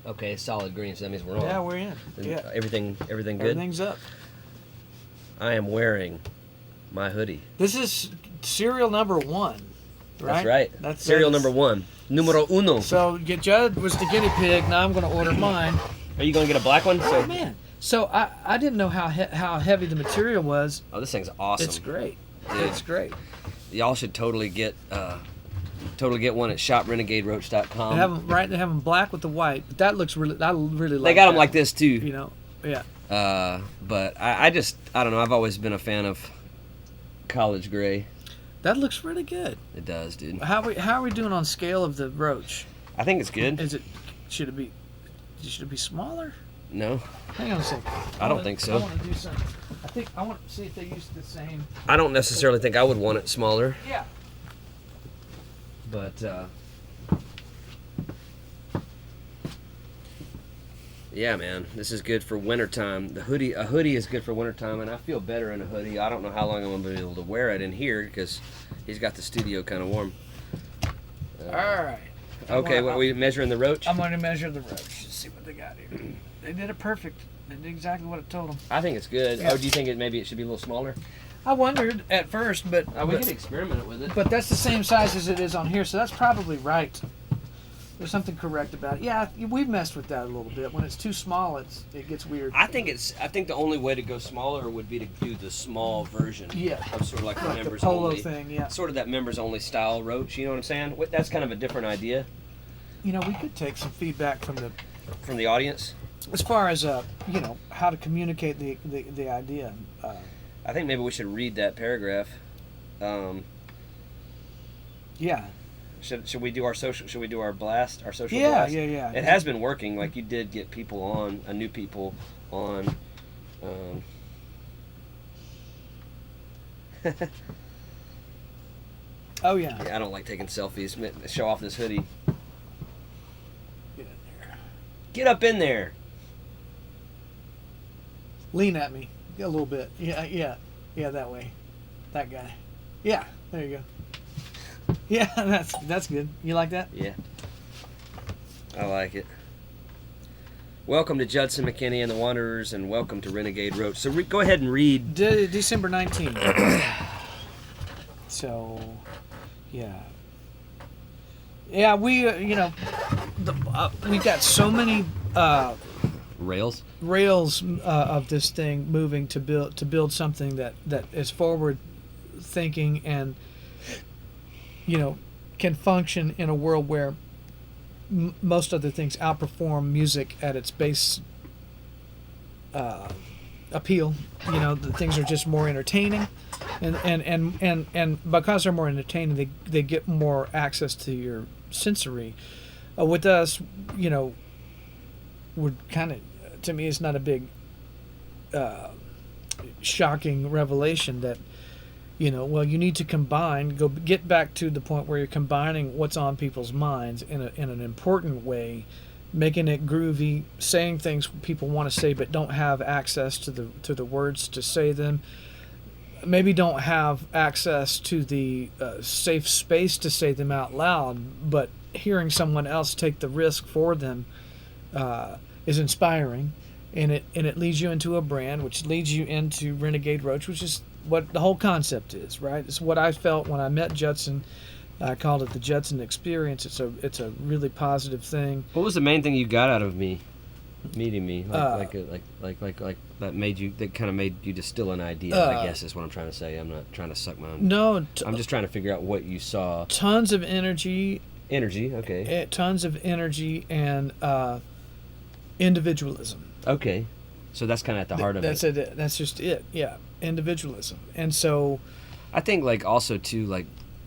Okay, solid green, so that means we're on. Yeah, we're in. And Yeah. Everything good? Everything's up. I am wearing my hoodie. This is serial number 1, right? That's right. That's Serial number 1. Numero uno. So Judd was the guinea pig. Now I'm going to order mine. Are you going to get a black one? Oh, man. So I didn't know how heavy the material was. Oh, this thing's awesome. It's great. Dude. It's great. Y'all should totally get one at shoprenegaderoach.com. They have them black with the white, but that looks really. I really like. They got them that. like this too. You know, yeah. But I don't know. I've always been a fan of college gray. That looks really good. It does, dude. How are we doing on scale of the roach? I think it's good. Should it be smaller? No. Hang on a second. I don't think so. I want to do something. I want to see if they use the same. I don't necessarily think I would want it smaller. Yeah. But yeah, man, this is good for wintertime. A hoodie is good for wintertime, and I feel better in a hoodie. I don't know how long I'm gonna be able to wear it in here because he's got the studio kind of warm. All right. Okay, what are we measuring the roach? I'm going to measure the roach. Let's see what they got here. They did it perfect. They did exactly what I told them. I think it's good. Yeah. Oh, do you think maybe it should be a little smaller? I wondered at first, but We could experiment with it. But that's the same size as it is on here, so that's probably right. There's something correct about it. Yeah, we've messed with that a little bit. When it's too small, it gets weird. I think the only way to go smaller would be to do the small version. Yeah. Of sort of like the Like members the polo only thing, yeah. Sort of that members only style roach. You know what I'm saying? That's kind of a different idea You know, we could take some feedback from the audience. as far as how to communicate the idea. I think maybe we should read that paragraph. Yeah. Should we do our social? Should we do our blast? Our social Yeah, blast? yeah. It has been working. Like you did get people on, new people on. Oh yeah. Yeah, I don't like taking selfies. Show off this hoodie. Get in there. Get up in there. Lean at me. A little bit. Yeah, that way. That guy. Yeah, there you go. Yeah, that's good. You like that? Yeah. I like it. Welcome to Judson McKinney and the Wanderers, and welcome to Renegade Roach. So go ahead and read. December 19th. So, yeah. Yeah, we, we got so many Rails of this thing moving to build something that is forward thinking and can function in a world where most other things outperform music at its base appeal. The things are just more entertaining, and because they're more entertaining, they get more access to your sensory. With us, would kind of, to me, it's not a big shocking revelation that you need to get back to the point where you're combining what's on people's minds in an important way, making it groovy, saying things people want to say but don't have access to the words to say them, maybe don't have access to the safe space to say them out loud, but hearing someone else take the risk for them is inspiring, and it leads you into a brand, which leads you into Renegade Roach, which is what the whole concept is, right? It's what I felt when I met Judson. I called it the Judson experience. It's a really positive thing. What was the main thing you got out of me meeting me? Like that kind of made you distill an idea, I guess is what I'm trying to say. I'm not trying to suck my own. No. I'm just trying to figure out what you saw. Tons of energy. Okay. Tons of energy and individualism. Okay. So that's kind of at the heart of it. That's just it. Yeah. Individualism. And so I think also too,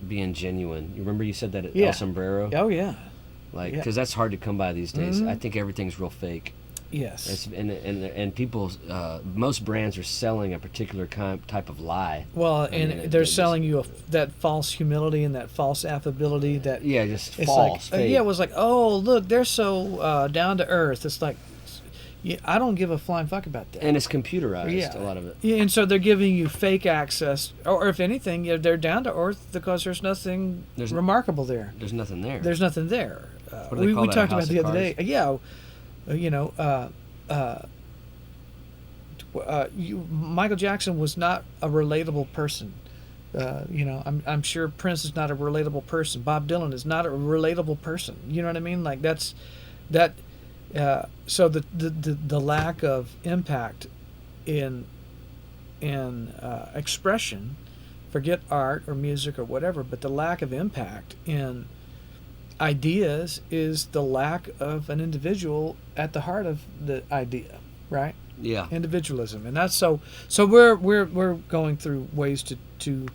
being genuine. You remember you said that at El Sombrero? Oh yeah. Because that's hard to come by these days. Mm-hmm. I think everything's real fake. Yes. And people, most brands are selling a particular type of lie. Well, they're selling you that false humility and that false affability that just false. Fake. It was like, oh look, they're so down to earth. It's like, I don't give a flying fuck about that. And it's computerized, a lot of it. Yeah, and so they're giving you fake access, or if anything, they're down to earth because there's nothing remarkable there. There's nothing there. There's nothing there. What do they call we that, talked a about house the of other day. cards? Yeah, You know, Michael Jackson was not a relatable person. You know, I'm sure Prince is not a relatable person. Bob Dylan is not a relatable person. You know what I mean? Like that's that. So the lack of impact in expression, forget art or music or whatever, but the lack of impact in ideas is the lack of an individual at the heart of the idea, right? Yeah. Individualism, and that's so. So we're going through ways to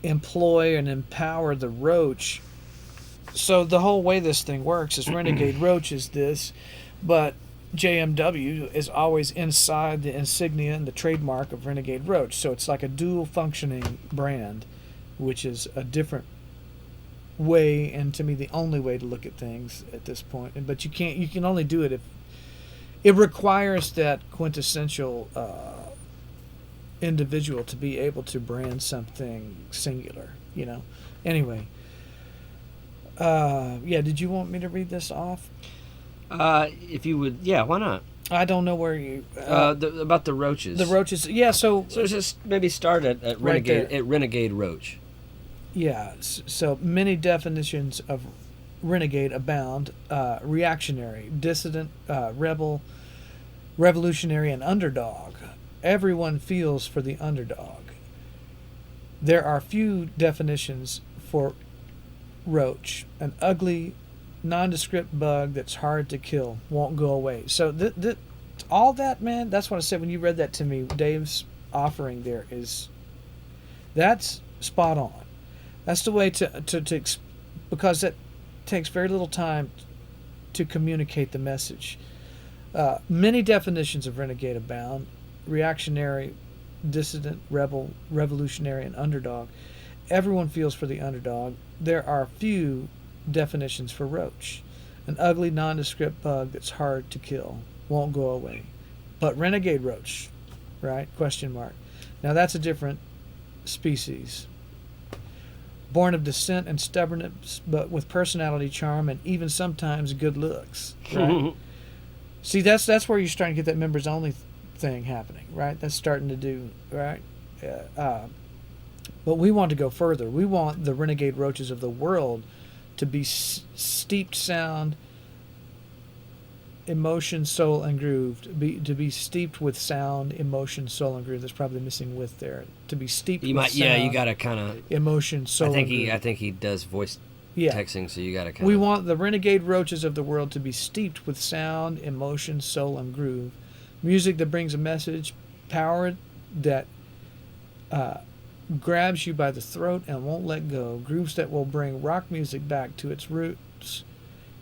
employ and empower the roach. So the whole way this thing works is Renegade Roach is this, but JMW is always inside the insignia and the trademark of Renegade Roach. So it's like a dual functioning brand, which is a different way, and to me the only way to look at things at this point. But you can only do it if it requires that quintessential individual to be able to brand something singular, you know. Anyway, yeah, did you want me to read this off? If you would, yeah, why not? I don't know where you About the roaches. the roaches. Yeah, so just maybe start at Right renegade there. at renegade roach. yeah, so many definitions of renegade abound: reactionary, dissident, rebel, revolutionary, and underdog. Everyone feels for the underdog. There are few definitions for roach: an ugly, nondescript bug that's hard to kill, won't go away. So all that, man, that's what I said when you read that to me. Dave's offering there that's spot on. That's the way to because that takes very little time to communicate the message. Many definitions of renegade abound: reactionary, dissident, rebel, revolutionary, and underdog. Everyone feels for the underdog. There are few definitions for roach: an ugly, nondescript bug that's hard to kill, won't go away. But renegade roach, right? Question mark. Now that's a different species. Born of dissent and stubbornness, but with personality, charm, and even sometimes good looks. Right? See, that's where you're starting to get that members only thing happening, right? That's starting to do, right? But we want to go further. We want the renegade roaches of the world to be steeped sound, emotion, soul, and groove. To be steeped with sound, emotion, soul, and groove. There's probably missing with there. To be steeped with sound, Yeah, you gotta kind of. emotion, soul, and groove. I think he does voice Yeah. texting, so you gotta kind of. We want the renegade roaches of the world to be steeped with sound, emotion, soul, and groove. Music that brings a message, power that grabs you by the throat and won't let go. Grooves that will bring rock music back to its roots,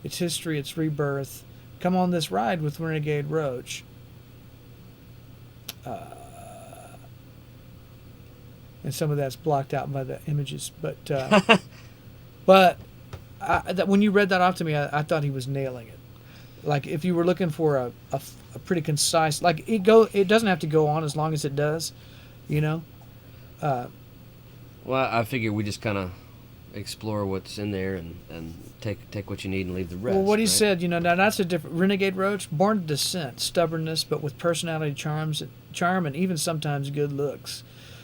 its history, its rebirth. Come on this ride with Renegade Roach. And some of that's blocked out by the images, but when you read that off to me, I thought he was nailing it. Like if you were looking for a pretty concise, like it doesn't have to go on as long as it does, you know. Well, I figure we just kind of explore what's in there and take what you need and leave the rest. Well, what he right? said, you know, now that's a different renegade roach, born to dissent, stubbornness, but with personality, charm, and even sometimes good looks.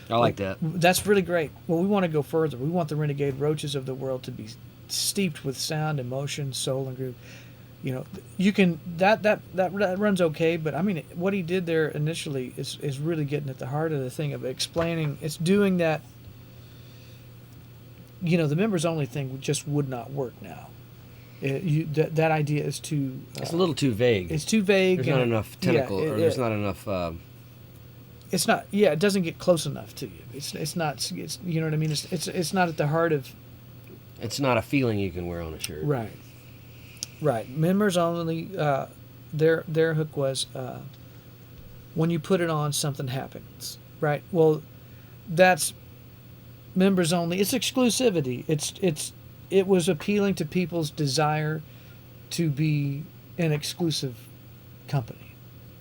I like that. That's really great. Well, we want to go further. We want the renegade roaches of the world to be steeped with sound, emotion, soul, and groove. You know, you can that runs okay, but I mean, what he did there initially is really getting at the heart of the thing of explaining. It's doing that. You know, the members only thing just would not work now. That idea is too. It's a little too vague. It's too vague. There's not enough tentacle, or there's not enough. It's not. Yeah, it doesn't get close enough to you. It's not. It's, you know what I mean. It's not at the heart of. It's not a feeling you can wear on a shirt. Right. Right. Members only. Their hook was when you put it on, something happens. Right. Well, that's members only. It's exclusivity. It was appealing to people's desire to be an exclusive company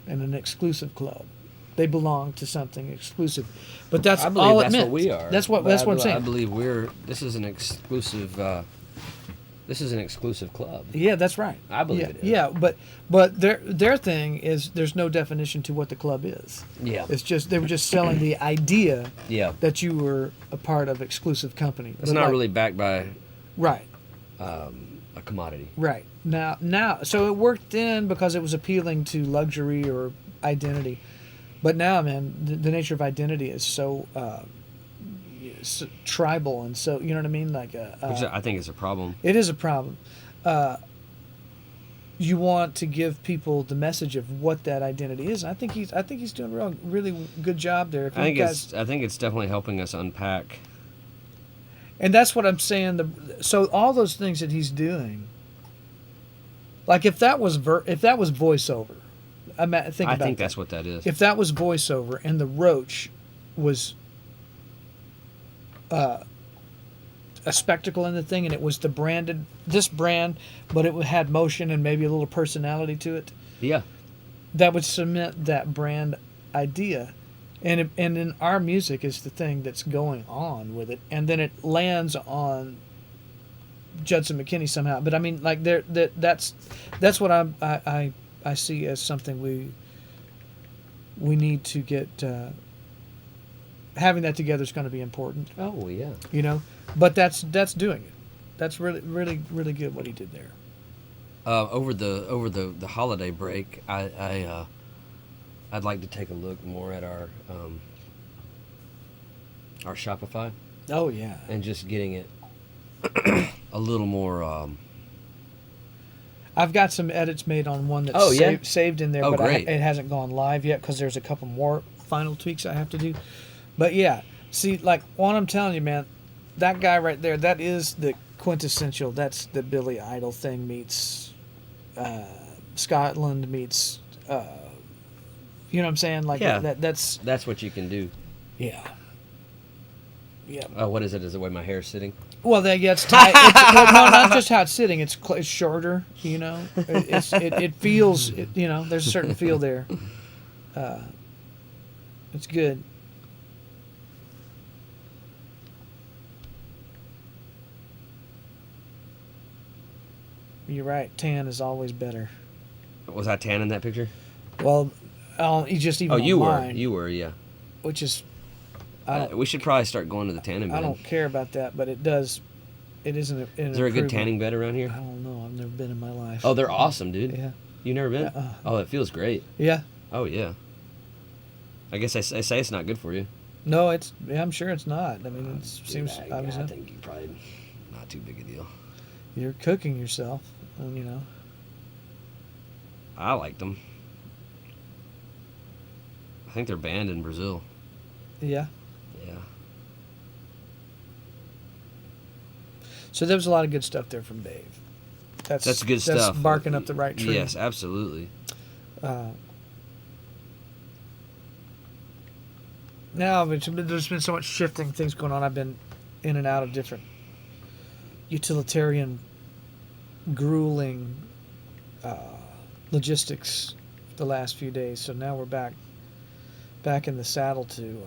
and an exclusive club. They belong to something exclusive, but that's all it meant. What we are. That's what I'm saying. I believe this is an exclusive. This is an exclusive club. Yeah, that's right. I believe yeah, it is. Yeah, but their thing is there's no definition to what the club is. Yeah. It's just they were just selling the idea Yeah. that you were a part of exclusive company. It's But not like- really backed by right. a commodity. Right. Now, so it worked then because it was appealing to luxury or identity. But now, man, the nature of identity is so tribal and so, you know what I mean? Like, Which I think is a problem. it is a problem. You want to give people the message of what that identity is. I think he's doing a really good job there. If I you think it's definitely helping us unpack. and that's what I'm saying. So all those things that he's doing, like if that was voiceover, I think that's what that is. if that was voiceover and the roach was a spectacle in the thing and it was this brand, but it had motion and maybe a little personality to it, Yeah. that would cement that brand idea. And in our music is the thing that's going on with it, and then it lands on Judson McKinney somehow. But I mean, like that's what I see as something we need to get. Having that together is going to be important, Oh yeah. you know. But that's doing it. That's really really good what he did there. Over the holiday break, I'd like to take a look more at our Shopify Oh yeah. and just getting it a little more. I've got some edits made on one that's Oh, yeah? saved in there, Oh, but great. it hasn't gone live yet because there's a couple more final tweaks I have to do. But yeah, see, like what I'm telling you, man, that guy right there, that is the quintessential. That's the Billy Idol thing meets Scotland meets. You know what I'm saying? Like Yeah. that's That's what you can do. yeah. Yeah. What is it? Is the way my hair's sitting? Well, it's tight. Well, no, not just how it's sitting. It's shorter. You know, it feels. You know, there's a certain feel there. It's good. You're right. Tan is always better. Was I tan in that picture? Well, you just even. Oh, you on were. mine, You were. Yeah. which is. I don't. We should probably start going to the tanning bed. I don't care about that, but it does. It isn't. Is there a good tanning bed around I here? don't know. I've never been in my life. Oh, they're awesome, dude. Yeah. You never been? Uh-uh. Oh, it feels great. Yeah. Oh yeah. I guess I say it's not good for you. No, it's. Yeah, I'm sure it's not. I mean, it seems I obviously think you probably not too big a deal. you're cooking yourself, and you know. I liked them. I think they're banned in Brazil. Yeah. Yeah. So there was a lot of good stuff there from Dave. That's good stuff. That's barking up the right tree. Yes, absolutely. Now there's been so much shifting things going on. I've been in and out of different utilitarian, grueling logistics the last few days. So now we're back in the saddle to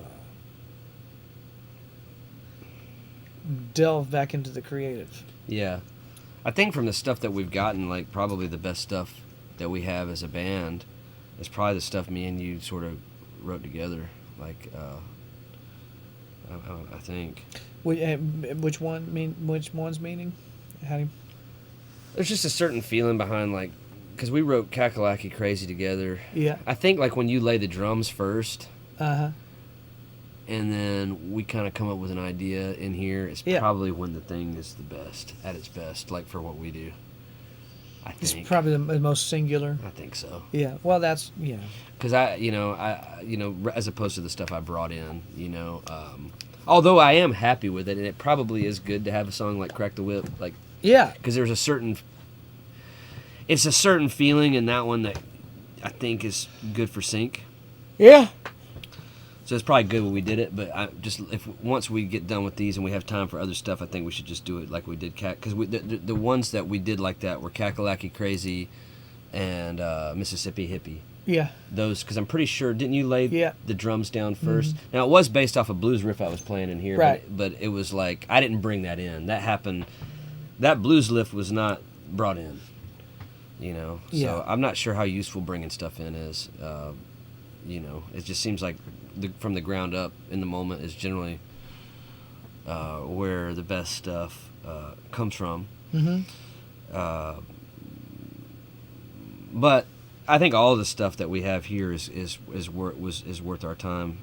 delve back into the creative. Yeah. I think from the stuff that we've gotten, like probably the best stuff that we have as a band is probably the stuff me and you sort of wrote together. Like, I think. Which one's meaning? How do you... There's just a certain feeling behind, like, because we wrote Kakalaki Crazy together. Yeah. I think, like, when you lay the drums first, Uh-huh. and then we kind of come up with an idea in here, it's Yeah. probably when the thing is the best, at its best, like, for what we do. I It's think. probably the most singular. I think so. Yeah. Well, that's, you know. Because as opposed to the stuff I brought in, although I am happy with it, and it probably is good to have a song like Crack the Whip, like, Yeah. because there's it's a certain feeling in that one that I think is good for sync. Yeah. So it's probably good when we did it, but once we get done with these and we have time for other stuff, I think we should just do it like we did because the ones that we did like that were Kakalaki Crazy and Mississippi Hippie. Yeah. Those, because I'm pretty sure, didn't you lay Yeah. the drums down 1st? Now, it was based off a blues riff I was playing in here, Right. but it was like, I didn't bring that in. That happened that blues lift was not brought in. You know, so Yeah. I'm not sure how useful bringing stuff in is. You know, it just seems like from the ground up in the moment is generally where the best stuff comes from. Mm-hmm. But I think all the stuff that we have here is worth our time.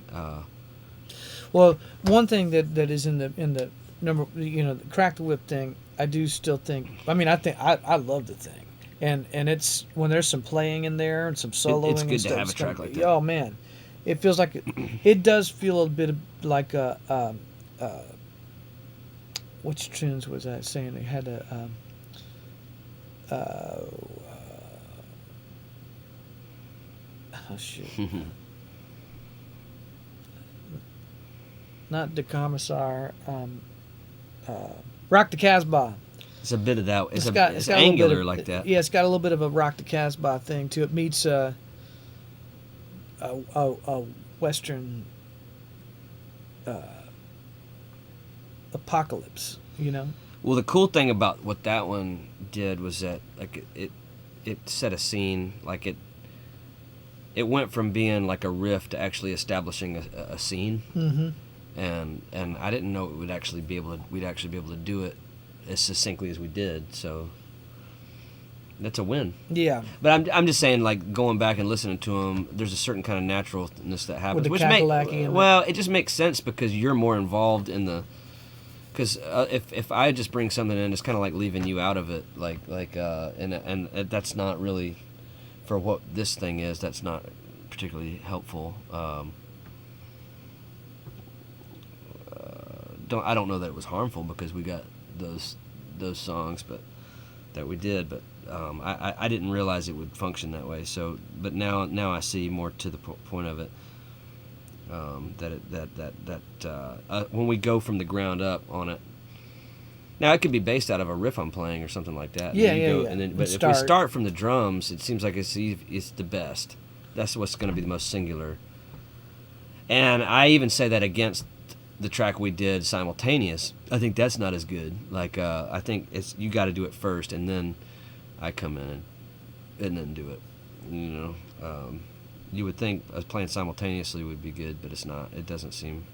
Well, one thing that is in the number, the crack the whip thing, I do still think. I mean, I love the thing, and it's when there's some playing in there and some soloing. It's good and to stuff, have a it's gonna track like be- that. Oh man, it feels like it does feel a bit like a. Which tunes was I saying? It had a. Oh shoot. Not the Commissar. Rock the Casbah. It's a bit of that. It's got a little angular bit of, like that. Yeah, it's got a little bit of a Rock the Casbah thing to it. Meets a Western apocalypse. Well, the cool thing about what that one did was that like it set a scene. Like it went from being like a riff to actually establishing a scene. Mm-hmm. And I didn't know we'd actually be able to do it as succinctly as we did. So that's a win. Yeah. But I'm just saying, like, going back and listening to them, there's a certain kind of naturalness that happens. With the Kakalaki and well, it just makes sense because you're more involved in the. Because if I just bring something in, it's kind of like leaving you out of it, and that's not really, for what this thing is, that's not particularly helpful. I don't know that it was harmful because we got those songs, but that we did, but I didn't realize it would function that way. So, but now I see more to the point of it. When we go from the ground up on it, now it could be based out of a riff I'm playing or something like that. Yeah. And then, but if we start from the drums, it seems like it's the best. That's what's going to be the most singular. And I even say that against the track we did simultaneous. I think that's not as good. Like I think you got to do it first, and then I come in and then do it. You would think us playing simultaneously would be good, but it's not. It doesn't seem.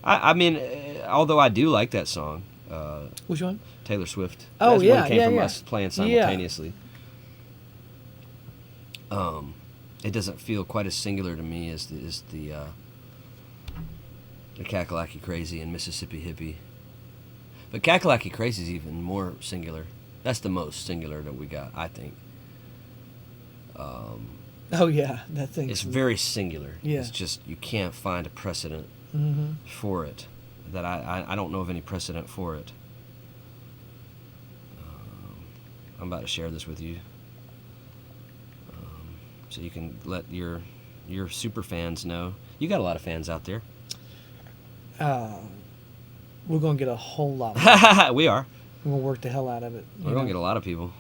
I mean, although I do like that song. Which one? Taylor Swift. Oh, That's yeah, one came yeah, from yeah. us playing simultaneously. It doesn't feel quite as singular to me as the Kakalaki Crazy and Mississippi Hippie. But Kakalaki Crazy is even more singular. That's the most singular that we got, I think. Oh yeah, that thing. It's very singular. Yeah. It's just you can't find a precedent Mm-hmm. for it. That I don't know of any precedent for it. I'm about to share this with you, so you can let your super fans know. You got a lot of fans out there. We're gonna get a whole lot. More. We are. We're gonna work the hell out of it. We're gonna get a lot of people.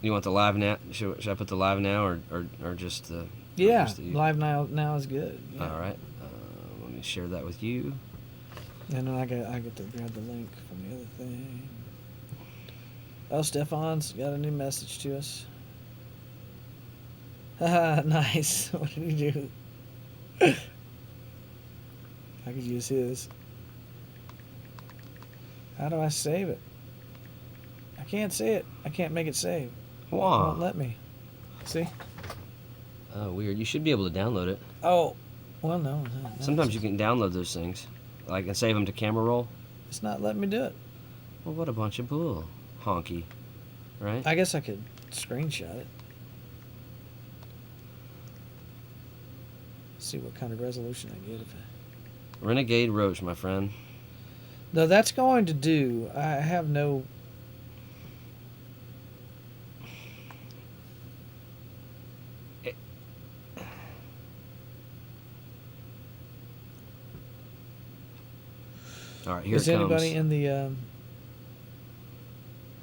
You want the live now? Should I put the live now or just the? Yeah, Or just the, live now is good. Yeah. All right. Let me share that with you. And then I get to grab the link from the other thing. Oh, Stefan's got a new message to us. Haha, nice. What did he do? I could use his. How do I save it? I can't see it. I can't make it save. It won't let me. See? Oh, weird. You should be able to download it. Oh, well, no. Sometimes you can download those things, like and save them to camera roll. It's not letting me do it. Well, what a bunch of bull, honky, right? I guess I could screenshot it. See what kind of resolution I get if I... Renegade Roach, my friend. No, that's going to do. I have no... All right, here Is it comes. anybody in the...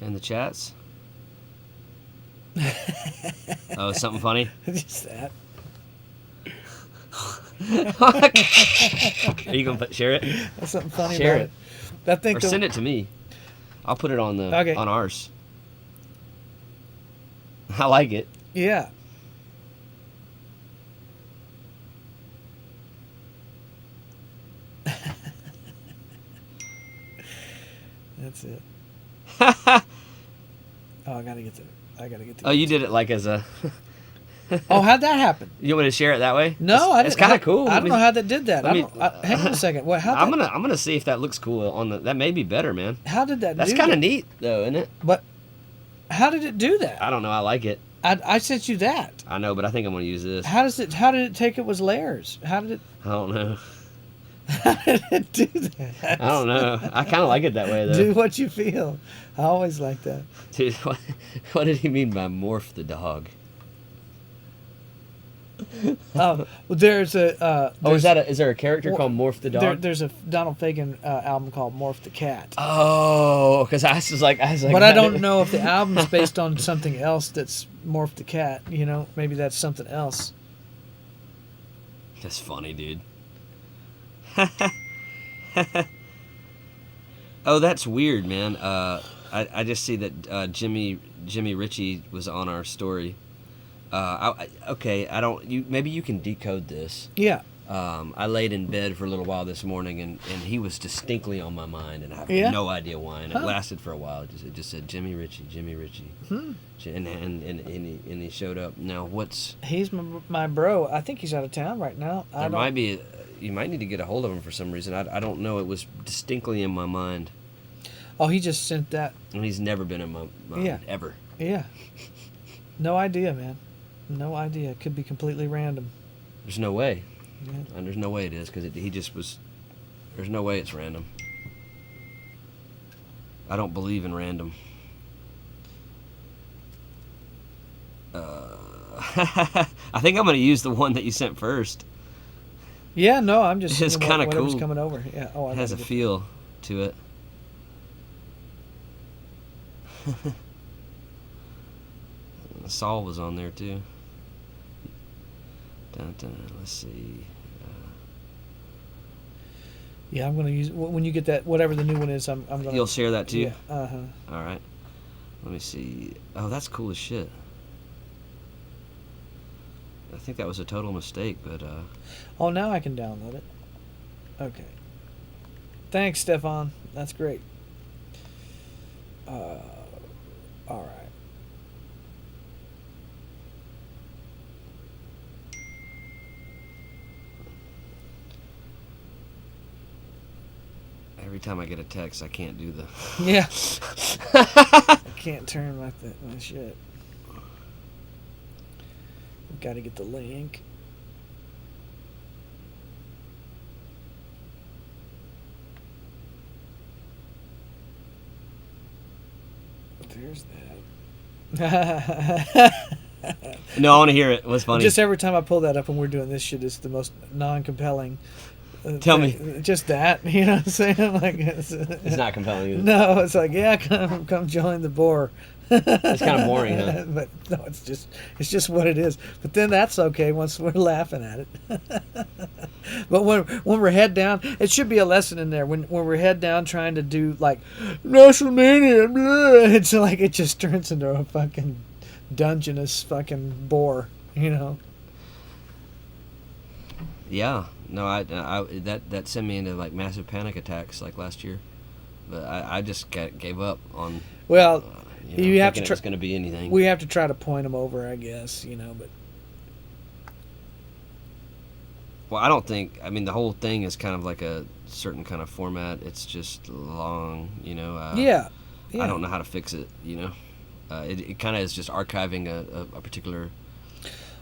In the chats? Oh, something funny? Just that. Are you gonna share it? That's something funny Share about it. I think Or send it to me. I'll put it on on ours. I like it. Yeah. That's it. Oh, I gotta get the. Oh, you did it like as a. Oh, how'd that happen? You want me to share it that way? No, it's kind of cool. I don't know how that did that. Hang Hang on a second. What? I'm gonna see if that looks cool on the. That may be better, man. How did that? That's kind of neat, though, isn't it? But how did it do that? I don't know. I like it. I sent you that. I know, but I think I'm gonna use this. How did it take it was layers? How did it? I don't know. How did it do that? I don't know. I kind of like it that way, though. Do what you feel. I always like that. Dude, what did he mean by morph the dog? Well, there's a. Is there a character called Morph the dog? There's a Donald Fagen album called Morph the Cat. Oh, because I was like. But I don't know if the album's based on something else that's Morph the Cat. You know, maybe that's something else. That's funny, dude. Oh, that's weird, man. I just see that Jimmy Ritchie was on our story. Okay, I don't. Maybe you can decode this. Yeah. I laid in bed for a little while this morning, and he was distinctly on my mind, and I have no idea why. And it lasted for a while. It just said Jimmy Ritchie. And he showed up. Now He's my bro. I think he's out of town right now. Might be. You might need to get a hold of him for some reason. I don't know. It was distinctly in my mind. Oh, he just sent that. And he's never been in my mind ever. Yeah. No idea, man. No idea. It could be completely random. There's no way. Yeah. And there's no way it is, because he just was. There's no way it's random. I don't believe in random. I think I'm going to use the one that you sent first. Yeah, no, I'm just. It's kind of cool. Coming over. Yeah. Oh, it has a feel to it. Saul was on there too. Let's see. Yeah, I'm gonna use when you get that whatever the new one is. I'm gonna. You'll share that too. Yeah. All right. Let me see. Oh, that's cool as shit. I think that was a total mistake, but. Oh, now I can download it. Okay. Thanks, Stefan. That's great. All right. Every time I get a text, I can't do the. Yeah. I can't turn my shit. Got to get the link. There's that. No, I want to hear it. What's funny? Just every time I pull that up and we're doing this shit, it's the most non-compelling. Tell me. Just that, you know what I'm saying? Like it's not compelling either. No, it's like, yeah, come join the boar. It's kind of boring, huh? But no, it's just what it is. But then that's okay once we're laughing at it. But when we're head down, it should be a lesson in there. When we're head down trying to do like WrestleMania, blah, it's like it just turns into a fucking dungeness fucking bore, you know. Yeah, no, I that sent me into like massive panic attacks like last year, but I just gave up on. Well, you have to try. It's going to be anything. We have to try to point them over, I guess, you know, but. Well, I don't think. I mean, the whole thing is kind of like a certain kind of format. It's just long, you know. Yeah. I don't know how to fix it, you know. It kind of is just archiving a particular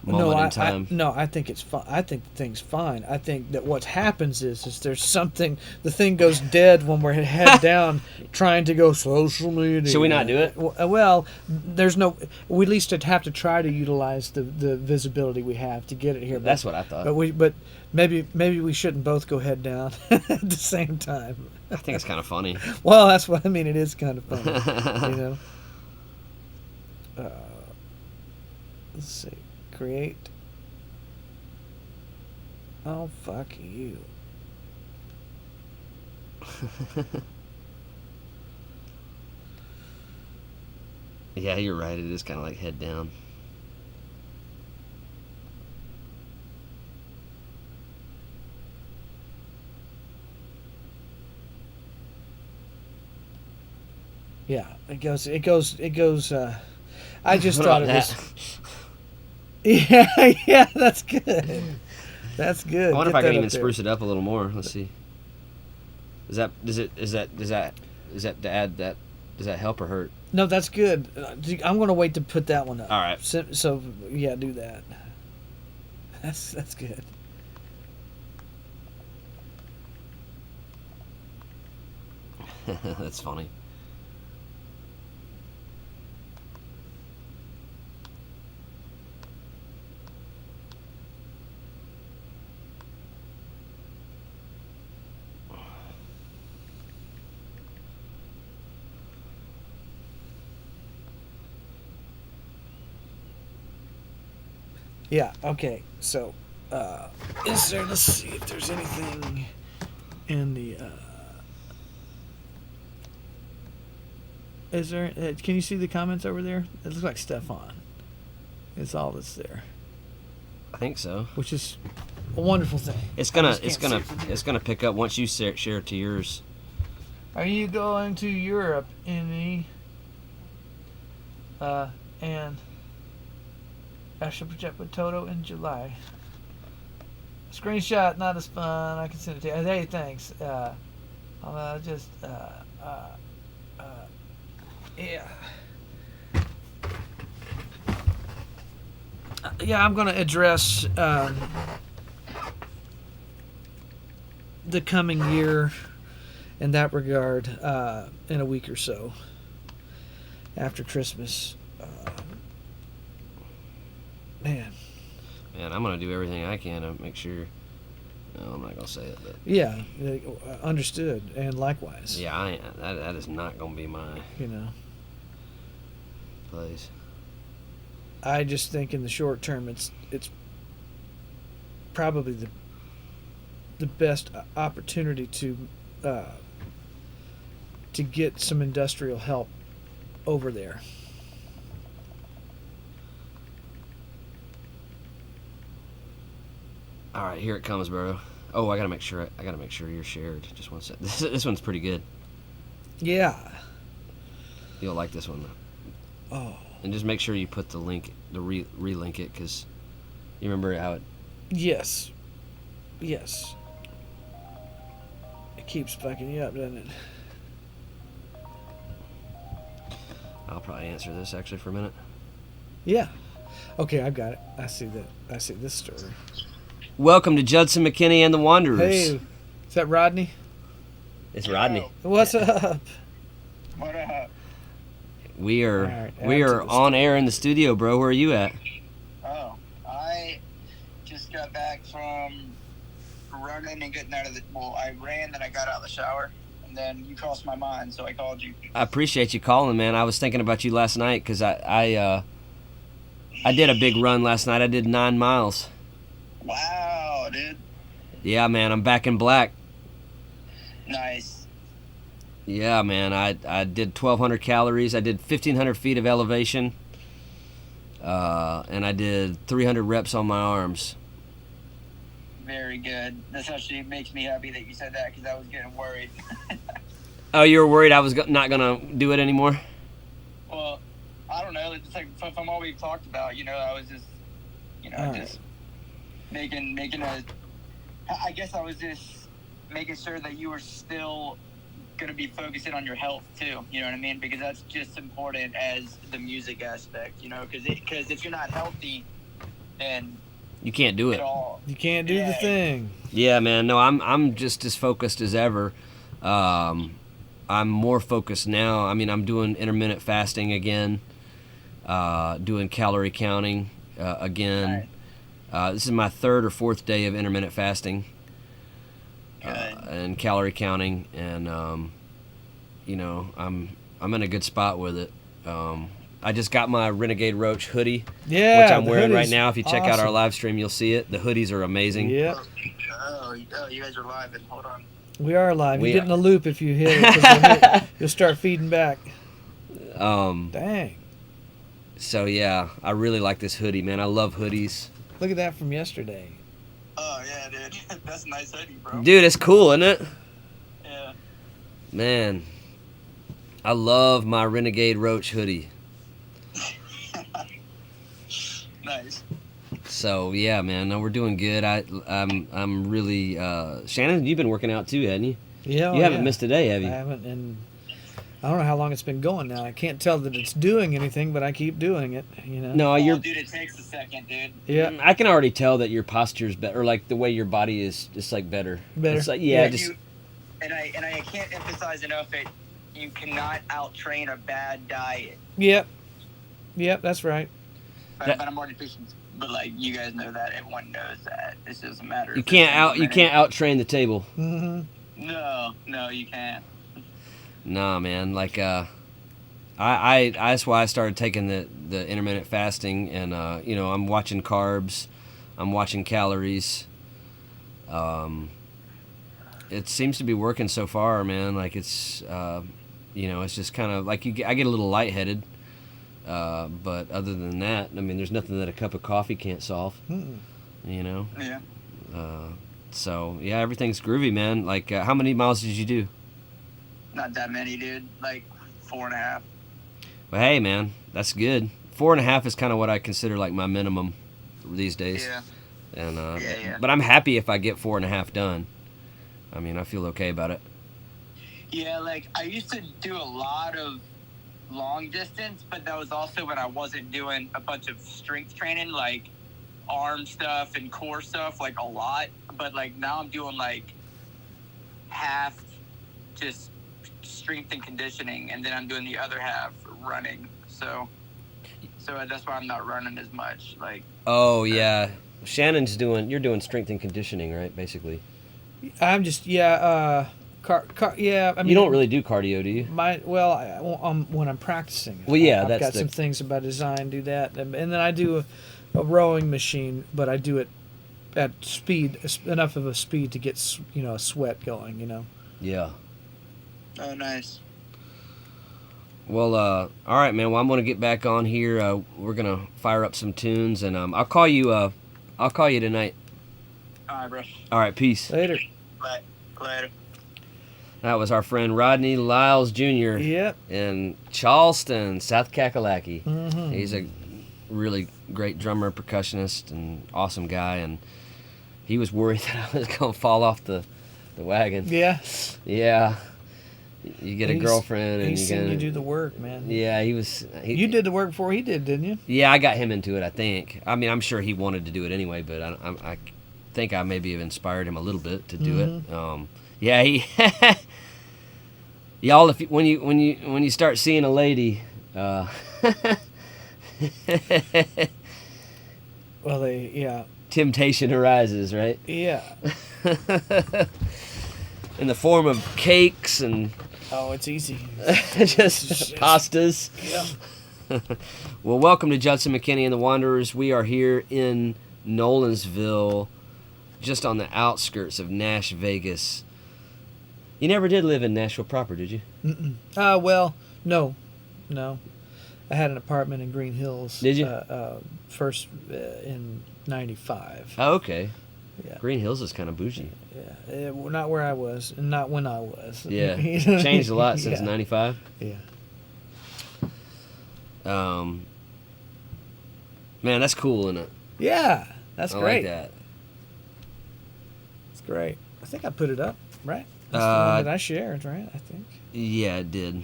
moment in time. I think it's fine. I think the thing's fine. I think that what happens is there's something. The thing goes dead when we're head down, trying to go social media. Should we not do it? Well, there's no. We at least have to try to utilize the visibility we have to get it here. That's what I thought. But maybe we shouldn't both go head down at the same time. I think it's kind of funny. Well, that's what I mean. It is kind of funny, you know. Let's see. Create. Oh, fuck you. Yeah, you're right. It is kind of like head down. Yeah, it goes. I just What thought about it was. Yeah, yeah, that's good. That's good. I wonder Get if I can that even up there. spruce it up a little more. Let's see. Is that to add that? Does that help or hurt? No, that's good. I'm going to wait to put that one up. All right. So yeah, do that. That's good. That's funny. Yeah. Okay. So, is there? Let's see if there's anything in the. Is there? Can you see the comments over there? It looks like Stefan. It's all that's there, I think so. which is a wonderful thing. It's I gonna just it's can't gonna see from here. it's gonna pick up once you share it to yours. Are you going to Europe in and Astral Project with Toto in July? Screenshot, not as fun. I can send it to you. Hey, thanks. Just yeah. Yeah, I'm going to address the coming year in that regard in a week or so after Christmas. Man. Man, I'm gonna do everything I can to make sure. No, I'm not gonna say it, but Yeah, understood, and likewise. yeah, that is not gonna be my You know, place. I just think in the short term, it's probably the best opportunity to get some industrial help over there. All right, here it comes, bro. Oh, I gotta make sure you're shared. Just one sec. This one's pretty good. Yeah. You'll like this one, Oh. and just make sure you put the link, relink it, because you remember how it. Yes. Yes. It keeps fucking you up, doesn't it? I'll probably answer this actually for a minute. Yeah. Okay, I've got it. I see that. I see this story. Welcome to Judson McKinney and the Wanderers. Hey, is that Rodney? It's Rodney. What's up? What up? We are All right, we add to are the on story. air in the studio, bro. Where are you at? Oh, I just got back from running and getting out of the. Well, I ran, then I got out of the shower, and then you crossed my mind, so I called you. I appreciate you calling, man. I was thinking about you last night because I did a big run last night. I did 9 miles. Wow, dude. Yeah, man. I'm back in black. Nice. Yeah, man. I did 1,200 calories. I did 1,500 feet of elevation. And I did 300 reps on my arms. Very good. This actually makes me happy that you said that because I was getting worried. Oh, you were worried I was not gonna do it anymore? Well, I don't know. It's like from what we've talked about, I was just, All just making a. I guess I was just making sure that you were still going to be focusing on your health too. You know what I mean? Because that's just important as the music aspect. Because if you're not healthy, then You can't do it it. all. You can't do the thing. Yeah, man. No, I'm just as focused as ever. I'm more focused now. I mean, I'm doing intermittent fasting again, doing calorie counting again. This is my 3rd or 4th day of intermittent fasting and calorie counting, and I'm in a good spot with it. I just got my Renegade Roach hoodie, Yeah, which I'm the wearing right hoodie's now. If you check out our awesome. live stream, you'll see it. The hoodies are amazing. Yeah, Oh, you guys are live. And hold on. we are live. We You get are. in the loop if you hit it, 'cause you'll start feeding back. Dang. So yeah, I really like this hoodie, man. I love hoodies. Look at that from yesterday. Oh yeah, dude. That's a nice hoodie, bro. Dude, it's cool, isn't it? Yeah. Man, I love my Renegade Roach hoodie. Nice. So yeah, man, no, we're doing good. I'm really Shannon. You've been working out too, hadn't you? Yeah, You haven't missed a day, have I you? haven't, and I don't know how long it's been going now. I can't tell that it's doing anything, but I keep doing it. You know. No, Oh, dude, it takes a second, dude. Yeah. I can already tell that your posture's better, or like the way your body is just like better. Better. It's like Yeah, just And I can't emphasize enough that you cannot out-train a bad diet. Yep. Yep. That's right. But I'm already fishing. But like you guys know that, everyone knows that. This doesn't matter. you if can't it's you can't out train the table. Mm-hmm. No, you can't. Nah, man. Like that's why I started taking the intermittent fasting, and I'm watching carbs, I'm watching calories. It seems to be working so far, man. Like it's it's just kind of like I get a little lightheaded, but other than that, I mean, there's nothing that a cup of coffee can't solve. Mm-mm. You know. Yeah. So yeah, everything's groovy, man. Like how many miles did you do? Not that many, dude. Like 4.5. Well, hey, man, that's good. 4.5 is kind of what I consider like my minimum these days. Yeah. And Yeah. but I'm happy if I get 4.5 done. I mean, I feel okay about it. Yeah, like I used to do a lot of long distance, but that was also when I wasn't doing a bunch of strength training, like arm stuff and core stuff, like a lot. But like now I'm doing like half just strength and conditioning, and then I'm doing the other half running. So that's why I'm not running as much. Like, Oh yeah, you're doing strength and conditioning, right? Basically, I'm just yeah. Yeah. I mean, you don't really do cardio, do you? When I'm practicing. Well, yeah, I've that's got the- some things about design. Do that, and then I do a rowing machine, but I do it at speed, enough of a speed to get a sweat going. Yeah. oh, nice. Well, all right, man. Well, I'm gonna get back on here. We're gonna fire up some tunes, and I'll call you. I'll call you tonight. All right, bro. All right, peace. Later. Bye. Later. That was our friend Rodney Lyles Jr. Yep. in Charleston, South Kakalaki. Mm-hmm. He's a really great drummer, percussionist, and awesome guy. And he was worried that I was gonna fall off the wagon. Yeah. Yeah. You get a girlfriend, and He's you seen get. you do the work, man. Yeah, he was. You did the work before he did, didn't you? Yeah, I got him into it. I think. I mean, I'm sure he wanted to do it anyway, but I think I maybe have inspired him a little bit to do it. Yeah, he. Y'all, when you start seeing a lady. Well, yeah. Temptation arises, right? Yeah. In the form of cakes and Oh, it's easy. just pastas. Yeah. Well, welcome to Judson McKinney and the Wanderers. We are here in Nolensville, just on the outskirts of Nash Vegas. You never did live in Nashville proper, did you? Mm-mm. Well, no. I had an apartment in Green Hills. Did you? First in '95. Oh, okay. Yeah. Green Hills is kind of bougie. Yeah. Not where I was, and not when I was. Yeah. You know? Changed a lot since Yeah. '95. Yeah. Man, that's cool, isn't it? Yeah. That's I great. like that. It's great. I think I put it up, right? That's the one that I shared, right? I think. Yeah, it did.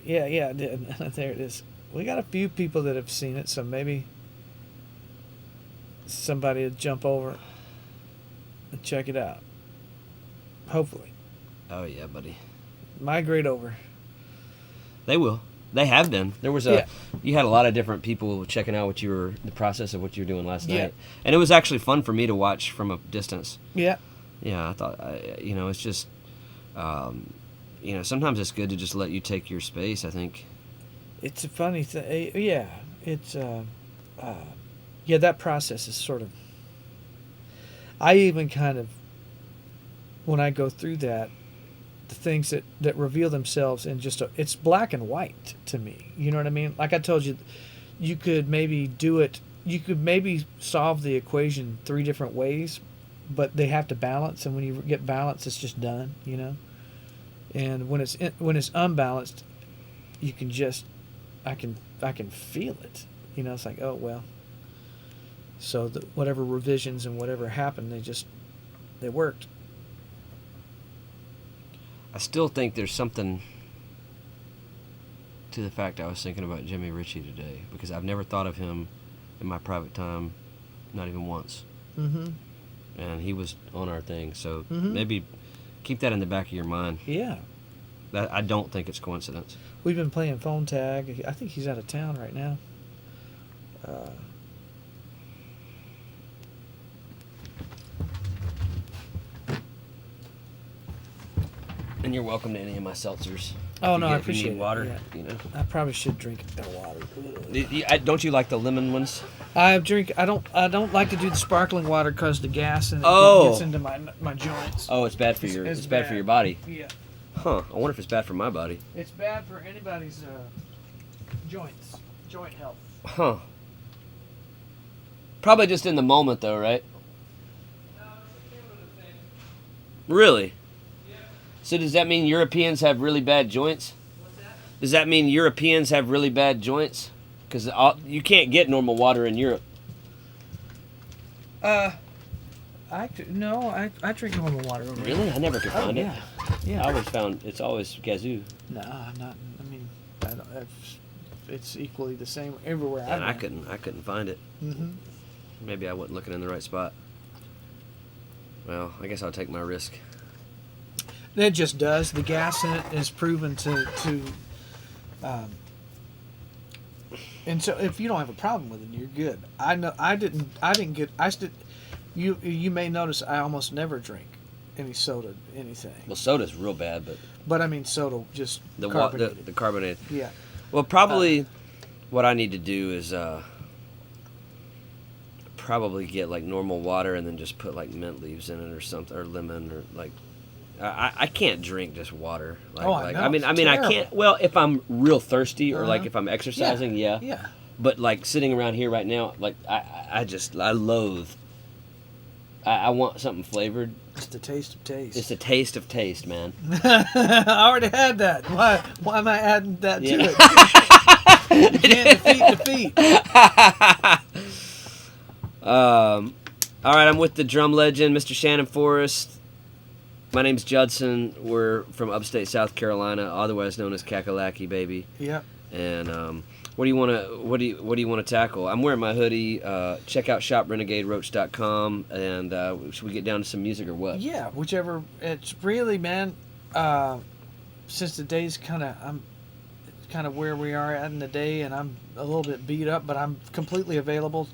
Yeah, I did. There it is. We got a few people that have seen it, so maybe somebody will jump over and check it out. Hopefully. Oh, yeah, buddy. Migrate over. They will. They have been. There was you had a lot of different people checking out the process of what you were doing last Yeah. night, and it was actually fun for me to watch from a distance. Yeah. Yeah, I thought, it's just, sometimes it's good to just let you take your space, I think. It's a funny thing. Yeah, it's yeah. That process is sort of. I even kind of, when I go through that, the things that reveal themselves in just it's black and white to me. You know what I mean? Like I told you, you could maybe do it. You could maybe solve the equation 3 different ways, but they have to balance. And when you get balance, it's just done. And when it's unbalanced, you can just, I can feel it. It's like, oh well. So whatever revisions and whatever happened, they worked. I still think there's something to the fact I was thinking about Jimmy Ritchie today, because I've never thought of him in my private time, not even once. Mm-hmm. And he was on our thing, so Mm-hmm. maybe keep that in the back of your mind. Yeah. I don't think it's coincidence. We've been playing phone tag. I think he's out of town right now. And you're welcome to any of my seltzers. Oh, If no, you I if you need appreciate it. water. Yeah. I probably should drink their water. Don't you like the lemon ones? I don't like to do the sparkling water because the gas and it Oh. gets into my joints. Oh, it's bad for it's bad for your body. Yeah. Huh. I wonder if it's bad for my body. It's bad for anybody's joint health. Huh. Probably just in the moment, though, right? Really? Yeah. So does that mean Europeans have really bad joints? What's that? Does that mean Europeans have really bad joints? Because you can't get normal water in Europe. I drink normal water over here. Really? I never could find it. Yeah. Yeah. I always found it's always Gazoo. No, I'm not. I mean, it's equally the same everywhere. And I couldn't find it. Mm-hmm. Maybe I wasn't looking in the right spot. Well, I guess I'll take my risk. It just does. The gas in it is proven to and so if you don't have a problem with it, you're good. I know I didn't get. You may notice I almost never drink any soda, anything. Well, soda's real bad, but I mean soda, just the carbonated. the carbonated. Yeah. Well, probably what I need to do is probably get like normal water and then just put like mint leaves in it or something, or lemon, or like I can't drink just water. Like, Oh, I know. I mean I Terrible. can't. Well, if I'm real thirsty or like Uh-huh. if I'm exercising, yeah. Yeah. But like sitting around here right now, like I loathe. I want something flavored. It's the taste of taste. It's the taste of taste, man. I already had that. Why am I adding that Yeah. to it? You can't defeat. All right, I'm with the drum legend, Mr. Shannon Forrest. My name's Judson. We're from upstate South Carolina, otherwise known as Kakalaki, baby. Yep. And what do you want to tackle? I'm wearing my hoodie. Check out shoprenegaderoach.com. And should we get down to some music or what? Yeah, whichever. It's really, man. Since the day's I'm kind of where we are at in the day, and I'm a little bit beat up, but I'm completely available.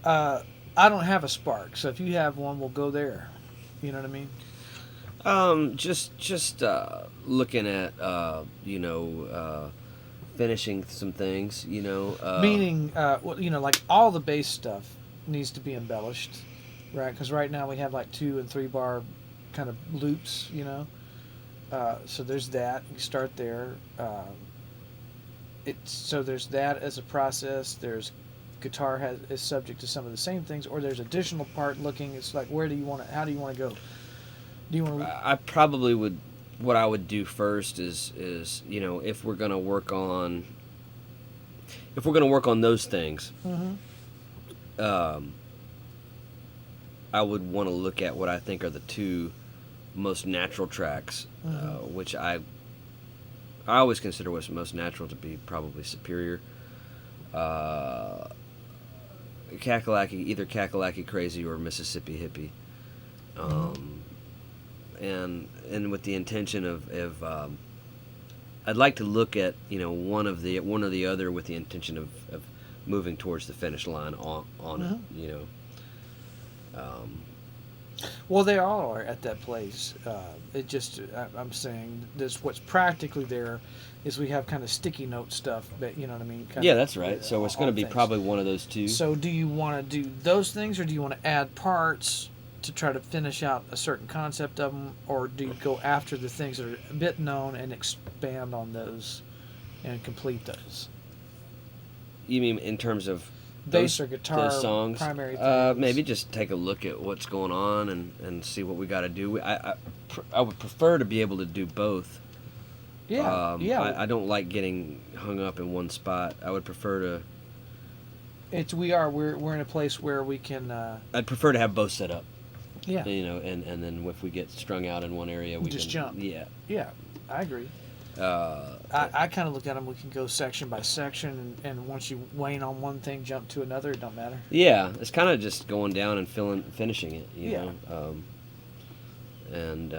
I don't have a spark, so if you have one, we'll go there. You know what I mean? Just looking at finishing some things. Meaning, like all the bass stuff needs to be embellished, right? Because right now we have like 2 and 3 bar kind of loops, so there's that. You start there. So there's that as a process. There's guitar is subject to some of the same things, or there's additional part looking. It's like, how do you want to go? Do you want to? I probably would. What I would do first is if we're gonna work on those things, Mm-hmm. I would want to look at what I think are the 2 most natural tracks, Mm-hmm. which I always consider what's most natural to be probably superior. Either Kakalaki Crazy or Mississippi Hippie. And with the intention of I'd like to look at one or the other with the intention of moving towards the finish line on it. Well, they all are at that place. I'm saying this. What's practically there is we have kind of sticky note stuff, but you know what I mean. Yeah, that's right. So it's going to be probably one of those two. So do you want to do those things, or do you want to add parts to try to finish out a certain concept of them, or do you go after the things that are a bit known and expand on those and complete those? You mean in terms of Bass or guitar, those songs? primary things? Maybe just take a look at what's going on and see what we got to do. I would prefer to be able to do both. Yeah, yeah. I don't like getting hung up in one spot. I would prefer to. We're in a place where we can. I'd prefer to have both set up. Yeah. You know, and then if we get strung out in one area, we just can jump. Yeah. Yeah, I agree. I kind of look at them. We can go section by section, and once you wane on one thing, jump to another. It don't matter. Yeah, it's kind of just going down and finishing it. You Yeah. know. And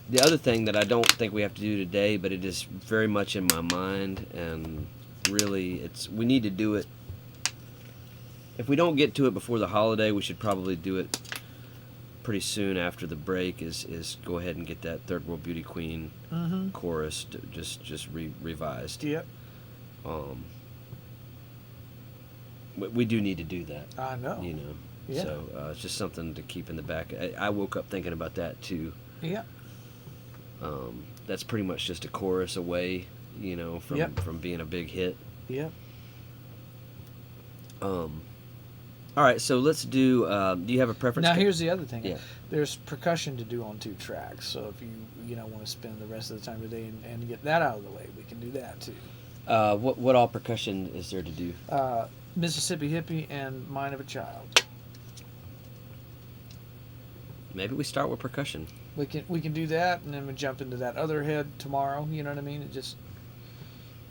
the other thing that I don't think we have to do today, but it is very much in my mind, and really, we need to do it. If we don't get to it before the holiday, we should probably do it pretty soon after the break. Is go ahead and get that Third World Beauty Queen chorus just revised. Yep. We do need to do that. I know. You know. Yeah. So it's just something to keep in the back. I woke up thinking about that too. Yeah. That's pretty much just a chorus away, you know, from being a big hit. Yep. All right, so let's do. Do you have a preference? Now here's the other thing. Yeah. There's percussion to do on 2 tracks. So if you want to spend the rest of the time today and get that out of the way, we can do that too. What all percussion is there to do? Mississippi Hippie and Mind of a Child. Maybe we start with percussion. We can do that, and then we jump into that other head tomorrow. You know what I mean?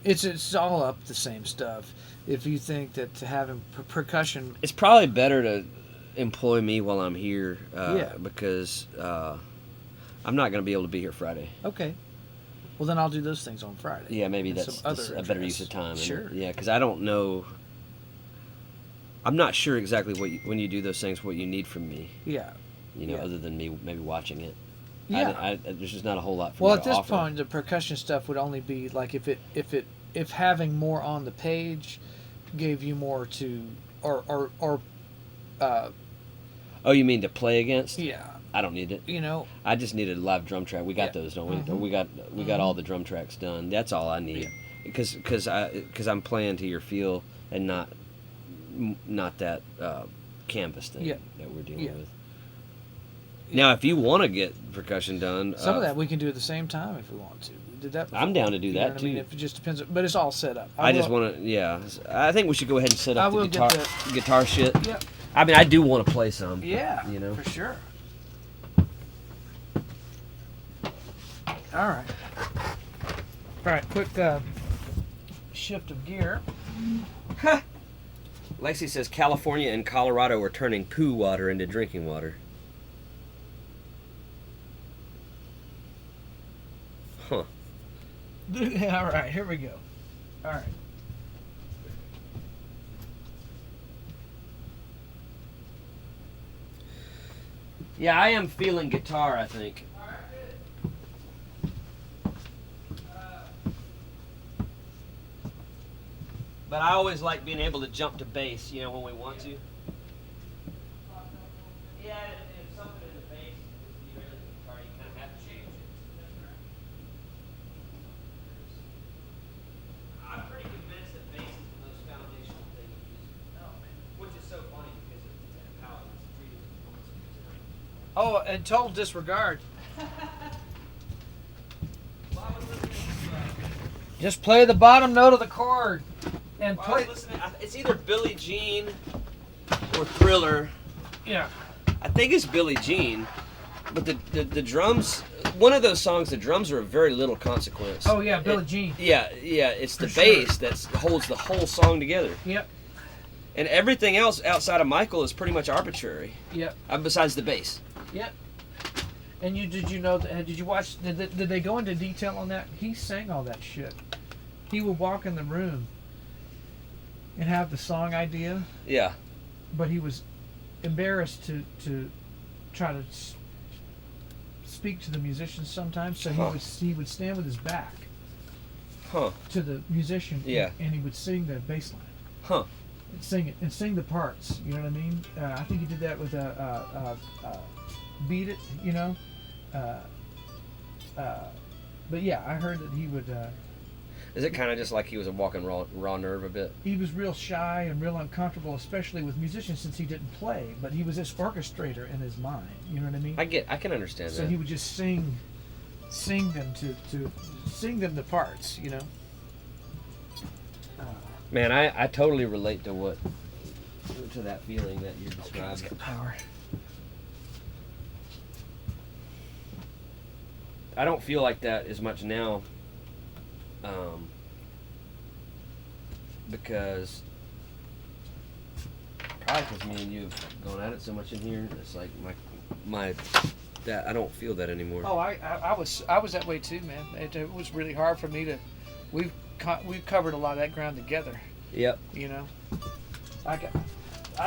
It's all up the same stuff. If you think that having percussion, it's probably better to employ me while I'm here. Because I'm not going to be able to be here Friday. Okay. Well, then I'll do those things on Friday. Yeah, maybe and that's a better use of time. Sure. Yeah, because I don't know. I'm not sure exactly when you do those things what you need from me. Yeah. You know, other than me maybe watching it. Yeah. There's just not a whole lot for well, me to at this offer. point, the percussion stuff would only be like if having more on the page gave you more to or Oh, you mean to play against? yeah. I don't need it. You know. I just needed a live drum track. We got those, don't we? Mhm. We got all the drum tracks done. That's all I need. Because I'm playing to your feel and not that canvas thing that we're dealing with. Now, if you want to get percussion done, some of that we can do at the same time if we want to. We did that before. I'm down to do that too. I mean, it just depends, but it's all set up. I just want to. Yeah, I think we should go ahead and set up the guitar shit. Yeah. I mean, I do want to play some. Yeah. You know, for sure. All right. All right. Quick shift of gear. Lexi says California and Colorado are turning poo water into drinking water. Huh. All right, here we go. All right. Yeah, I am feeling guitar, I think. All right, good. But I always like being able to jump to bass, you know, when we want to. Yeah, if something in the bass is derailed the guitar, you kind of have to change it. I'm pretty convinced that bass is the most foundational thing in music. Which is so funny because of how it's treated as performance music. Oh, and total disregard. Just play the bottom note of the chord. And play. It's either Billie Jean or Thriller. Yeah. I think it's Billie Jean, but the drums. One of those songs, the drums are of very little consequence. Oh yeah, Billie Jean. Yeah, it's the For bass that holds the whole song together. Yep. And everything else outside of Michael is pretty much arbitrary. Yep. Besides the bass. Yep. And did you know? Did you watch? Did they go into detail on that? He sang all that shit. He would walk in the room and have the song idea. Yeah. But he was embarrassed to try to speak to the musicians sometimes. So he would stand with his back to the musician, and he would sing the bass line. And sing it and sing the parts. You know what I mean? I think he did that with Beat It. You know. But yeah, I heard that he would. Is it kind of just like he was a walking raw nerve a bit? He was real shy and real uncomfortable, especially with musicians, since he didn't play. But he was this orchestrator in his mind. You know what I mean? I can understand that. So he would just sing them to sing them the parts. You know. Man, I totally relate to that feeling that you're describing. Let's get power. I don't feel like that as much now, because probably because me and you have gone at it so much in here. It's like that I don't feel that anymore. Oh, I was that way too, man. It was really hard for me to. We've covered a lot of that ground together. Yep. You know, I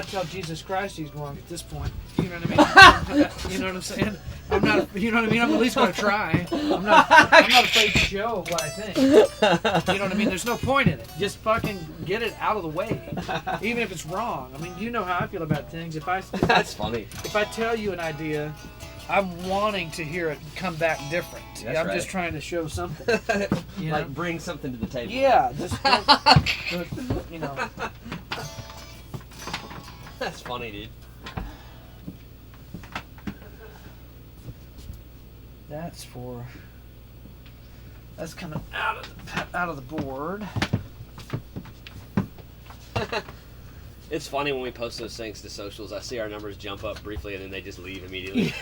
tell Jesus Christ he's wrong at this point. You know what I mean? You know what I'm saying? I'm not. You know what I mean? I'm at least going to try. I'm not afraid to show what I think. You know what I mean? There's no point in it. Just fucking get it out of the way, even if it's wrong. I mean, you know how I feel about things. That's funny. If I tell you an idea, I'm wanting to hear it come back different. I'm just trying to show something. You know? Like bring something to the table. Yeah, just you know. That's funny, dude. That's coming out of the board. It's funny when we post those things to socials. I see our numbers jump up briefly and then they just leave immediately.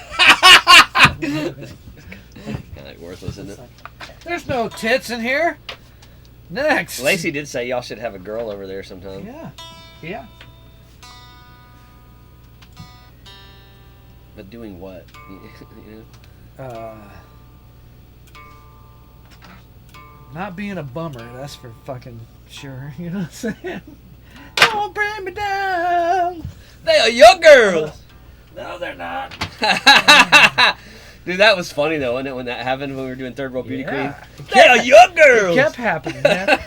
Kind of like worthless, isn't it? There's no tits in here. Next. Lacey did say y'all should have a girl over there sometime. Yeah. But doing what? You know? Not being a bummer, that's for fucking sure. You know what I'm saying? Don't bring me down. They are your girls. No, they're not. Dude, that was funny though, wasn't it, when that happened when we were doing Third World Beauty Queen? They are your girls. It kept happening, man.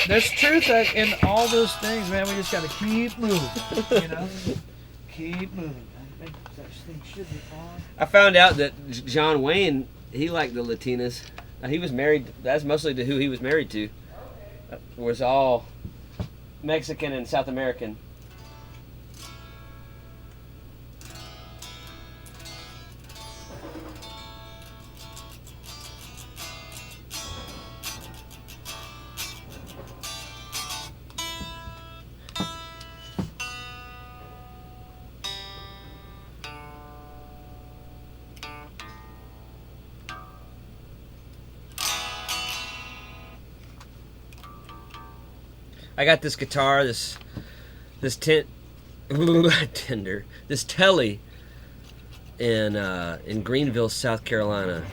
There's truth in all those things, man. We just got to keep moving. You know, keep moving. I think that thing should be on. I found out that John Wayne, he liked the Latinas. He was married. That's mostly to who he was married to. Was all Mexican and South American. I got this guitar, this Telly in Greenville, South Carolina.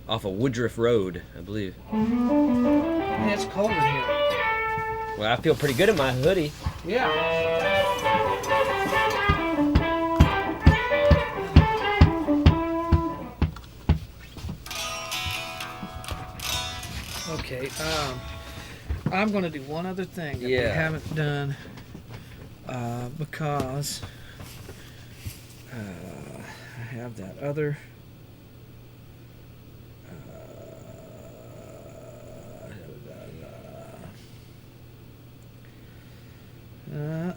Off of Woodruff Road, I believe. Man, it's cold in here. Well, I feel pretty good in my hoodie. Yeah. Okay, I'm going to do one other thing that we haven't done because I have that other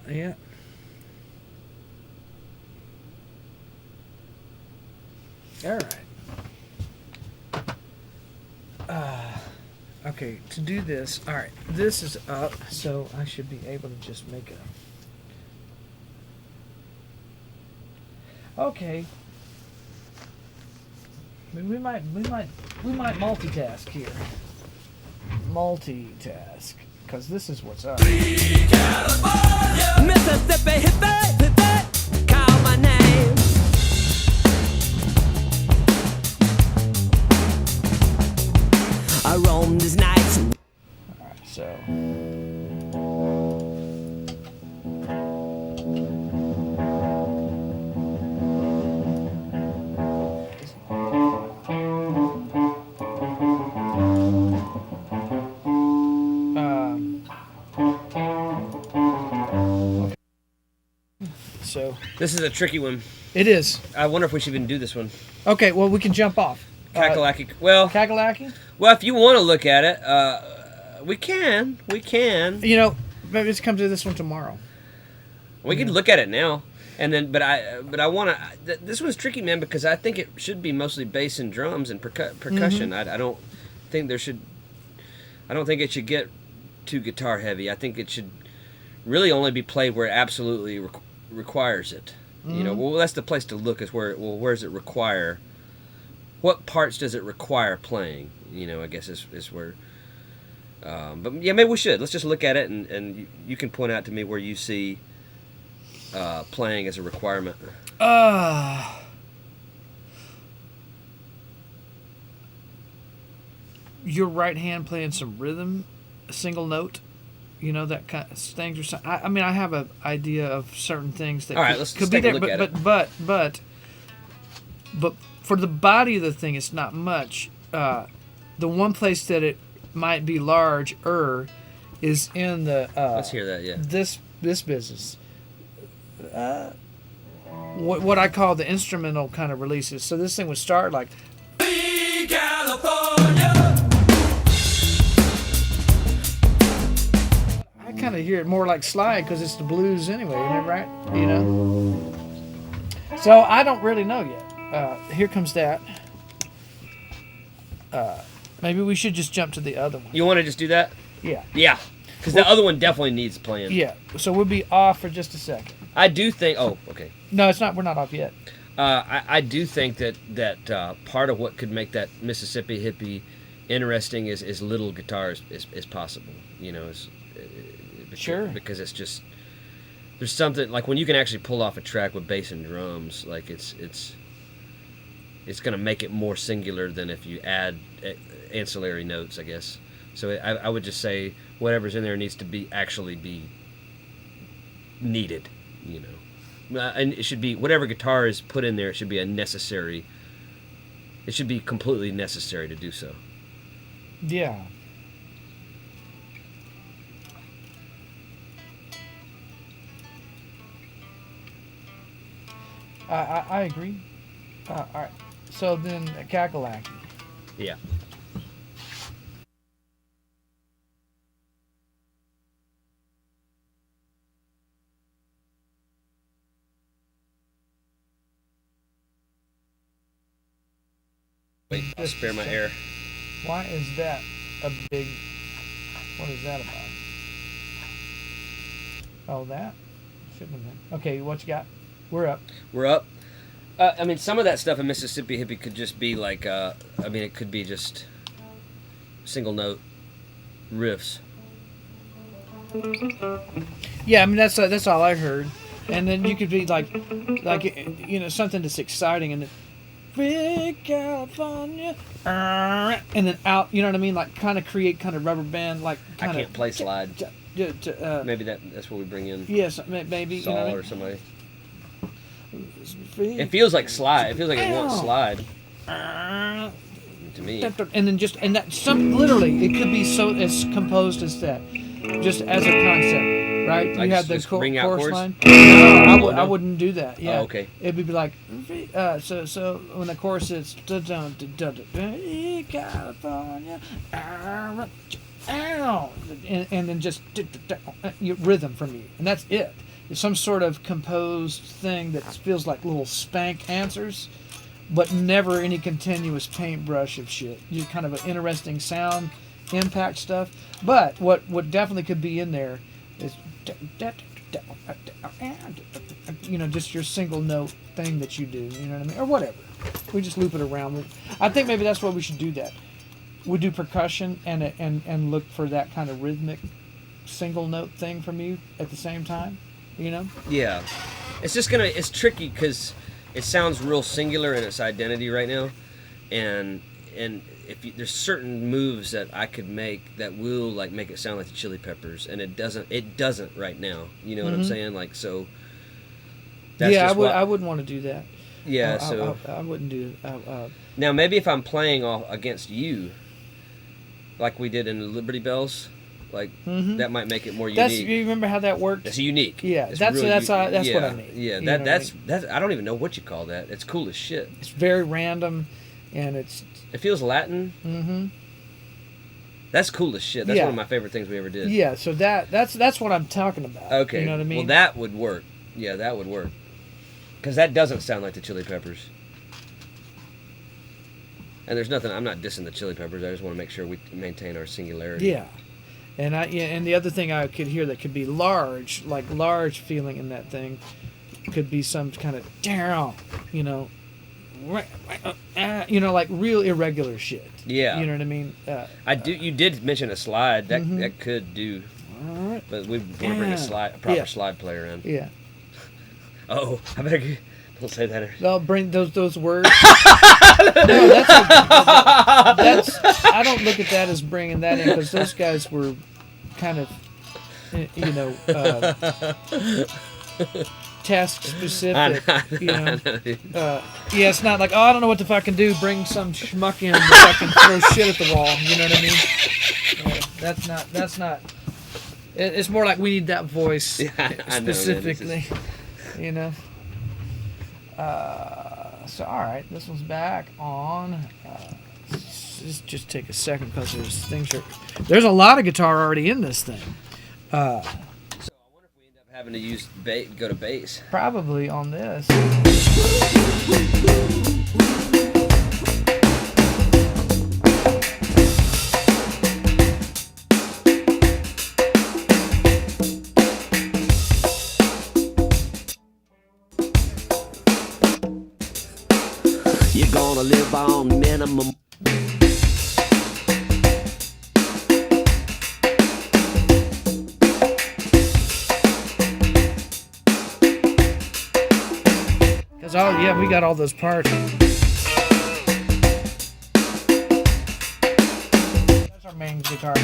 yeah. All right. Okay, to do this, all right, this is up, so I should be able to just make a. Okay. I mean, we might multitask here. Multitask, because this is what's up. Mississippi, hit that, call my name. I roam these nights. Alright, so So This is a tricky one. it is. I wonder if we should even do this one. Okay, well, we can jump off. Kakalaki. Well, Kakalaki? if you want to look at it, we can. We can. You know, maybe let's come to this one tomorrow. We can look at it now, and then. But I want to. This one's tricky, man, because I think it should be mostly bass and drums and percussion. I don't think there should. I don't think it should get too guitar heavy. I think it should really only be played where it absolutely requires it. You know, well, that's the place to look. Is where where does it require? What parts does it require playing? You know, I guess is where. But yeah, maybe we should. Let's just look at it, and you can point out to me where you see playing as a requirement. Your right hand playing some rhythm, a single note, you know, that kind of things or something. I mean, I have an idea of certain things that All right, could, let's could take be a there, look at it. but for the body of the thing, it's not much. The one place that it might be larger is in the Let's hear that. Yeah. this business. What I call the instrumental kind of releases. So this thing would start like. I kind of hear it more like slide because it's the blues anyway, isn't it right? You know. So I don't really know yet. Here comes that. Maybe we should just jump to the other one. You want to just do that? Yeah. Yeah. Because the other one definitely needs playing. Yeah. So we'll be off for just a second. I do think. Oh, okay. No, it's not. We're not off yet. I do think that part of what could make that Mississippi hippie interesting is little guitars is possible. You know, Sure. Because it's just there's something like when you can actually pull off a track with bass and drums, like it's gonna make it more singular than if you add ancillary notes, I guess. So I would just say whatever's in there needs to be needed, you know. And it should be whatever guitar is put in there. It should be it should be completely necessary to do so. Yeah. I agree. All right. So then, Kakalaki. Yeah. Wait, I'll spare my air. Why is that a big? What is that about? Oh, that shouldn't have been. Okay, what you got? We're up. We're up. I mean, some of that stuff in Mississippi hippie could just be like. I mean, it could be just single note riffs. Yeah, I mean that's all I heard, and then you could be like you know, something that's exciting and then Big California, and then out. You know what I mean? Like kind of create kind of rubber band like. I can't play slide. Maybe that's what we bring in. Yes, maybe. Saul, you know what I mean? or somebody. It feels like slide. It feels like it wants slide. To me. And then and that literally it could be so as composed as that, just as a concept, right? Like you have the just bring out chorus chords? line. No, I wouldn't do that. Yeah. Oh, okay. It'd be like so when the chorus is California, and then just rhythm from you, and that's it. It's some sort of composed thing that feels like little spank answers, but never any continuous paintbrush of shit. You're kind of an interesting sound impact stuff. But what definitely could be in there is, you know, just your single note thing that you do. You know what I mean? Or whatever. We just loop it around. I think maybe that's why we should do that. We do percussion and look for that kind of rhythmic single note thing from you at the same time. You know? Yeah. It's tricky because it sounds real singular in its identity right now, and there's certain moves that I could make that will like make it sound like the Chili Peppers, and it doesn't right now. You know what I'm saying? Like so. Yeah, I wouldn't want to do that. Yeah, I wouldn't do it. Now maybe if I'm playing against you, like we did in the Liberty Bells, Like Mhm. that might make it more That's unique. you remember how that worked? It's unique. Yeah, It's that's really that's u- that's yeah, what I mean. Yeah, You know what I mean? that's I don't even know what you call that. It's cool as shit. It's very random, and it's It feels Latin. mm-hmm. That's cool as shit. That's Yeah. one of my favorite things we ever did. Yeah. So that's what I'm talking about. Okay. You know what I mean? Well, that would work. Yeah, that would work. Because that doesn't sound like the Chili Peppers. And there's nothing. I'm not dissing the Chili Peppers. I just want to make sure we maintain our singularity. Yeah. And the other thing I could hear that could be large, like large feeling in that thing, could be some kind of down, you know, like real irregular shit. Yeah. You know what I mean? I do. You did mention a slide that Mhm. that could do, Alright. but we want to bring a proper Yeah. slide player in. Yeah. Oh, I better don't say that. They'll bring those words. No, that's I don't look at that as bringing that in because those guys were kind of, you know, task specific. You know, yeah, it's not like, oh, I don't know what the fuck I can do. Bring some schmuck in that fucking throw shit at the wall. You know what I mean? That's not. It's more like we need that voice Yeah, I know, man. specifically. You know. So all right, this one's back on. Just take a second because there's a lot of guitar already in this thing. So I wonder if we end up having to use go to bass. Probably on this. You're gonna live on minimum. Because yeah, we got all those parts. That's our main guitar.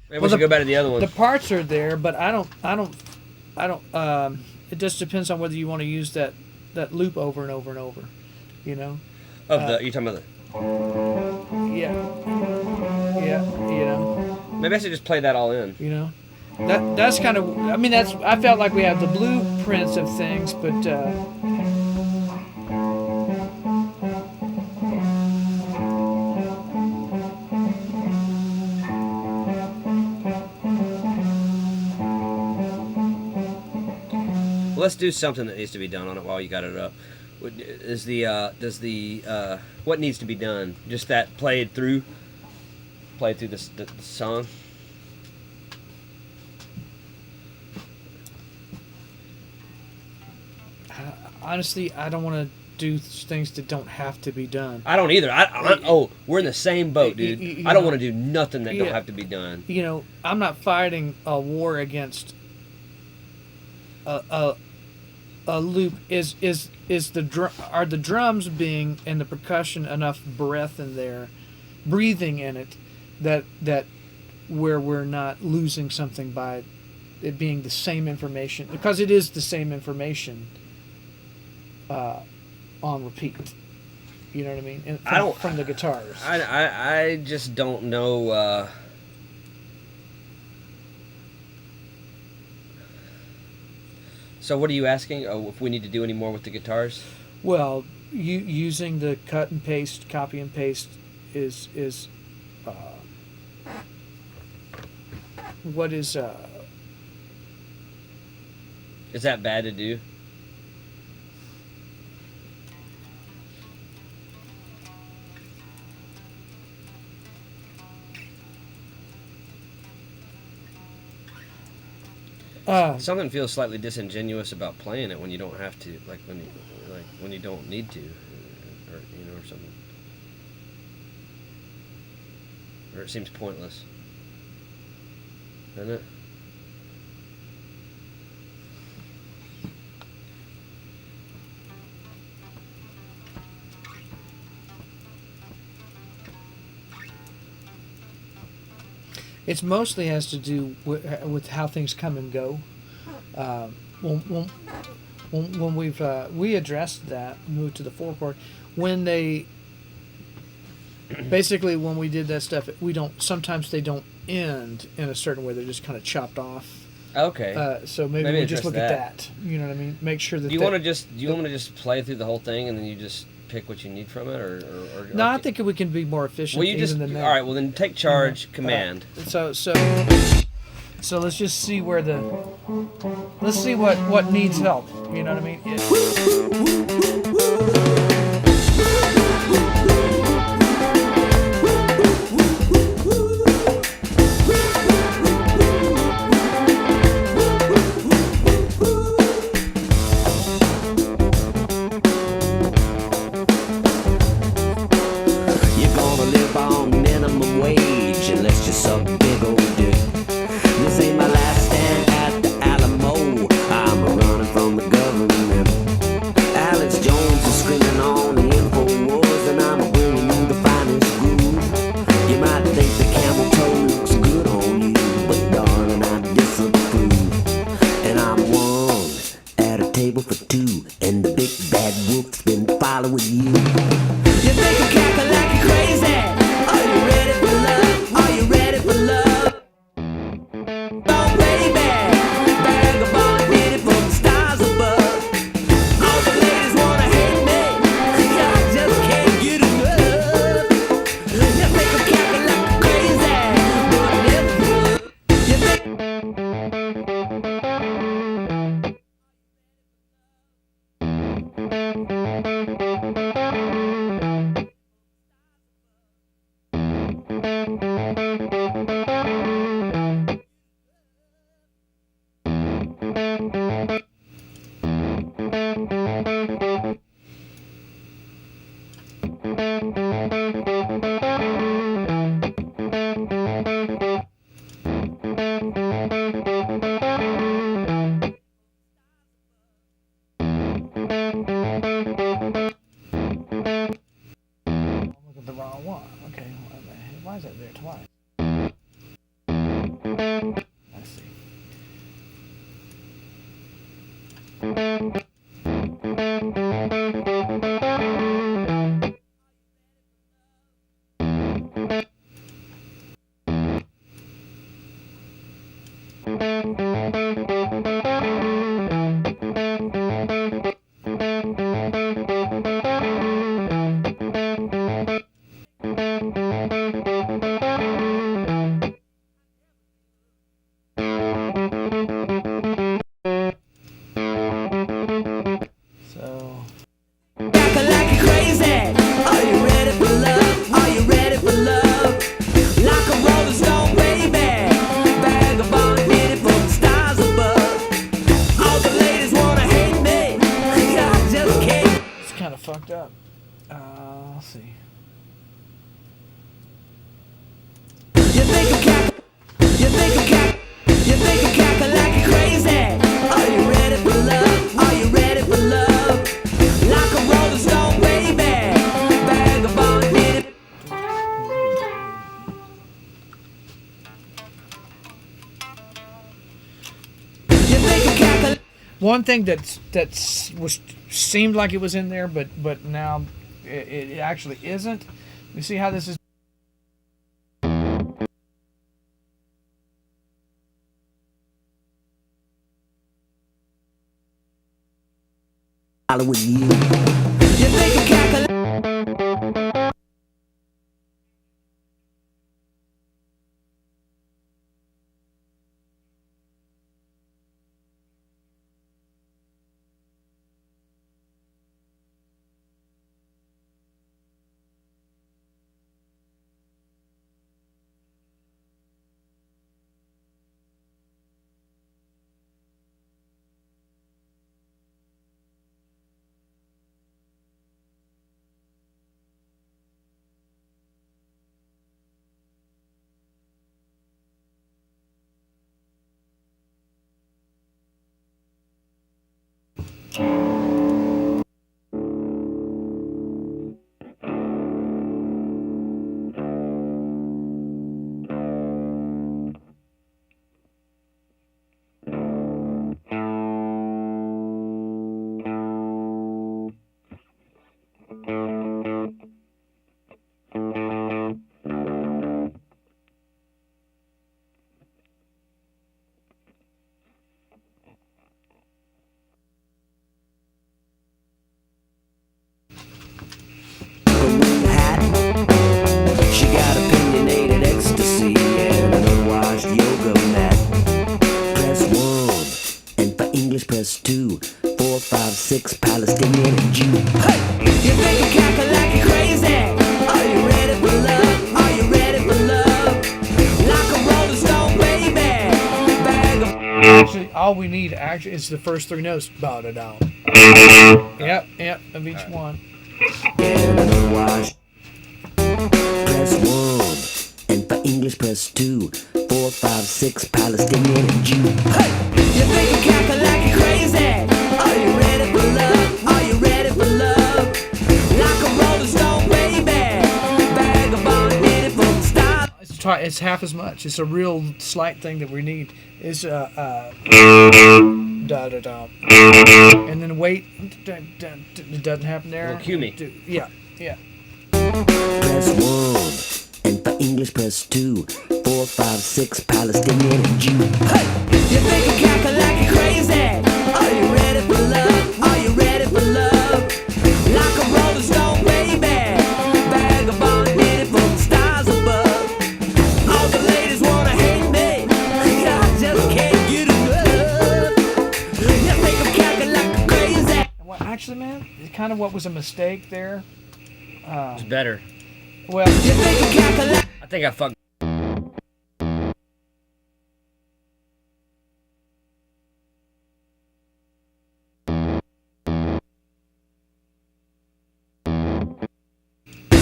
Maybe we should go back to the other one. The parts are there, but I don't. It just depends on whether you want to use that loop over and over and over. You know. You talking about Yeah. Yeah. You know. maybe I should just play that all in. You know. That's kind of. I mean, I felt like we have the blueprints of things, but. Let's do something that needs to be done on it while you got it up. Does the what needs to be done? Just that played through the song. Honestly, I don't want to do things that don't have to be done. I don't either. We're in the same boat, dude. You I don't know, want to do nothing that don't yeah. have to be done. You know, I'm not fighting a war against a a loop is are the drums being and the percussion enough breath in there, breathing in it, that where we're not losing something by it being the same information, because it is the same information on repeat. You know what I mean? And from the guitars. I just don't know. So what are you asking? Oh, if we need to do any more with the guitars? Well, using the cut and paste, copy and paste is what is Is that bad to do? Something feels slightly disingenuous about playing it when you don't have to, like when you don't need to, or or something, or it seems pointless, doesn't it? It's mostly has to do with how things come and go. When we addressed that, moved to the four chord, when they basically when we did that stuff, sometimes they don't end in a certain way. They're just kind of chopped off. Okay. So maybe we just look that. at that. You know what I mean? Make sure that. Do you want to just play through the whole thing and then you just pick what you need from it, or no? I think we can be more efficient. Well, you just than that. all right. Well, then take charge, command. So let's just see where let's see what needs help. You know what I mean? You're gonna live on minimum wage unless you suck big old dick. This ain't my last stand at the Alamo. I'm running from the government. Alex Jones is screaming on the info wars, and I'm bringing you the finest groove. You might think the camel toe looks good on you, but darling, I disapprove. And I'm one at a table for two, and the big bad wolf's been following you. You think I'm cackling like you're crazy? Are you ready for love? Are you ready for love? Oh baby, vagabond did it from the stars above. All the ladies wanna hate me, 'cause I just can't get enough. You think I'm cackling like you're crazy, but I never would. You think I'm looking at the wrong one. Okay, why is that there twice? Let's see. One thing was seemed like it was in there, but now it actually isn't. You see how this is. With you. You think you calculate. She got opinionated ecstasy and an unwashed yoga mat. Press 1, and for English press 2. 4, 5, 6, Palestinian Jew. Hey! You think you calculate you crazy? Are you ready for love? Are you ready for love? Like a rolling stone, baby. Bag of Actually, all we need is the first 3 notes. Bow da down. Yep, of each one. and an unwashed. Press 1, and for English press 2. 4, 5, 6, Palestinian Jew. Hey! You think you calculate you crazy? Are you ready for love? Are you ready for love? Like a rolling stone, baby. Vagabond hit it from the start. It's half as much. It's a real slight thing that we need. Is da da da, and then wait. It doesn't happen there. Well, cue me. Yeah. Press 1, and for English press 2. 4, 5, 6, Palestinian Jew. Hey! You think you calculate you crazy? Are you ready for love? Are you ready for love? Like a rolling stone, baby. Vagabond hit it from the stars above. All the ladies wanna hate me. I just can't get enough. You think I'm calculating crazy? Well, actually, man, kind of what was a mistake there. It's better. Well, You think you calculate. I think I fucked.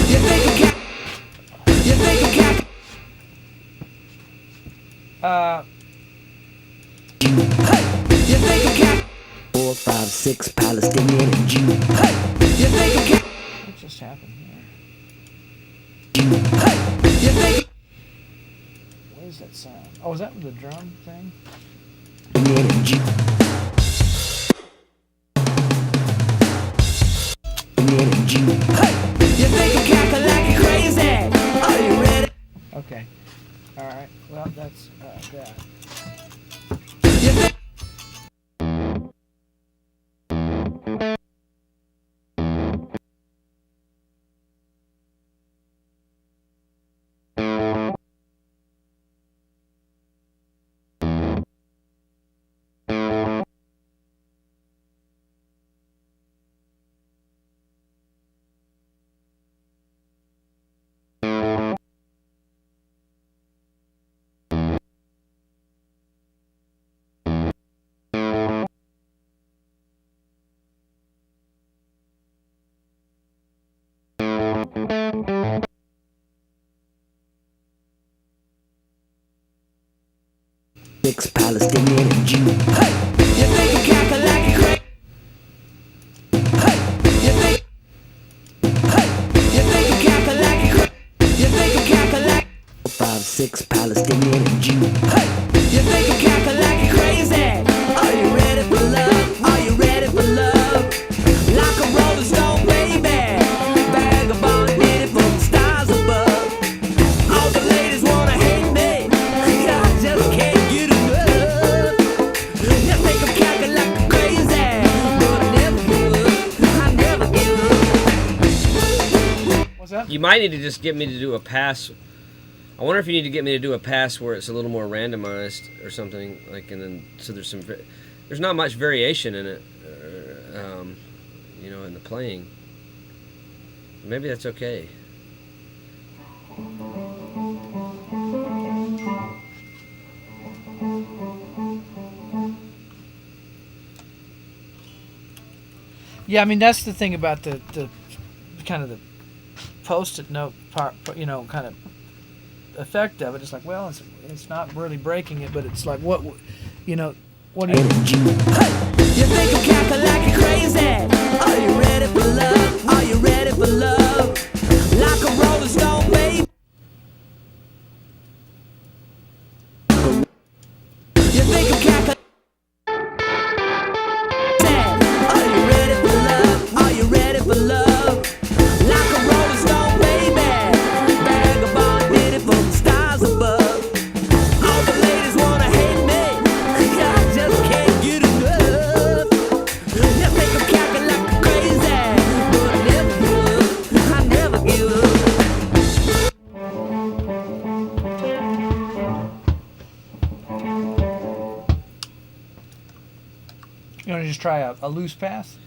You think you calculate. 4, 5, 6, Palestinian Jew. Hey! You think you can. what just happened here? Hey! You think What is that sound? Oh, is that the drum thing? Palestinian Jew. Palestinian Jew. Hey! You think you calculate you crazy? Are you ready? Okay. All right. Well, that's that. You think. Six Palestinian Jew. Hey! You think you calculate you crazy? Hey! You think. Hey! You think you calculate you crazy? You think you calculate. 4, 5, 6 Palestinian Jew. Hey! You think you calculate you crazy? Are you ready for love? might need to just get me to do a pass. I wonder if you need to get me to do a pass where it's a little more randomized or something, like, and then so there's not much variation in it, in the playing. Maybe that's okay. Yeah, I mean that's the thing about the kind of the post-it note part, kind of effect of it. It's like, well, it's not really breaking it, but it's like what do you? You think I'm calculating crazy? Are you ready for love? Are you ready for love? Like a rolling stone, baby. You think I'm calculating? Are you ready for love? Are you ready for love? Like a rolling stone, baby. Vagabond did it from the stars above. All the ladies wanna hate me. I just can't get enough. You think I'm calculating crazy, but I never give up. I never give up. You want to just try a loose pass?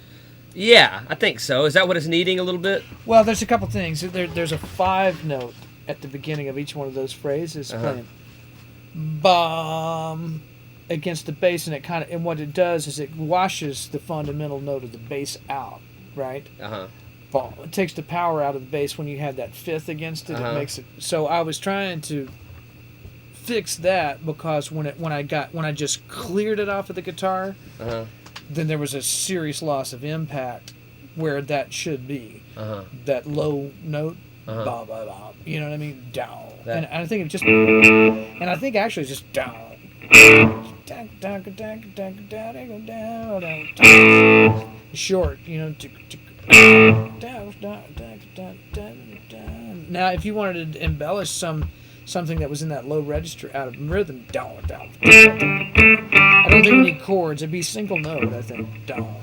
Yeah, I think so. Is that what it's needing a little bit? Well, there's a couple things. There's a 5 note at the beginning of each one of those phrases playing bum against the bass, and and what it does is it washes the fundamental note of the bass out, right? Bum. It takes the power out of the bass when you have that fifth against it. It makes it. So I was trying to fix that because when I just cleared it off of the guitar, then there was a serious loss of impact where that should be. That low note, ba, ba, ba, you know what I mean? Down. And I think it just, and I think actually it's just down. Short, Now, if you wanted to embellish something that was in that low register out of rhythm, down, down. I don't think we need chords. It'd be single note, I think. Down,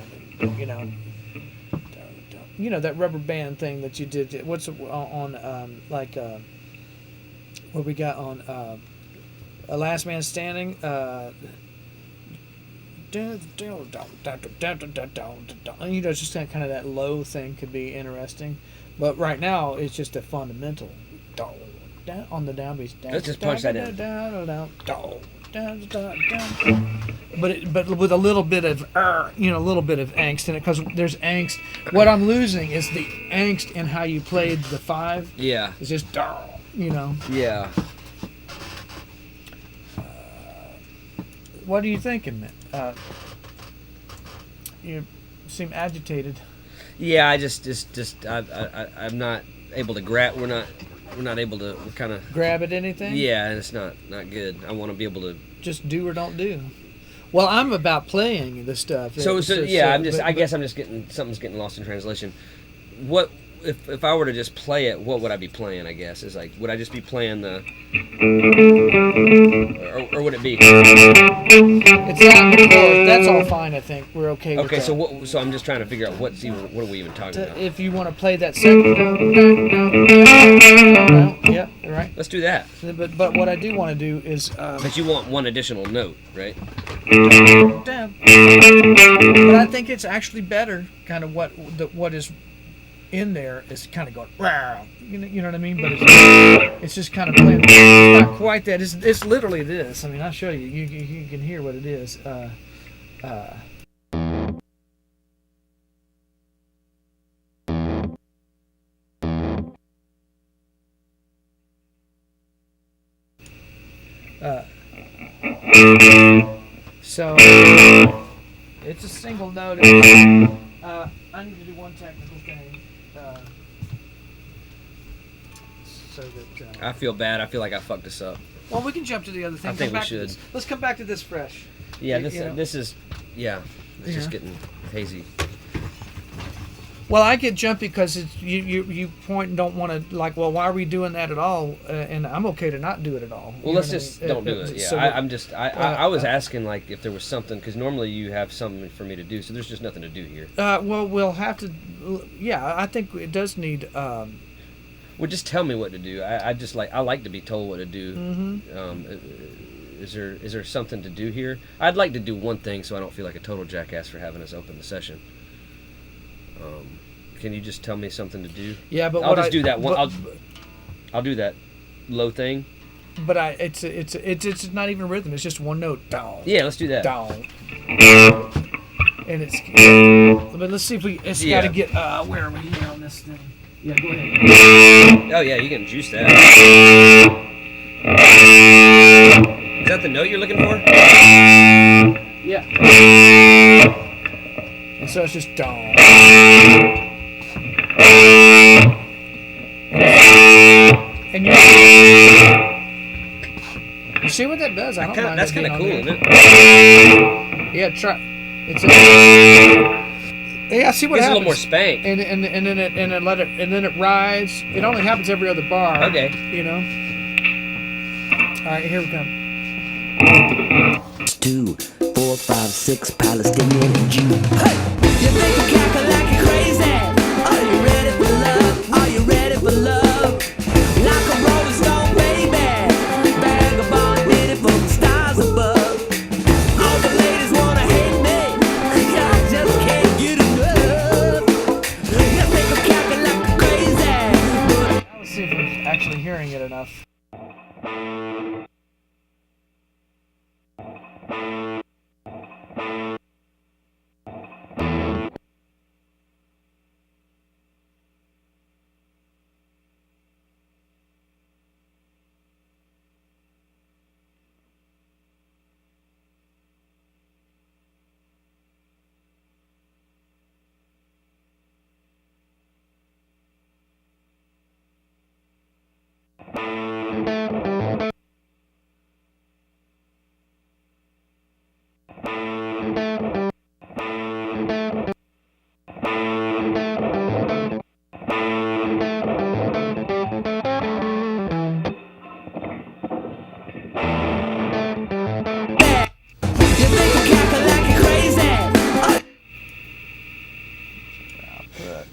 that rubber band thing that you did. What's on what we got on a Last Man Standing? Just kind of that low thing could be interesting, but right now it's just a fundamental. On the downbeat. Let's just punch that in. But with a little bit of angst in it, because there's angst. What I'm losing is the angst in how you played the 5. Yeah. It's just Yeah. What are you thinking, man? You seem agitated. Yeah, I I'm not able to grab. We're not able to kind of grab at anything. Yeah, and it's not good. I want to be able to just do or don't do. Well, I'm about playing the stuff. I guess I'm just something's getting lost in translation. What if I were to just play it? What would I be playing? I guess is like, would I just be playing the, or would it be? It's not the chord. That's all fine. I think we're okay. With that. So I'm just trying to figure out what are we even talking about? If you want to play that second, yeah, right. Let's do that. But what I do want to do is. But you want one additional note, right? But I think it's actually better. Kind of what is in there is kind of going, you know what I mean? But it's just kind of playing. It's not quite that. It's literally this. I mean, I'll show you. You can hear what it is. So it's a single note. I need to do one technical thing. So that I feel bad. I feel like I fucked this up. Well, we can jump to the other thing. I think we should. Let's come back to this fresh. Yeah, this is just getting hazy. Well, I get jumpy because it's, you point and don't want to, like, well, why are we doing that at all? And I'm okay to not do it at all. Well, let's just don't do it. Yeah, so I was asking, like, if there was something, because normally you have something for me to do, so there's just nothing to do here. Well, we'll have to, yeah, I think it does need, Well, just tell me what to do. I like to be told what to do. Is there something to do here? I'd like to do one thing so I don't feel like a total jackass for having us open the session. Can you just tell me something to do? Yeah, but I'll just do that one. I'll do that low thing. But it's not even rhythm. It's just one note. Down. Yeah, let's do that. Down. And it's. But let's see if it's got to get. Where are we here on this thing? Yeah, go ahead. Oh yeah, you can juice that. Is that the note you're looking for? Yeah. And so it's just down. And you see what that does? I don't mind. That's kind of cool, isn't it? Yeah, try. Yeah, see what It's happens. a little more spank. And then it rides. It only happens every other bar. Okay. You know. All right, here we come. 2, 4, 5, 6 Palestinian Jew. Hey! You make a cackle like you're crazy. Are you ready for love? Are you ready for love? Like a rolling stone, baby. Vagabond did it from the stars above. All the ladies wanna hate me. I just can't get enough. You make a cackle like you're crazy. Let's see if we're actually hearing it enough.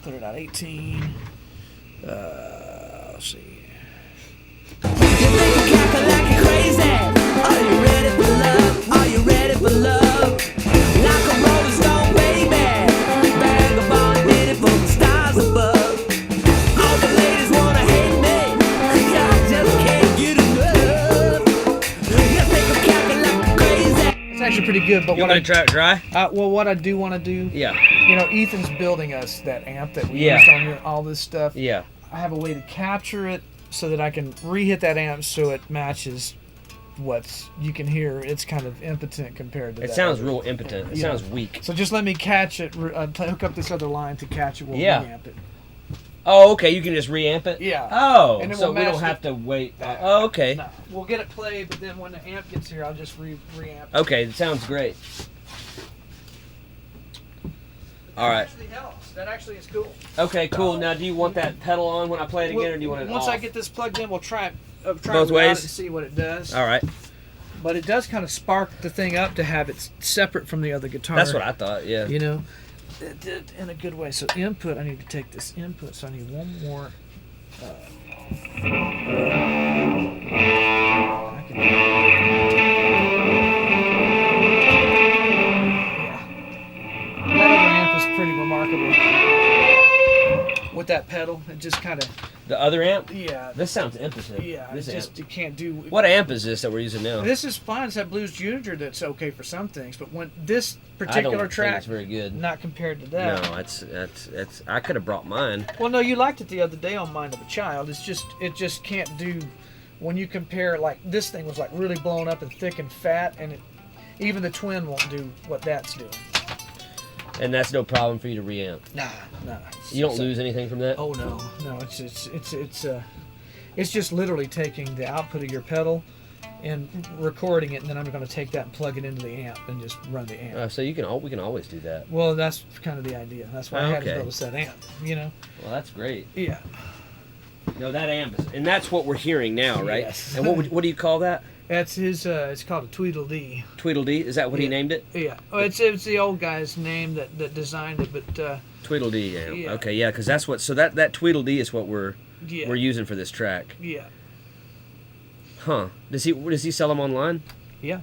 Put it at 18. Let's see. You make a cackle like you're crazy. Are you ready for love? Are you ready for love? Like a rolling stone, baby. Vagabond did it from the stars above. All the ladies wanna hate me. I just can't get enough. You make a cackle like you're crazy. It's actually pretty good, but You want me to try it dry? well, what I do want to do, Yeah. you know, Ethan's building us that amp that we Yeah. used on all this stuff. Yeah. I have a way to capture it so that I can re-hit that amp so it matches what you can hear. It's kind of impotent compared to It that sounds other. real impotent. It Yeah. sounds weak. So just let me catch it, hook up this other line to catch it. We'll Yeah. re-amp it. Oh, okay. You can just reamp it? Yeah. Oh, And then so we'll we don't match have it. to wait. Oh, okay. No, we'll get it played, but then when the amp gets here, I'll just re-amp it. Okay, it sounds great. All right. That actually helps. That actually is cool. Okay, cool. Now, do you want that pedal on when I play it again, or do you want it Once off? I get this plugged in, we'll try it Both without ways? it and see what it does. All right. But it does kind of spark the thing up to have it separate from the other guitar. That's what I thought, yeah. You know, it did in a good way. So input, I need to take this input. So I need one more. I can, yeah. That other amp is pretty remarkable. With that pedal, it just kind of, The other amp? yeah. This sounds impotent. Yeah, This it just amp. you can't do. What amp is this that we're using now? This is fine. It's that Blues Junior that's okay for some things, but when this I particular don't think track, it's very good. not compared to that. No, it's I could have brought mine. Well, no, you liked it the other day on Mind of a Child. It just can't do when you compare. Like this thing was like really blown up and thick and fat, and even the Twin won't do what that's doing. And that's no problem for you to reamp. Nah. You don't lose anything from that? Oh no. It's just literally taking the output of your pedal and recording it, and then I'm going to take that and plug it into the amp and just run the amp. So we can always do that. Well, that's kind of the idea. That's why I had to Okay. build a set amp. You know. Well, that's great. Yeah. No, that amp is, and that's what we're hearing now, right? Yes. And what do you call that? That's his. It's called a Tweedledee. Tweedledee? Is that what he Yeah. named it? Yeah. Oh, it's the old guy's name that designed it, but Tweedledee amp. Yeah. Okay, yeah, because that's what. So that Tweedledee is what we're Yeah. we're using for this track. Yeah. Huh? Does he sell them online? Yeah.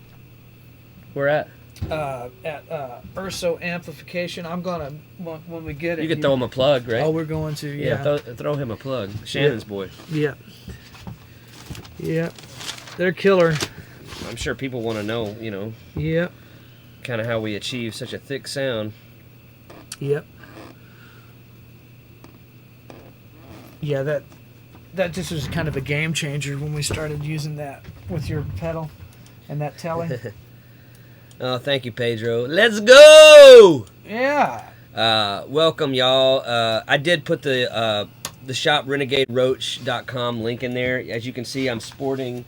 Where at? At Urso Amplification. I'm gonna when we get it. You could throw him a plug, right? Oh, we're going to. Yeah. Throw him a plug. Shannon's boy. Yeah. Yeah. They're killer. I'm sure people want to know, you know, Yep. kind of how we achieve such a thick sound. Yep. Yeah, that just was kind of a game changer when we started using that with your pedal and that telly. Oh, thank you, Pedro. Let's go! Yeah. Welcome, y'all. I did put the shop renegaderoach.com link in there. As you can see, I'm sporting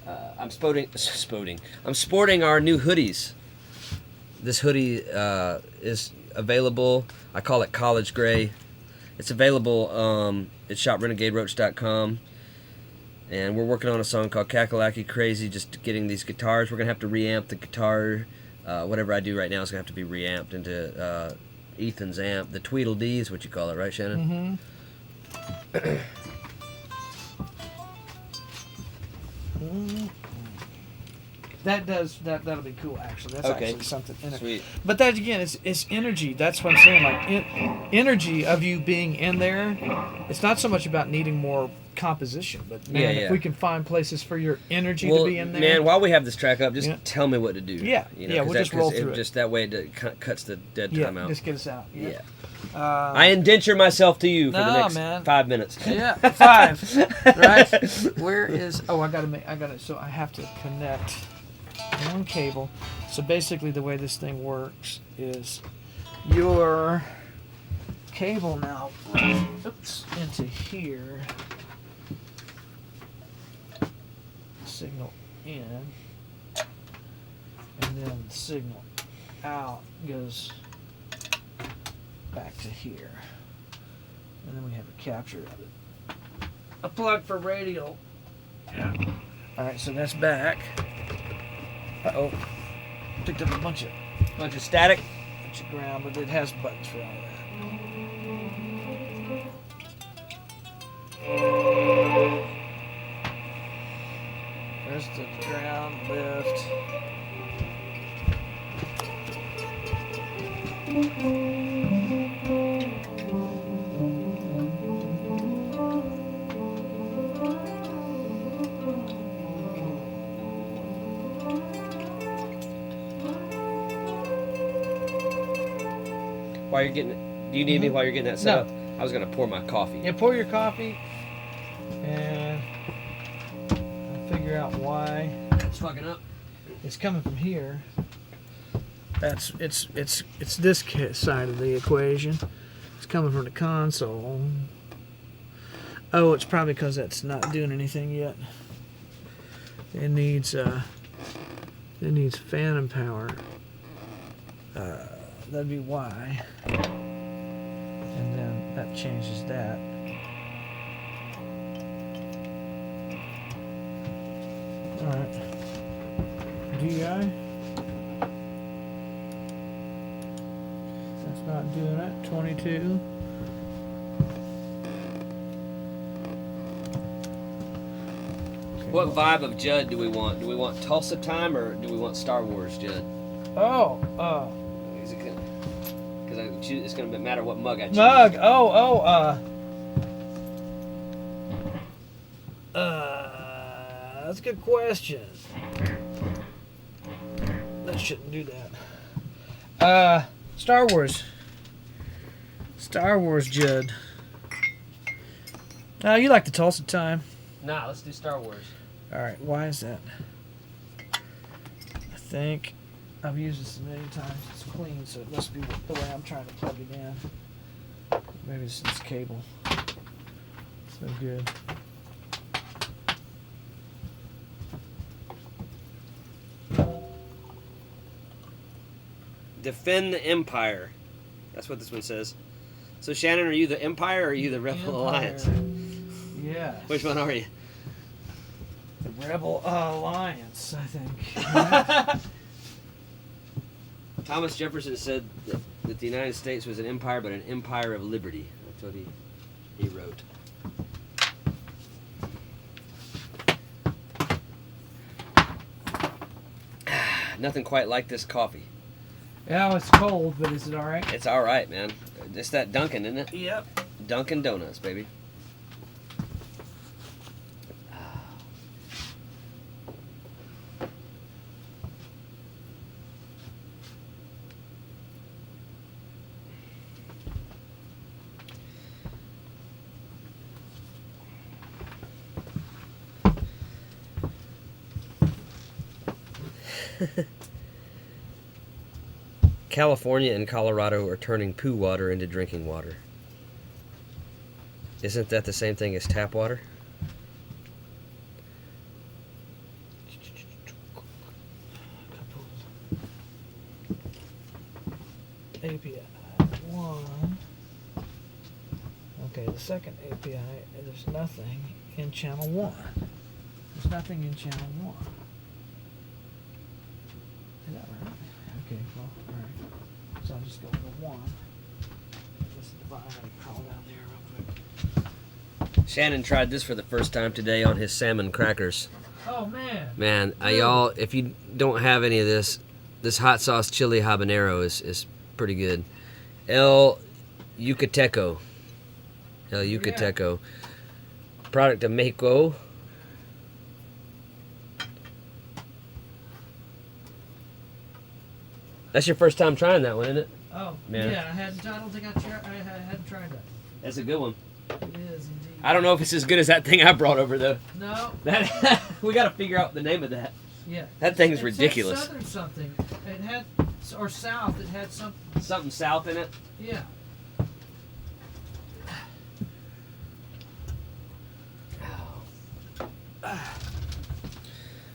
our new hoodies. This hoodie is available. I call it college gray. It's available at shoprenegaderoach.com. And we're working on a song called Kakalaki Crazy, just getting these guitars. We're going to have to reamp the guitar. Whatever I do right now is going to have to be reamped into Ethan's amp. The Tweedledee is what you call it, right, Shannon? Mm-hmm. That'll be cool, actually. That's Okay. actually something in it. Sweet. But that again, it's energy. That's what I'm saying. Like energy of you being in there. It's not so much about needing more composition, but man, if we can find places for your energy to be in there. Man, while we have this track up, just tell me what to do. Yeah, you know, yeah, we'll just roll through it. Just that way it cuts the dead time out. Just get us out. Yeah. I indenture myself to you for the next man. 5 minutes. Yeah, 5. Right? Where is? Oh, I gotta. So I have to connect one cable. So basically, the way this thing works is your cable now runs into here. Signal in, and then the signal out goes back to here, and then we have a capture of it. A plug for radio. Yeah. All right, so that's back. Uh-oh. Picked up a bunch of Static. ground, but it has buttons for all that. There's the ground lift. While you're getting it, do you need me while you're getting that set up? I was gonna pour my coffee. Yeah, pour your coffee, and I'll figure out why It's fucking up. it's coming from here. It's this side of the equation. It's coming from the console. Oh, it's probably because that's not doing anything yet. It needs phantom power. That'd be why. And then that changes that. Alright. DI. That's not doing it. 22. What vibe of Judd do we want? Do we want Tulsa time or do we want Star Wars Judd? Is it gonna? Because it's gonna matter what mug I choose. Mug. That's a good question. That shouldn't do that. Star Wars. Star Wars Judd. No, you like the Tulsa time. Nah, let's do Star Wars. Alright, why is that? I think I've used this many times. It's clean, so it must be the way I'm trying to plug it in. Maybe it's this cable. So good. Defend the Empire. That's what this one says. So Shannon, are you the Empire or are you the Rebel Alliance? Yeah. Which one are you? The Rebel Alliance, I think. Thomas Jefferson said that the United States was an empire, but an empire of liberty. That's what he wrote. Nothing quite like this coffee. Yeah, it's cold, but is it all right? It's all right, man. It's that Dunkin', isn't it? Yep. Dunkin' Donuts, baby. California and Colorado are turning poo water into drinking water. Isn't that the same thing as tap water? API 1. Okay, the second API, there's nothing in channel 1. There's nothing in channel 1. Is that right? Okay, well, alright. So I'll just go with the 1. Just divide, I gotta call down there real quick. Shannon tried this for the first time today on his salmon crackers. Oh, man. Man, y'all, if you don't have any of this hot sauce chili habanero is pretty good. El Yucateco. Product of Mexico. That's your first time trying that one, isn't it? Oh, Man. yeah, I don't think I hadn't tried that. That's a good one. It is indeed. I don't know if it's as good as that thing I brought over, though. No. That we got to figure out the name of that. Yeah. That thing's It ridiculous. said southern something. It had, or south, it had some, Something south in it. yeah.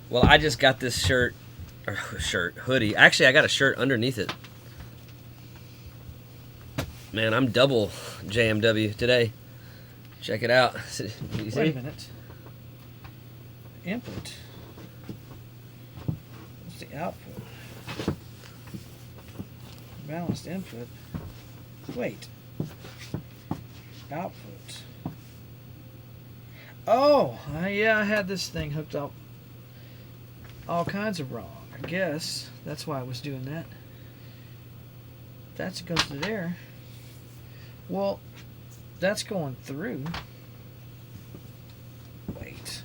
Well, I just got this hoodie. Actually, I got a shirt underneath it. Man, I'm double JMW today. Check it out. You see? Wait a minute. Input. What's the output? Balanced input. Wait. Output. Oh, yeah, I had this thing hooked up all kinds of wrong. I guess that's why I was doing that. That goes to there. Well, that's going through. Wait.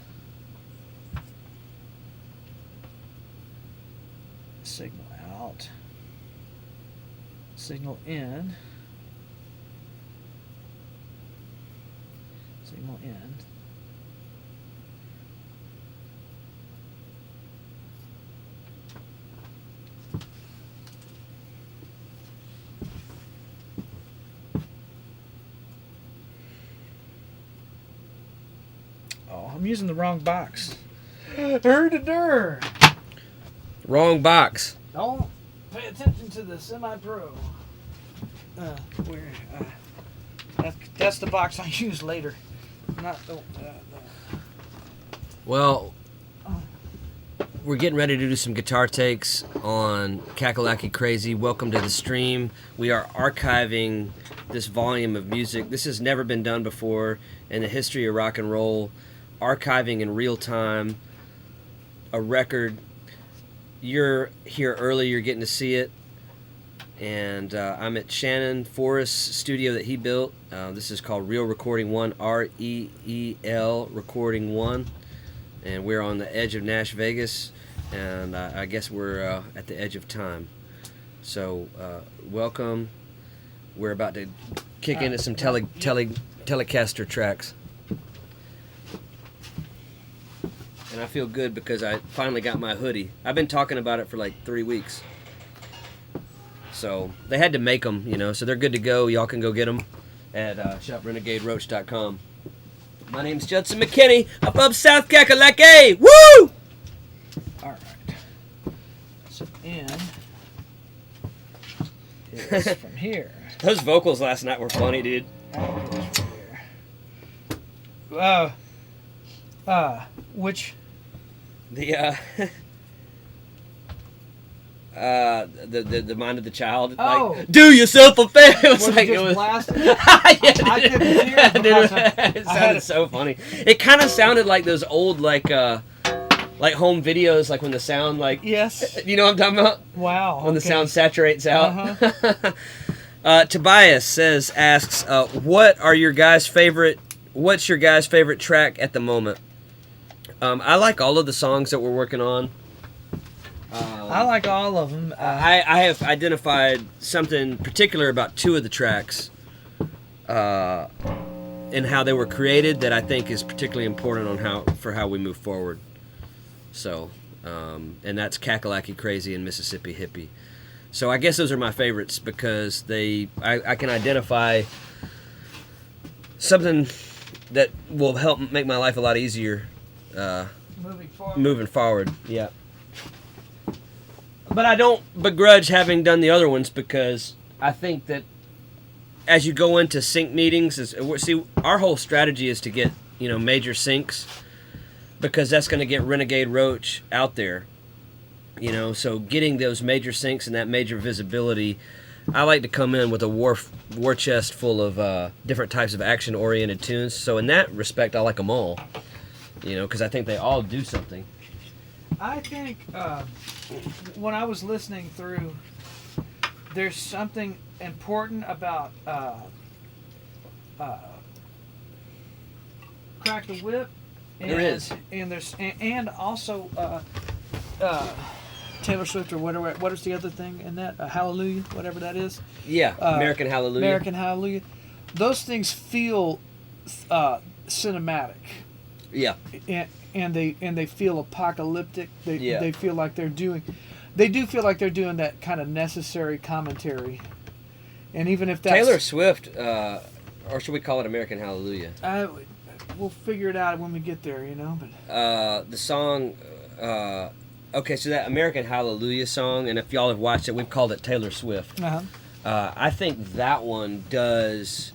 Signal out. Signal in. Signal in. Oh, I'm using the wrong box. Her-da-dur. Wrong box. Don't pay attention to the semi-pro. That's the box I use later. Not the. Well, we're getting ready to do some guitar takes on Kakalaki Crazy. Welcome to the stream. We are archiving this volume of music. This has never been done before in the history of rock and roll. Archiving in real time a record. You're here early, you're getting to see it. And I'm at Shannon Forrest's studio that he built. This is called Real Recording 1, REEL Recording 1. And we're on the edge of Nash Vegas. And I guess we're at the edge of time. So, welcome. We're about to kick into some Telecaster tracks. And I feel good because I finally got my hoodie. I've been talking about it for like 3 weeks. So they had to make them, you know, so they're good to go. Y'all can go get them at shoprenegaderoach.com. My name's Judson McKinney. I'm from South Kakalaki. Woo! All right. So in is from here. Those vocals last night were funny, dude. Out is from here. Which? The mind of the child. Oh. Like, do yourself a favor. It was Was like it it just was. blasting? Yeah, I couldn't hear it because it sounded so funny. It kind of sounded like those old like home videos, like when the sound, like, Yes. you know what I'm talking about? Wow. When the okay. sound saturates out. Uh-huh. Tobias asks, what's your guys' favorite track at the moment? I like all of the songs that we're working on. I like all of them. I have identified something particular about two of the tracks and how they were created that I think is particularly important on how we move forward. So, and that's Kakalaki Crazy and Mississippi Hippie. So I guess those are my favorites because I can identify something that will help make my life a lot easier moving forward. Yeah. But I don't begrudge having done the other ones because I think that as you go into sync meetings, our whole strategy is to get, major syncs because that's going to get Renegade Roach out there. So getting those major syncs and that major visibility, I like to come in with a war chest full of different types of action-oriented tunes. So in that respect, I like them all, because I think they all do something. I think when I was listening through, there's something important about Crack the Whip. There is. And also Taylor Swift or whatever. What is the other thing in that? Hallelujah, whatever that is. Yeah, American Hallelujah. American Hallelujah. Those things feel cinematic. Yeah. And they feel apocalyptic. Yeah. They feel like they do feel like they're doing that kind of necessary commentary. And even if that's Taylor Swift, or should we call it American Hallelujah? We'll figure it out when we get there, But the song, okay, so that American Hallelujah song, and if y'all have watched it, we've called it Taylor Swift. Uh-huh. I think that one does.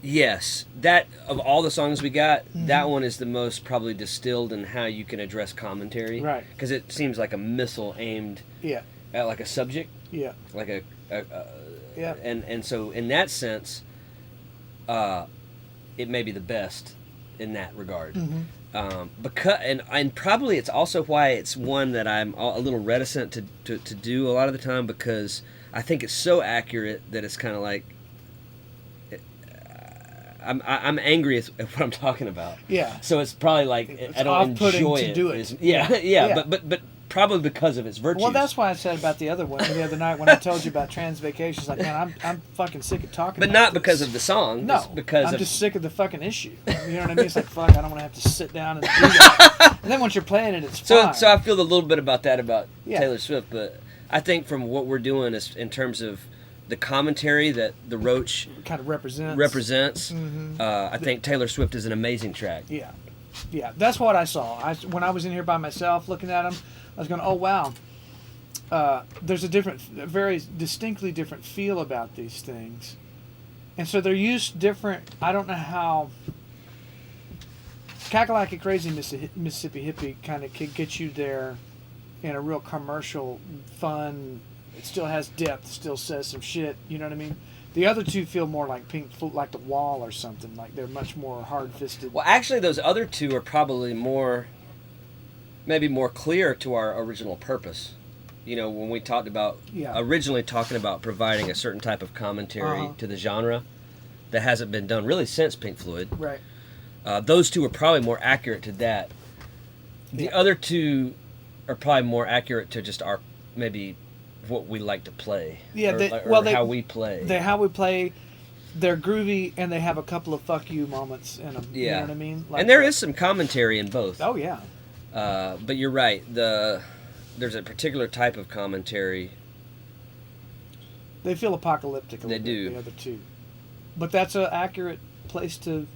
Yes, that of all the songs we got, that one is the most probably distilled in how you can address commentary. Right. Because it seems like a missile aimed at like a subject. Yeah. Like a yeah. And so in that sense, it may be the best in that regard. Because and probably it's also why it's one that I'm a little reticent to do a lot of the time because I think it's so accurate that it's kind of like. I'm angry at what I'm talking about. Yeah. So it's probably like It's I don't enjoy to it. do it. Yeah. But probably because of its virtues. Well, that's why I said about the other one the other night when I told you about Trans Vacations. Like, man, I'm fucking sick of talking. But about not this. because of the song. No, it's because I'm just sick of the fucking issue. You know what I mean? It's like fuck. I don't want to have to sit down and do that. And then once you're playing it, it's fine. So I feel a little bit about that about Yeah. Taylor Swift, but I think from what we're doing is in terms of the commentary that the Roach kind of represents. I think Taylor Swift is an amazing track. Yeah, that's what I saw. When I was in here by myself looking at them, I was going, oh wow. There's a very distinctly different feel about these things, and so they're used different. I don't know how. Kakalaki Crazy Mississippi Hippie kind of can get you there in a real commercial, fun. It still has depth, still says some shit, you know what I mean? The other two feel more like like The Wall or something, like they're much more hard-fisted. Well, actually, those other two are probably maybe more clear to our original purpose. When we talked about, originally talking about providing a certain type of commentary to the genre that hasn't been done really since Pink Floyd. Right. Those two are probably more accurate to that. The other two are probably more accurate to just our, maybe, what we like to play. Yeah, how we play. How we play, they're groovy, and they have a couple of fuck you moments in them. Yeah. You know what I mean? Like and there is some commentary in both. Oh, yeah. But you're right. There's a particular type of commentary. They feel apocalyptic a little bit, the other two. But that's an accurate place to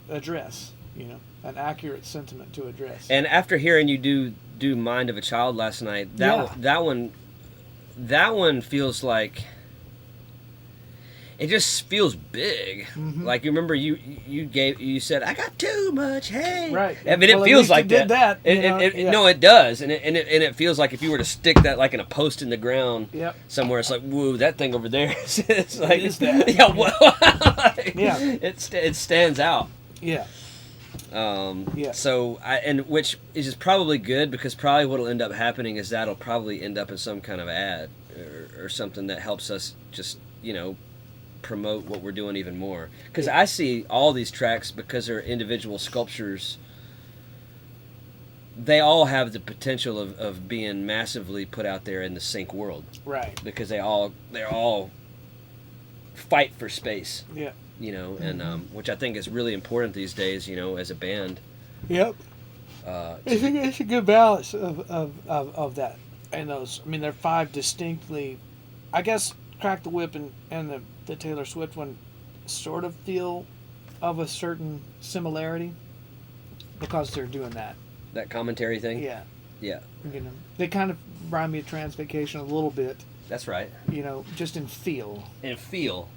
address, an accurate sentiment to address. And after hearing you do Mind of a Child last night, that one feels like it just feels big. Like you remember you said I got too much hate. Right. I mean, it feels like did that. No, it does, and it feels like if you were to stick that like in a post in the ground somewhere, it's like whoa, that thing over there. It's like It is that. Yeah, well, Yeah. It stands out. Yeah. Yeah. So and which is just probably good, because probably what'll end up happening is that'll probably end up in some kind of ad or something that helps us just, promote what we're doing even more. Because I see all these tracks, because they're individual sculptures, they all have the potential of being massively put out there in the sync world, Right. because they're all fight for space, Yeah. and which I think is really important these days, as a band. Yep. I think it's a good balance of that. And those, I mean, they're 5 distinctly, I guess, Crack the Whip and the Taylor Swift one sort of feel of a certain similarity because they're doing that. That commentary thing? Yeah. Yeah. They kind of remind me of Transvacation a little bit, That's right. just in feel, And feel.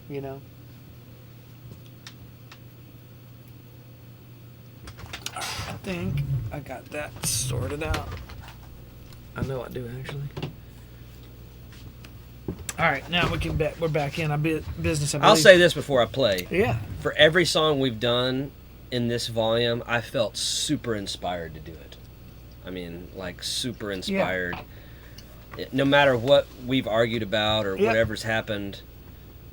I think I got that sorted out. I know I do, actually. All right, now we're back in our business. I'll say this before I play. Yeah. For every song we've done in this volume, I felt super inspired to do it. I mean, like, super inspired. No matter what we've argued about or whatever's happened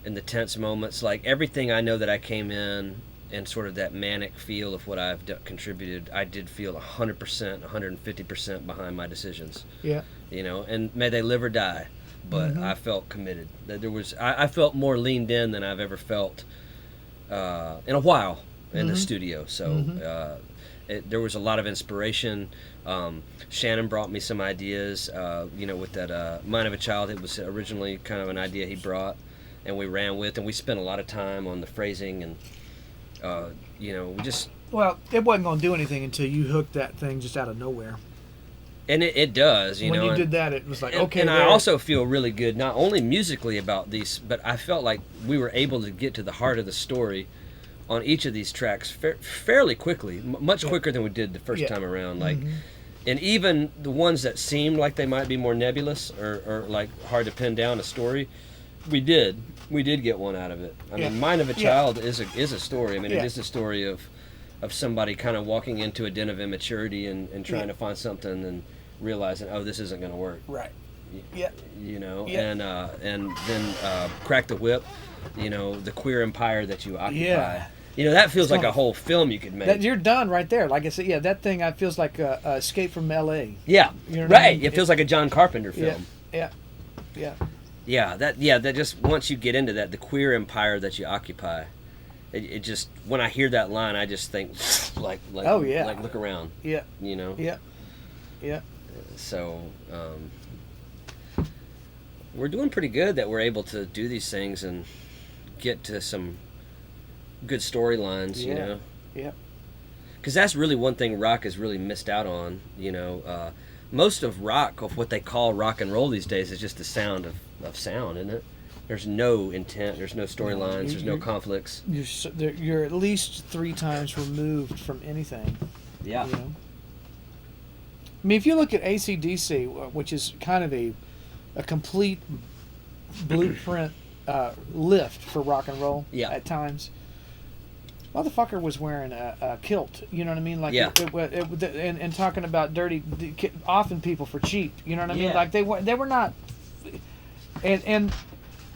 in the tense moments, like, everything I know that I came in and sort of that manic feel of what I've contributed, I did feel 100%, 150% behind my decisions. Yeah. And may they live or die. But I felt committed. That I felt more leaned in than I've ever felt in a while in the studio. So there was a lot of inspiration. Shannon brought me some ideas. With that Mind of a Child, it was originally kind of an idea he brought, and we ran with, and we spent a lot of time on the phrasing, and we just. Well, it wasn't going to do anything until you hooked that thing just out of nowhere. And it does, when you did that, it was like, okay. And I also feel really good, not only musically about these, but I felt like we were able to get to the heart of the story on each of these tracks fairly quickly, much quicker than we did the first time around. Like, and even the ones that seemed like they might be more nebulous or like hard to pin down a story, we did get one out of it. I mean, Mind of a Child is a story. I mean, it is a story of somebody kind of walking into a den of immaturity and trying to find something and realizing, oh, this isn't going to work. Right. Yeah. And then Crack the Whip, the queer empire that you occupy. Yeah. That feels like a whole film you could make. You're done right there. Like I said, that thing feels like Escape from L.A. Yeah. Right. I mean? It feels like a John Carpenter film. Yeah. That just, once you get into that, the queer empire that you occupy, it just, when I hear that line, I just think, like look around. Yeah. Yeah. So, we're doing pretty good that we're able to do these things and get to some good storylines, Yeah. Because that's really one thing rock has really missed out on, Most of rock, of what they call rock and roll these days, is just the sound of sound, isn't it? There's no intent, there's no storylines, there's no conflicts. You're at least 3 times removed from anything. Yeah. I mean, if you look at AC/DC, which is kind of a complete blueprint lift for rock and roll at times, motherfucker was wearing a kilt. You know what I mean? Like, and talking about dirty, often people for cheap. You know what I mean? Like they were not, and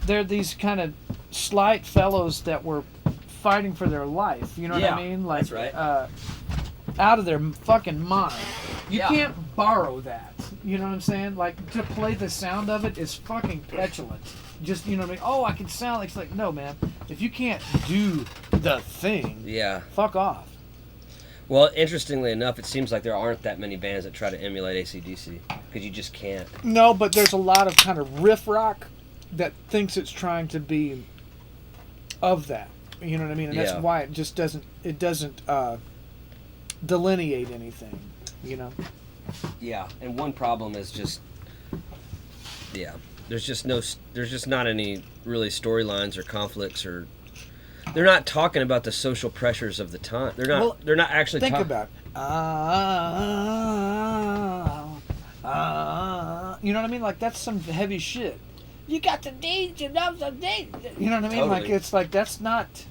they're these kind of slight fellows that were fighting for their life. You know what I mean? Like, that's right. Out of their fucking mind. You can't borrow that. You know what I'm saying? Like, to play the sound of it is fucking petulant. Just, you know what I mean? Oh, I can sound like... It's like, no, man. If you can't do the thing, fuck off. Well, interestingly enough, it seems like there aren't that many bands that try to emulate AC/DC, because you just can't. No, but there's a lot of kind of riff rock that thinks it's trying to be of that. You know what I mean? And that's why it just doesn't... It doesn't delineate anything, Yeah, and one problem is just... There's just not any really storylines or conflicts, or they're not talking about the social pressures of the time. They're not actually think about you know what I mean? Like, that's some heavy shit. You got the deeds, you know the deeds. You know what I mean? Totally. Like, it's like, that's not...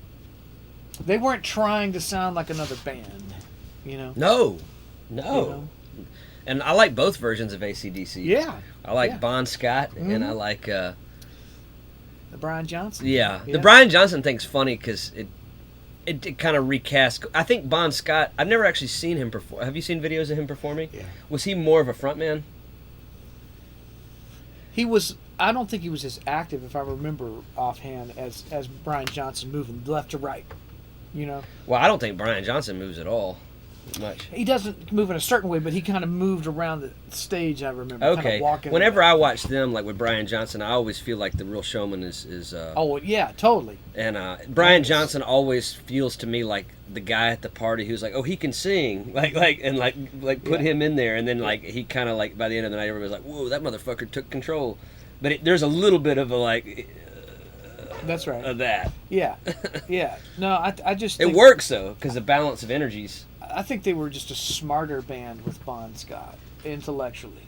They weren't trying to sound like another band. No. You know? And I like both versions of AC/DC. Yeah. I like Yeah. Bon Scott, and I like The Brian Johnson. the Brian Johnson thing's funny because it kind of recast. I think Bon Scott. I've never actually seen him perform. Have you seen videos of him performing? Yeah. Was he more of a frontman? He was. I don't think he was as active, if I remember offhand, as Brian Johnson, moving left to right. Well, I don't think Brian Johnson moves at all much. He doesn't move in a certain way, but he kind of moved around the stage. I remember. Okay. Kind of walking Whenever I watch them, like with Brian Johnson, I always feel like the real showman is. Oh yeah, totally. And Brian Johnson always feels to me like the guy at the party who's like, oh, he can sing, like put him in there, and then like he kind of like by the end of the night, everybody's like, whoa, that motherfucker took control. But there's a little bit of a like. That's right. Of that. Yeah, yeah. No, I just. It works though, because the balance of energies. I think they were just a smarter band with Bon Scott intellectually.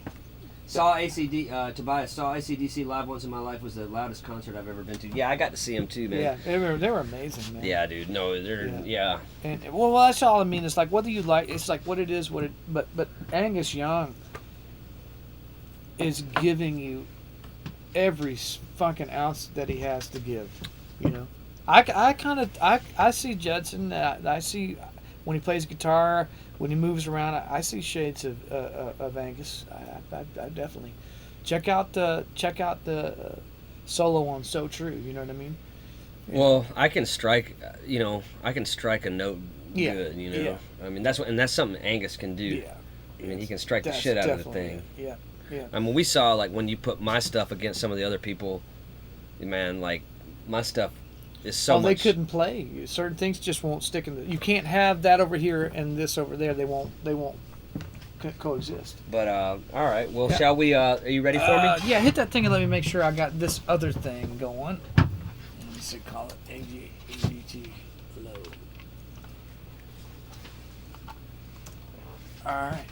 Tobias saw AC/DC live once in my life. Was the loudest concert I've ever been to. Yeah, I got to see him too, man. Yeah, they were amazing, man. Yeah, dude. No, they're yeah. And well, that's all I mean. It's like whether you like, it's like what it is, but Angus Young is giving you every fucking ounce that he has to give. I see Judson. I see when he plays guitar, when he moves around. I see shades of Angus. I definitely check out the solo on "So True." You know what I mean? Yeah. Well, I can strike. I can strike a note good. Yeah. I mean, that's something Angus can do. Yeah. I mean, he can strike the shit out of the thing. Yeah. Yeah. I mean, we saw like when you put my stuff against some of the other people, man, like my stuff is so much. They couldn't play. Certain things just won't stick in the. You can't have that over here and this over there. They won't coexist. But all right. Well, shall we? Are you ready for me? Yeah, hit that thing and let me make sure I got this other thing going. Let me see, call it AGT load. All right.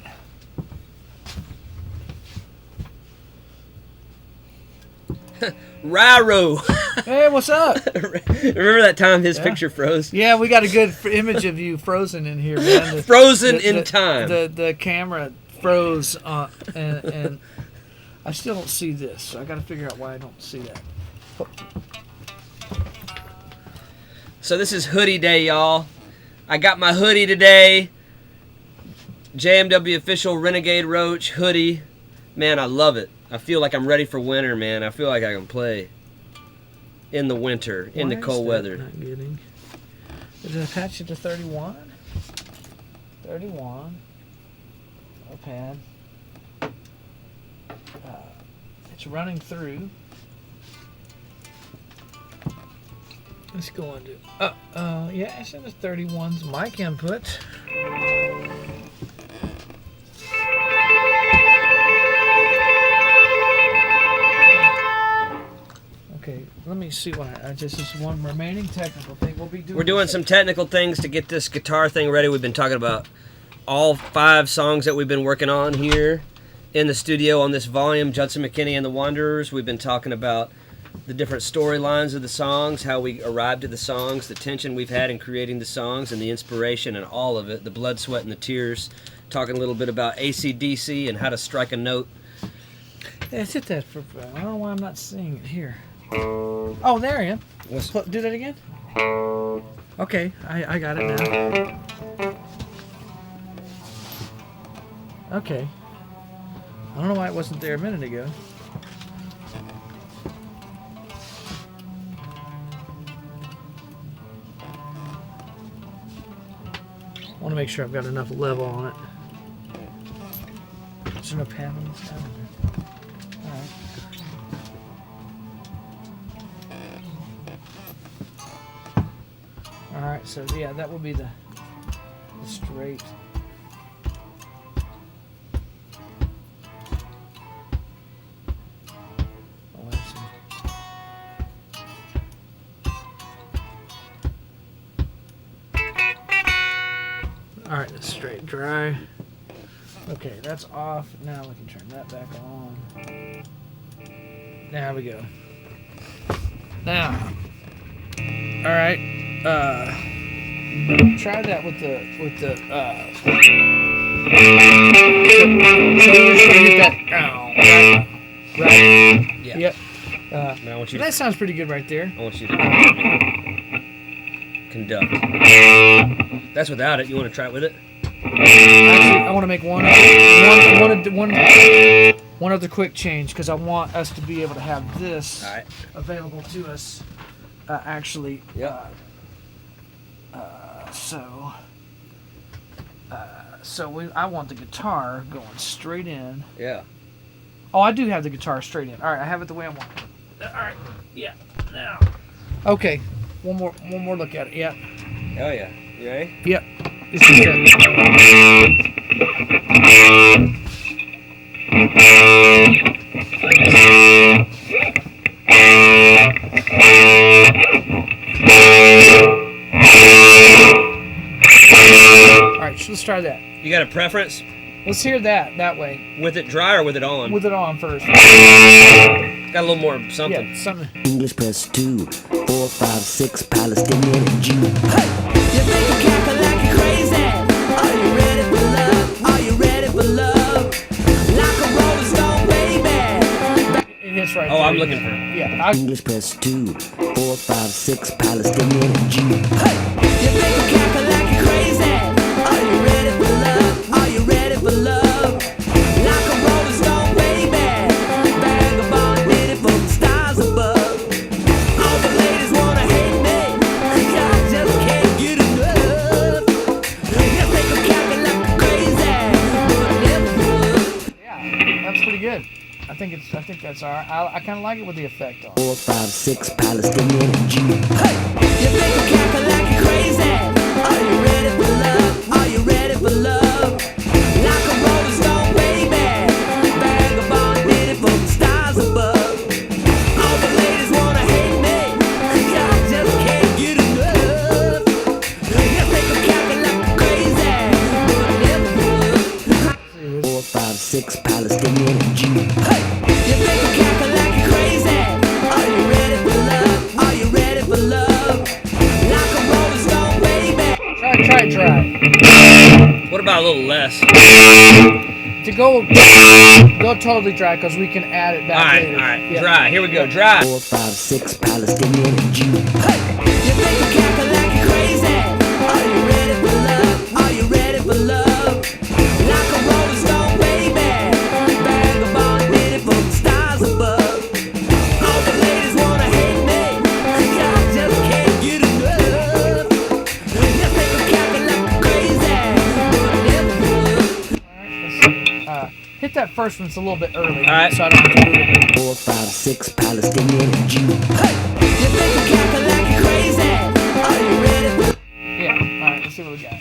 Raro. Hey, what's up? Remember that time his picture froze? Yeah, we got a good image of you frozen in here, man. Frozen in time. The camera froze, and I still don't see this. So I got to figure out why I don't see that. So this is hoodie day, y'all. I got my hoodie today. Jmwofficial Renegade Roach hoodie. Man, I love it. I feel like I'm ready for winter, man. I feel like I can play in the winter, in the cold weather. Not getting. Is it attached to 31? 31. No pad. It's running through. Let's go into. Yeah, it's in the 31's mic input. Okay, let me see what I just this is one remaining technical thing we'll be doing. We're doing some technical things to get this guitar thing ready. We've been talking about all 5 songs that we've been working on here in the studio on this volume, Judson McKinney and the Wanderers. We've been talking about the different storylines of the songs, how we arrived at the songs, the tension we've had in creating the songs, and the inspiration and all of it, the blood, sweat, and the tears. Talking a little bit about AC/DC and how to strike a note. Yeah, it's hit that for. I don't know why I'm not seeing it here. Oh, there I am. Do that again. Okay, I got it now. Okay. I don't know why it wasn't there a minute ago. I want to make sure I've got enough level on it. Is there no pad on this side? Alright. Alright, so yeah, that will be the straight. Oh, I see. Alright, that's straight dry. Okay, that's off. Now we can turn that back on. There we go. Now, all right. Try that with the so you're just gonna hit that right. Yeah. Yep. Now I want you to, That sounds pretty good right there. I want you to conduct. That's without it. You want to try it with it? Actually, I want to make one other quick change because I want us to be able to have this All right. available to us. Actually, Yep. I want the guitar going straight in. Yeah. Oh, I do have the guitar straight in. All right, I have it the way I want it. All right, yeah. Now, okay, one more look at it. Yeah, Oh yeah. You ready? yep. It's just all right, so let's try that. You got a preference Let's hear that way. with it dry or with it on? With it on first. Got a little more something. Yeah, something. English press 2, 4, 5, 6, Palestinian and Jew. Hey! You make a cackle like you're crazy. Are you ready for love? Are you ready for love? Like a rolling stone, baby. It hits right Oh, there. I'm looking for. Yeah, English press 2, 4, 5, 6, Palestinian and Jew. Hey! You make a cackle like you're crazy. Are you ready for love? Are you ready for love? Like a rolling stone, baby. Vagabond did it from the stars above. All the ladies wanna hate me. I just can't get enough. You make a cackle like crazy, but I never would. yeah, that's pretty good. I think that's all right. I kind of like it with the effect on. 4, 5, 6, Palestinian and Jew. Hey! You make a cackle like you're crazy. Are you ready for love? Are you ready for love? Like a rolling stone, baby. Vagabond did it from the stars above. All the ladies wanna hate me. I just can't get enough. You make a cackle like crazy, but I never would. 4, 5, 6, Palestinian and Jew. Hey! You make a cackle like you're crazy. Are you ready for love? Are you ready for love? Like a rolling stone, baby. Try dry. What about a little less? To go totally dry because we can add it back All right, later. all right. Yeah. Dry. Here we go. Dry. 4, 5, 6, Palestinian and Jew. Hey! You make a cackle like you're crazy. Are you ready for love? Are you ready for love? Like a rolling stone, baby. Vagabond did it from the stars above. All the ladies wanna hate me. I just can't get enough. You make a cackle like crazy, but I never would. Let's see. Hit that first one. It's a little bit early. All right. So I don't have to move it. 4, 5, 6, Palestinian and Jew. Hey! You make a cackle like you're crazy. Are you ready for Yeah. All right. Let's see what we got.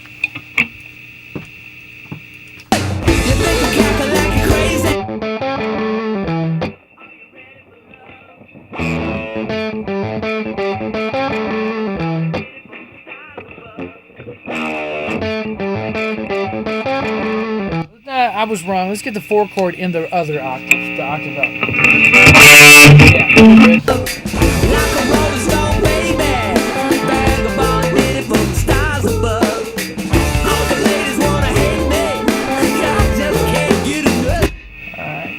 You make a cackle like you're crazy. I was wrong. Let's get the 4 chord in the other octave. The octave up. Yeah. Good. Like a rolling stone, baby. Vagabond did it from the stars above. All the ladies wanna hate me. I just can't get enough. All right.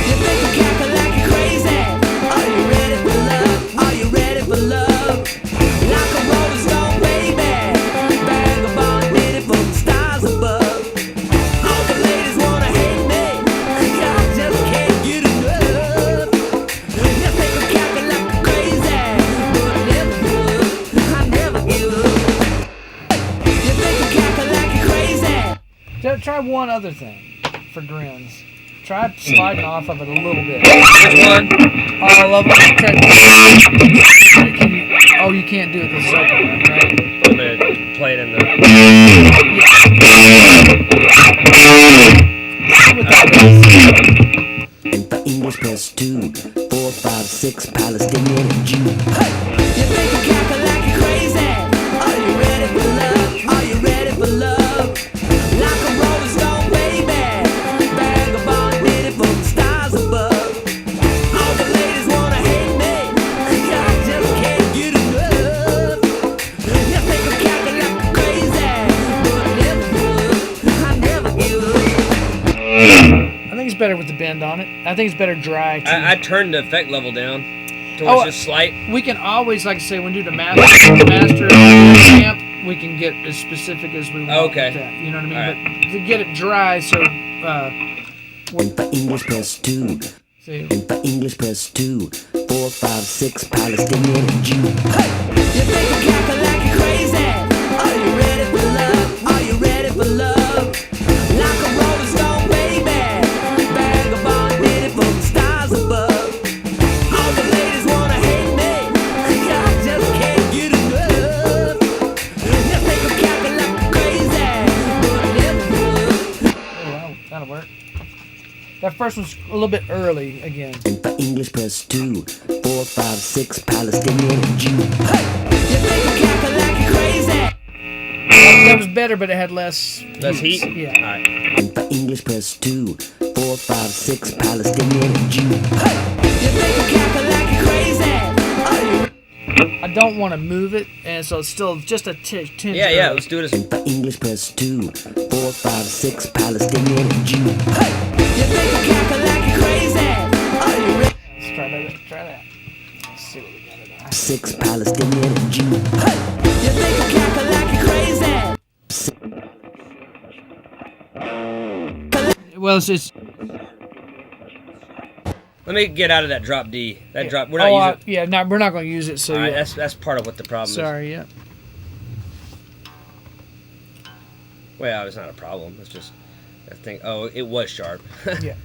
You make a cackle like you're crazy. Are you ready for love? Are you ready for love? Like a rolling stone, baby. Vagabond did it from the stars above. All the ladies wanna hate me. I just can't get enough. You make a cackle like you're crazy, but I never would. I never give up. You make a cackle like you're crazy. Try one other thing for grins. Try sliding off of it a little bit. Which one? All of them. Oh, you can't do it because it's open, right? I'm gonna play it in the. See what that is. And for English press 2, 4, 5, 6, Palestinian and Jew. Hey! You make a cackle like you're crazy. Are you ready for love? Are you ready for love? Like a rolling stone, baby. Vagabond did it from the stars above. All the ladies wanna hate me. I just can't get enough. You make a it's better with the bend on it. I think it's better dry too. I turned the effect level down to Oh, it's just slight. We can always, like I say, when we do the master amp, we can get as specific as we want Okay. with that. You know what I mean? All right. But to get it dry, so For English press 2. see, For English press 2. 4, 5, 6 Palestinian Jew. Hey! You think I'm cackling like you're crazy? Are you ready for love? Are you ready for love? Like a rolling stone, baby. Vagabond did it from the stars above. All the ladies wanna hate me. I just can't get enough. You think I'm cackling like you're crazy? But it never would. oh, that'll work. That first one's a little bit early again. For English press 2, 4, 5, 6 Palestinian Jew. Hey! You think I'm cackling like you're crazy? That was better, but it had less Heat? Yeah. All right. For English press 2, 4, 5, 6 Palestinian Jew. Hey! You think I'm cackling like you're crazy? Are you I don't want to move it, and so it's still just a tinge. Yeah. Let's do it as. For English press 2, 4, 5, 6 Palestinian Jew. Hey! You think I'm cackling like you're crazy? Are you ready? Let's try that. Let's see what we got it on. 6 Palestinian Jew. Hey! You think I'm cackling like you're crazy? Well, it's Let me get out of that drop D. That drop. We're not using. yeah, no, we're not going to use it. So All right, yeah. that's part of what the problem is. Sorry, yeah. Well, it's not a problem. It's just I think. Oh, it was sharp. Yeah.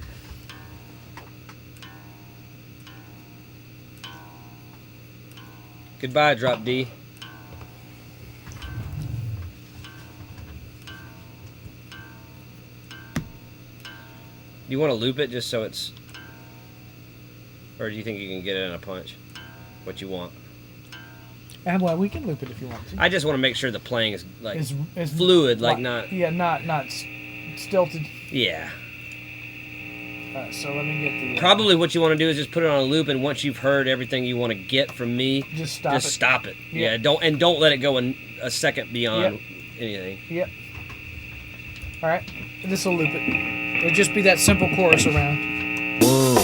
Goodbye, drop D. Do you want to loop it just so it's, or do you think you can get it in a punch? What you want? And well, we can loop it if you want to. I just want to make sure the playing is like It's fluid, like not. Yeah, not stilted. Yeah. So let me get the. Probably what you want to do is just put it on a loop, and once you've heard everything you want to get from me, Just stop it. stop it. Yeah. Yeah. Don't let it go a second beyond anything. Yep. All right. This will loop it. It'll just be that simple chorus around. 1.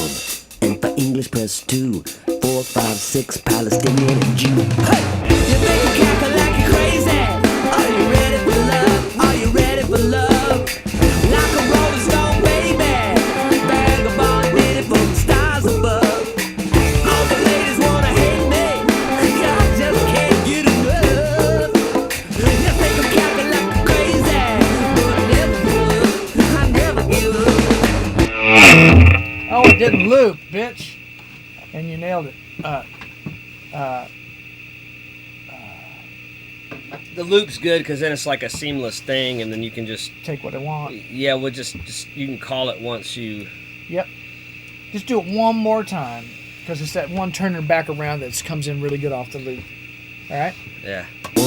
And for English press 2, 4, 5, 6 Palestinian Jew. Hey! You think I'm cackling like you're crazy? Are you ready for love? Are you ready for love? Like a rolling stone, baby. Vagabond did it from the stars above. All the ladies wanna hate me. I just can't get enough. You think I'm cackling like you're crazy? But I never would. I never give up. Oh, it didn't loop, bitch. And you nailed it. The loop's good because then it's like a seamless thing, and then you can just Take what I want. we'll just you can call it once you. Yep. Just do it one more time, because it's that one turner back around that comes in really good off the loop. All right. Yeah. 1.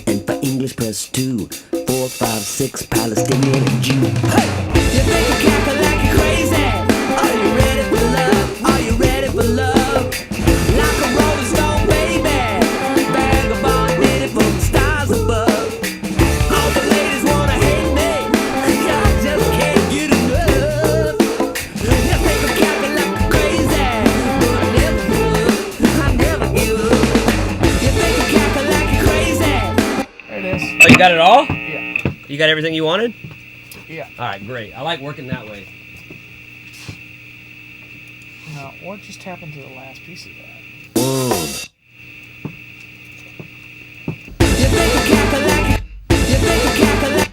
And for English press 2, 4, 5, 6 Palestinian Jew. Hey! You think I'm cackling like you're crazy? Are you ready for love? Are you ready for love? Like a rolling stone, baby. Vagabond did it from the stars above. All the ladies wanna hate me. I just can't get enough. You think I'm cackling like you're crazy? But I never would. I never give up. You think I'm cackling like you're crazy? There it is. Oh, you got it all? Yeah. You got everything you wanted? Yeah. All right, great. I like working that way. Now, what just happened to the last piece of that? 1. You think I'm cackling like you think I'm cackling like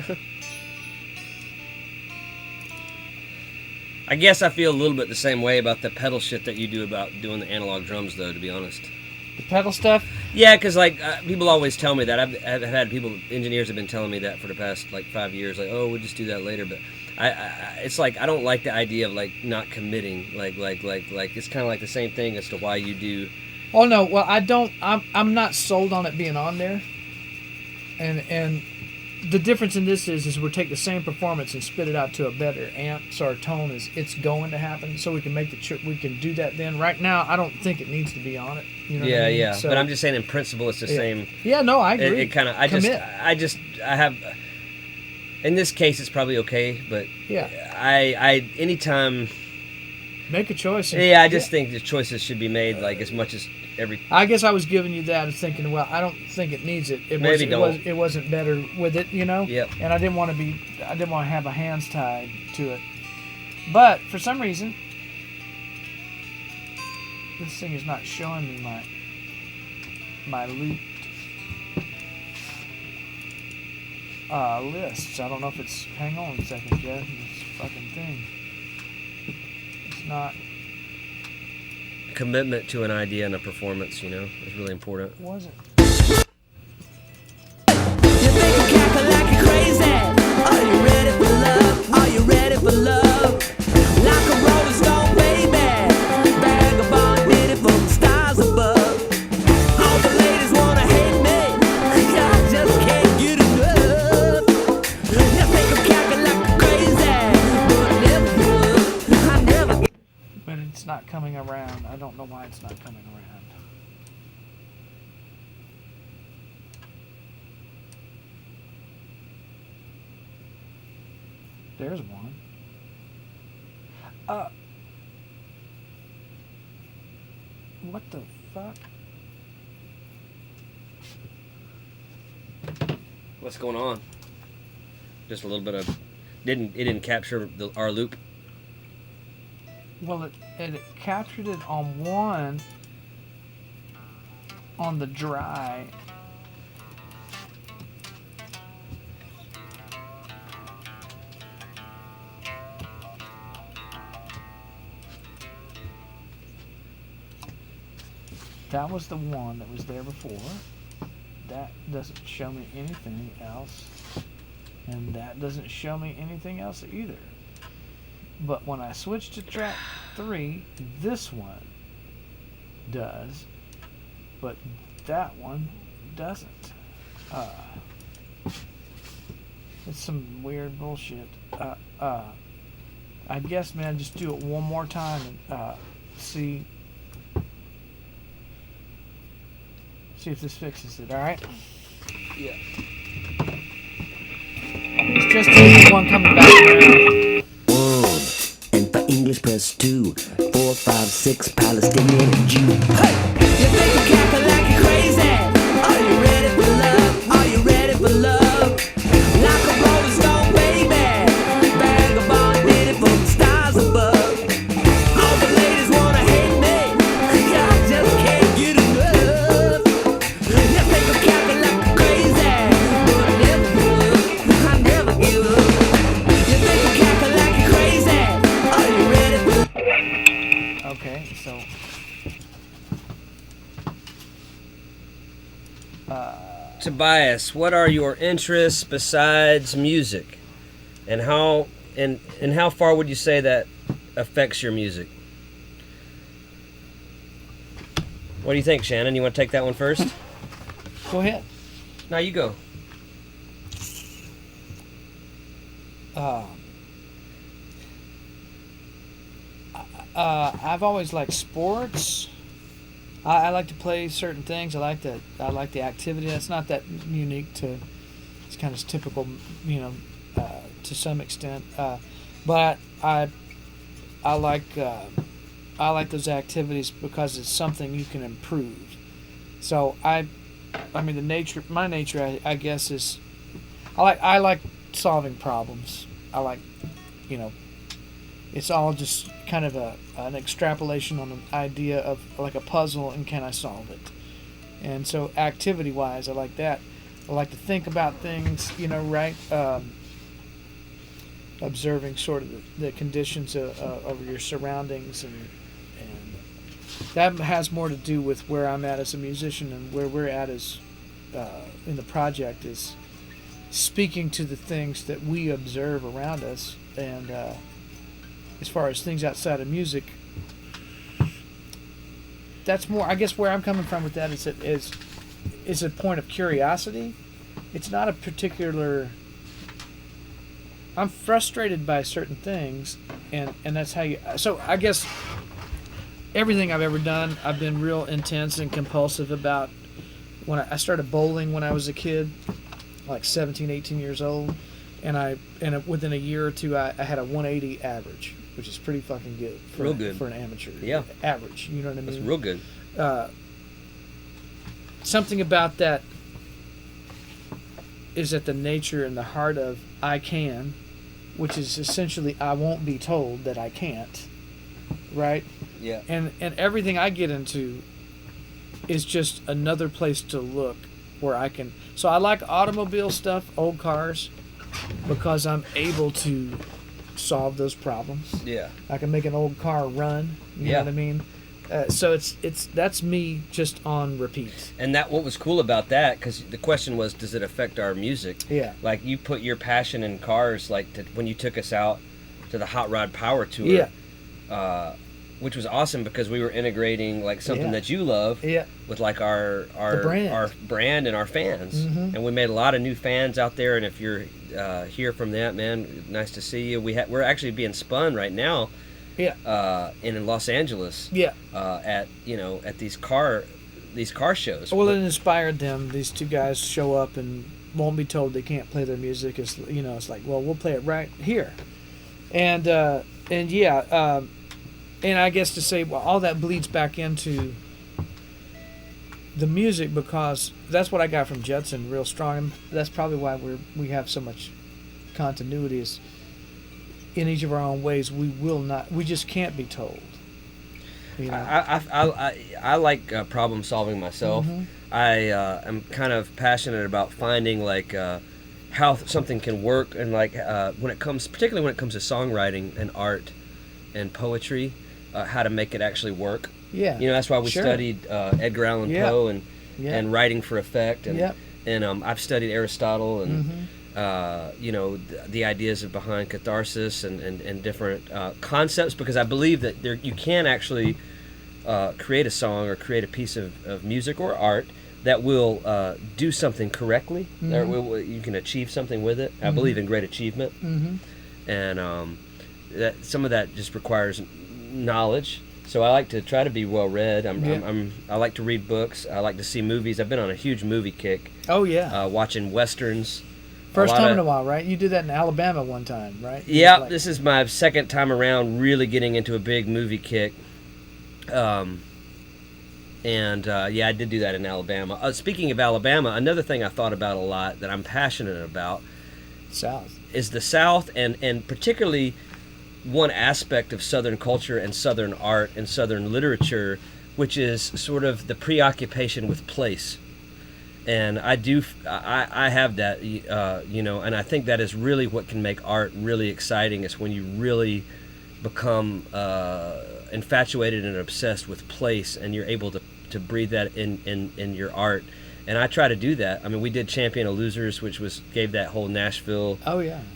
Bitch. I guess I feel a little bit the same way about the pedal shit that you do about doing the analog drums, though, to be honest. The pedal stuff. Yeah, because like people always tell me that. I've had people, engineers have been telling me that for the past like 5 years. Like, oh, we'll just do that later. But it's like I don't like the idea of like not committing. Like it's kind of like the same thing as to why you do. Oh no, well I don't. I'm not sold on it being on there, and the difference in this is we take the same performance and spit it out to a better amp, so our tone is it's going to happen. So we can make we can do that. Then right now, I don't think it needs to be on it. You know what I mean? Yeah. So, But I'm just saying, in principle, it's the same. Yeah, no, I agree. It kind of. I have. In this case, it's probably okay, but yeah, I anytime. Make a choice. Yeah, I just think the choices should be made like as much as every. I guess I was giving you that and thinking, well, I don't think it needs it. It wasn't better with it, you know. Yep. And I didn't want to have my hands tied to it. But for some reason, this thing is not showing me my looped lists. I don't know if it's. Hang on a second, Jeff. This fucking thing. It's not. Commitment to an idea and a performance, is really important. Was it? You think you cackle like you're crazy? Are you ready for love? Are you ready for love? Like a rolling stone, baby. Vagabond did it from the stars above. All the ladies wanna hate me. I just can't get enough. You think I'm cackling like you're crazy, but I never would. I never. But it's not coming around. I don't know why it's not coming around. There's one. What the fuck? What's going on? Just a little bit of. It didn't capture our loop. Well, it captured it on one on the dry. That was the one that was there before. That doesn't show me anything else. And that doesn't show me anything else either. But when I switch to track 3, this one does, but that one doesn't. It's some weird bullshit. I guess, man, just do it one more time and see if this fixes it. All right? Yeah. It's just the one coming back around. And for English press 2, 4, 5, 6, Palestinian and Jew. Hey! You think you cackle like you're crazy? Are you ready for love? Are you ready for love? Like a rolling stone, baby. Vagabond did it from the stars above. All the ladies wanna hate me. I just can't get enough. You think I'm cackling like you're crazy, but I never would. I never give up. You think I'm cackling like you're crazy? Are you ready for? Okay, so Tobias, what are your interests besides music, and how far would you say that affects your music? What do you think, Shannon? You want to take that one first? go ahead. No, you go. I've always liked sports. I like to play certain things. I like the activity. That's not that unique to. It's kind of typical, to some extent. But I like those activities because it's something you can improve. So my nature, I guess, is I like solving problems. I like, it's all just kind of an extrapolation on an idea of like a puzzle, and can I solve it? And so activity-wise, I like that. I like to think about things, observing sort of the conditions of your surroundings, and that has more to do with where I'm at as a musician, and where we're at as in the project is speaking to the things that we observe around us. And as far as things outside of music, that's more, I guess, where I'm coming from with that is a point of curiosity, it's not a particular. I'm frustrated by certain things, and that's how you. So I guess everything I've ever done, I've been real intense and compulsive about. When I started bowling when I was a kid, like 17, 18 years old, and within a year or two, I had a 180 average, which is pretty fucking good. Real good for an amateur. Yeah, average. You know what I mean? That's real good. Something about that is at the nature and the heart of I can, which is essentially I won't be told that I can't, right? Yeah. And everything I get into is just another place to look where I can. So I like automobile stuff, old cars, because I'm able to solve those problems. Yeah. I can make an old car run. You know what I mean? So it's that's me just on repeat. And that what was cool about that, because the question was, does it affect our music? Yeah. Like you put your passion in cars, like when you took us out to the Hot Rod Power Tour. Yeah. Which was awesome because we were integrating like something that you love with like our brand and our fans. And we made a lot of new fans out there. And if you're hear from that, man, nice to see you. We're actually being spun right now in Los Angeles at these car shows. Well, it inspired them. These two guys show up and won't be told they can't play their music. It's it's like, well, we'll play it right here, and and I guess to say, well, all that bleeds back into the music, because that's what I got from Judson real strong. And that's probably why we have so much continuity, is in each of our own ways. We just can't be told. You know? I like problem solving myself. I am kind of passionate about finding like how something can work, and like particularly when it comes to songwriting and art and poetry. How to make it actually work. Yeah. That's why we studied Edgar Allan Poe and writing for effect. And I've studied Aristotle and the ideas behind catharsis and different concepts, because I believe that you can actually create a song or create a piece of music or art that will do something correctly. You can achieve something with it. I believe in great achievement. And that some of that just requires knowledge. So I like to try to be well read. I like to read books. I like to see movies. I've been on a huge movie kick. Oh yeah. Watching westerns. First time in a while, right? You did that in Alabama one time, right? Yeah, this is my second time around really getting into a big movie kick. I did do that in Alabama. Speaking of Alabama, another thing I thought about a lot that I'm passionate about is the South, and particularly one aspect of Southern culture and Southern art and Southern literature, which is sort of the preoccupation with place. And I have that, and I think that is really what can make art really exciting, is when you really become infatuated and obsessed with place, and you're able to breathe that in your art. And I try to do that. I mean, we did Champion of Losers, which gave that whole Nashville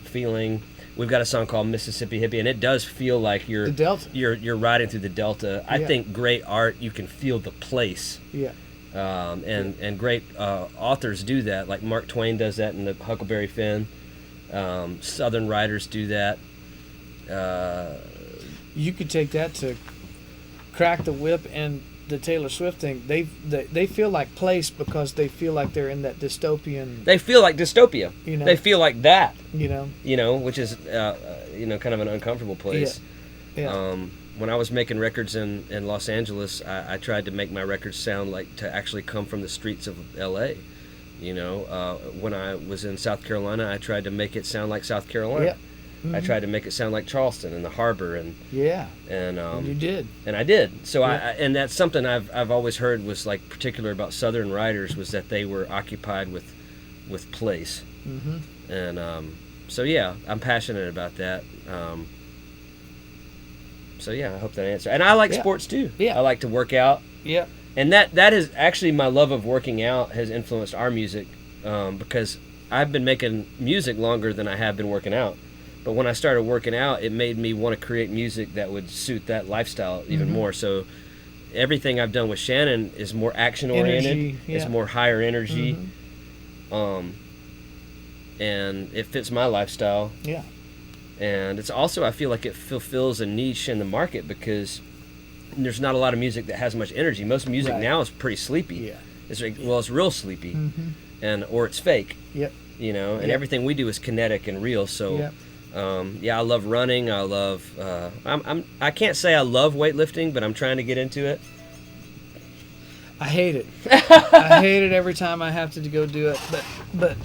feeling. We've got a song called Mississippi Hippie, and it does feel like you're riding through the Delta. I think great art, you can feel the place. Yeah. And great authors do that. Like Mark Twain does that in the Huckleberry Finn. Southern writers do that. You could take that to Crack the Whip and the Taylor Swift thing. They feel like place because they feel like they're in that dystopian. They feel like dystopia. They feel like that. Which is kind of an uncomfortable place. Yeah. When I was making records in Los Angeles, I tried to make my records sound like to actually come from the streets of L.A. When I was in South Carolina, I tried to make it sound like South Carolina. Yeah. Mm-hmm. I tried to make it sound like Charleston and the harbor, and you did, and I did. So and that's something I've always heard was like particular about Southern writers, was that they were occupied with place. Mm-hmm. And I'm passionate about that. I hope that answers. And I like sports too. Yeah, I like to work out. Yeah, and that is actually my love of working out has influenced our music, because I've been making music longer than I have been working out. But when I started working out, it made me want to create music that would suit that lifestyle even more. So everything I've done with Shannon is more action-oriented. It's more higher energy. and it fits my lifestyle. Yeah. And it's also, I feel like it fulfills a niche in the market because there's not a lot of music that has much energy. Most music Right. now is pretty sleepy. Yeah. It's like, well, it's real sleepy, Mm-hmm. or it's fake. Yep. You know, and Yep. everything we do is kinetic and real. So, Yep. yeah, I love running. I love. I can't say I love weightlifting, but I'm trying to get into it. I hate it. I hate it every time I have to go do it. But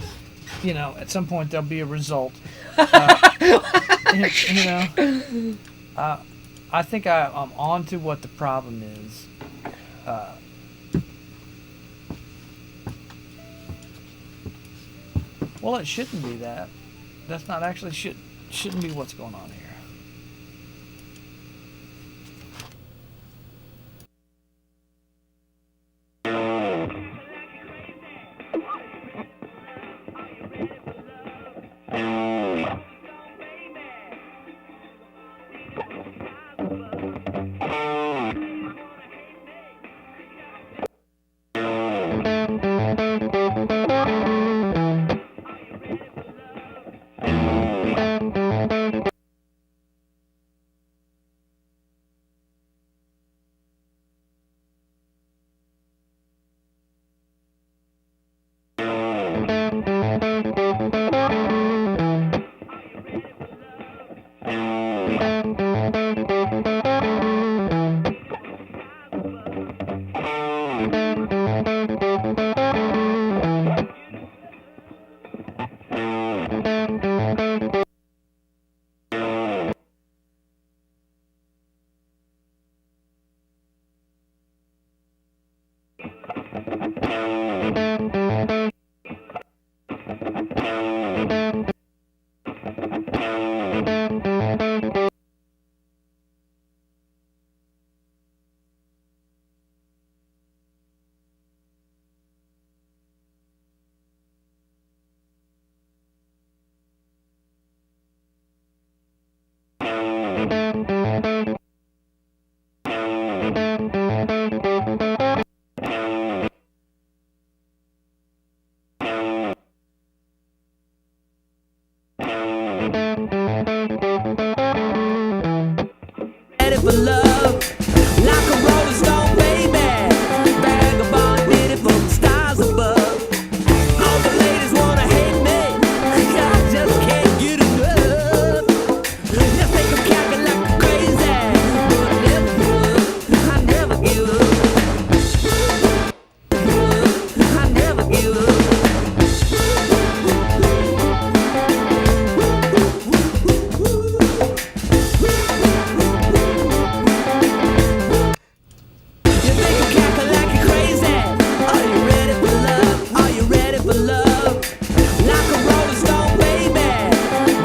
you know, at some point there'll be a result. You know, I think I'm on to what the problem is. Well, it shouldn't be that. That's not actually shouldn't be what's going on here. Ready for love, like a rolling stone, baby. Vagabond did it from the stars above. All the ladies wanna hate me, I just can't get enough. Just think I'm cackling like crazy, but I never give up. I never give up. You think I'm cackling like you're crazy? Are you ready for love? Are you ready for love? Like a rolling stone, baby.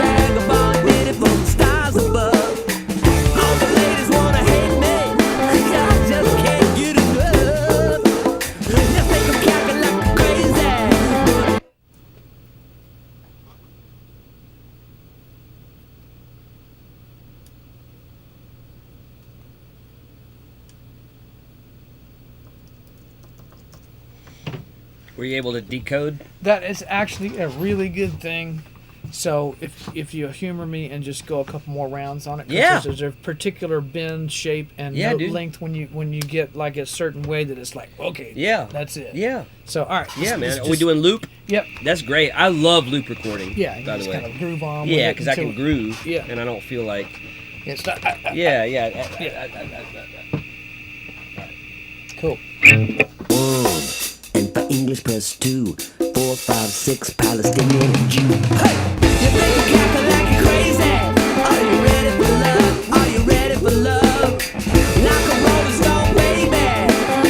Vagabond did it from the stars above. All the ladies wanna hate me, I just can't get enough. You think I'm cackling like you're crazy? Were you able to decode? That is actually a really good thing. So if you humor me and just go a couple more rounds on it, 'cause Yeah. there's a particular bend, shape, and Yeah, note dude. length when you get like a certain way that it's like okay, Yeah. that's it. Yeah. So all right, Yeah, man. just- Are we doing loop? Yep. That's great. I love loop recording. Yeah, you by just the way. kind of groove on. with Yeah, it because I can until- groove. Yeah. And I don't feel like. It's not, Yeah, yeah. cool. 1, and for English press 2, 4, 5, 6, Palestinian and Jew. Hey! You think I'm cackling like you're crazy? Are you ready for love? Are you ready for love? Like a rolling stone, baby.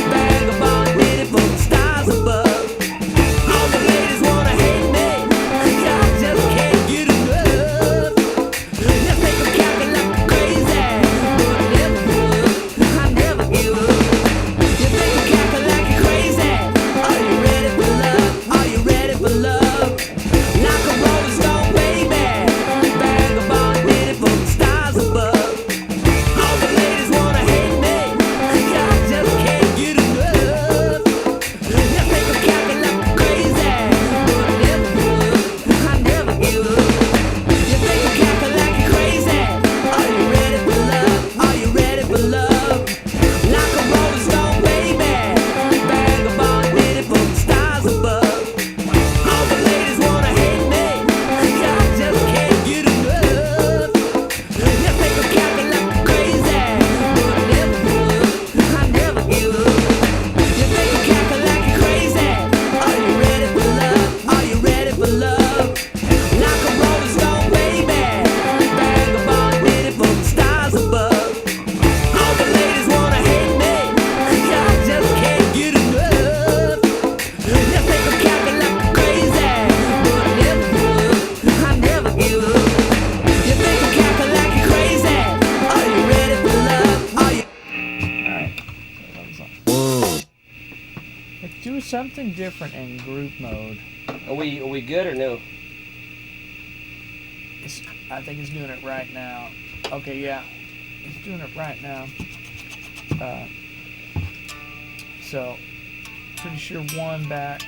Vagabond did it from the stars above. All the ladies wanna hate me, I just can't get enough. You think I'm cackling like you're crazy? But I never give up. You think I'm cackling like you're crazy? Are you ready for love? Are you ready for love? Like a rolling stone, baby. different in group mode. Are we good or no? I think it's doing it right now. Okay, yeah, it's doing it right now. So, pretty sure one back.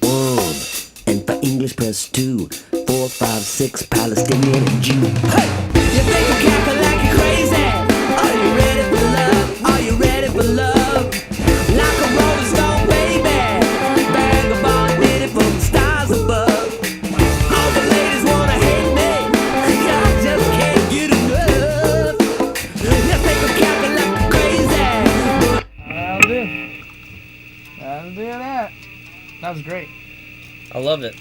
One, and for English press 2, 4, 5, 6, Palestinian and Jew. Hey! You think I'm cackling like you're crazy? Are you ready for love? Are you ready for love? Like a rolling stone, baby. Vagabond did it from the stars above. All the ladies wanna hate me. I just can't get enough. You think I'm cackling like you're crazy? That'll do. That'll do that. That was great. I love it.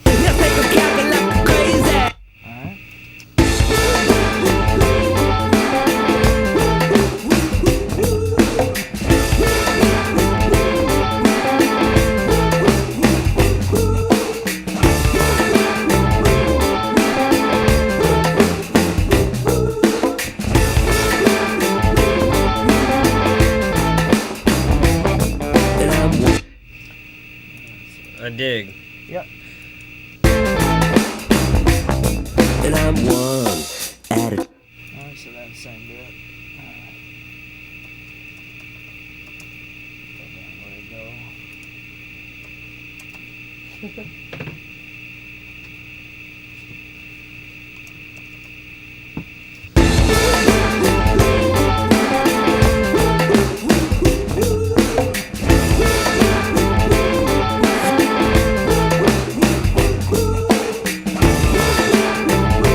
You think I'm cackling like you're crazy? Alright. And I'm I dig. Yep. and I'm one at a Alright, so that's the same bit. Where'd it go?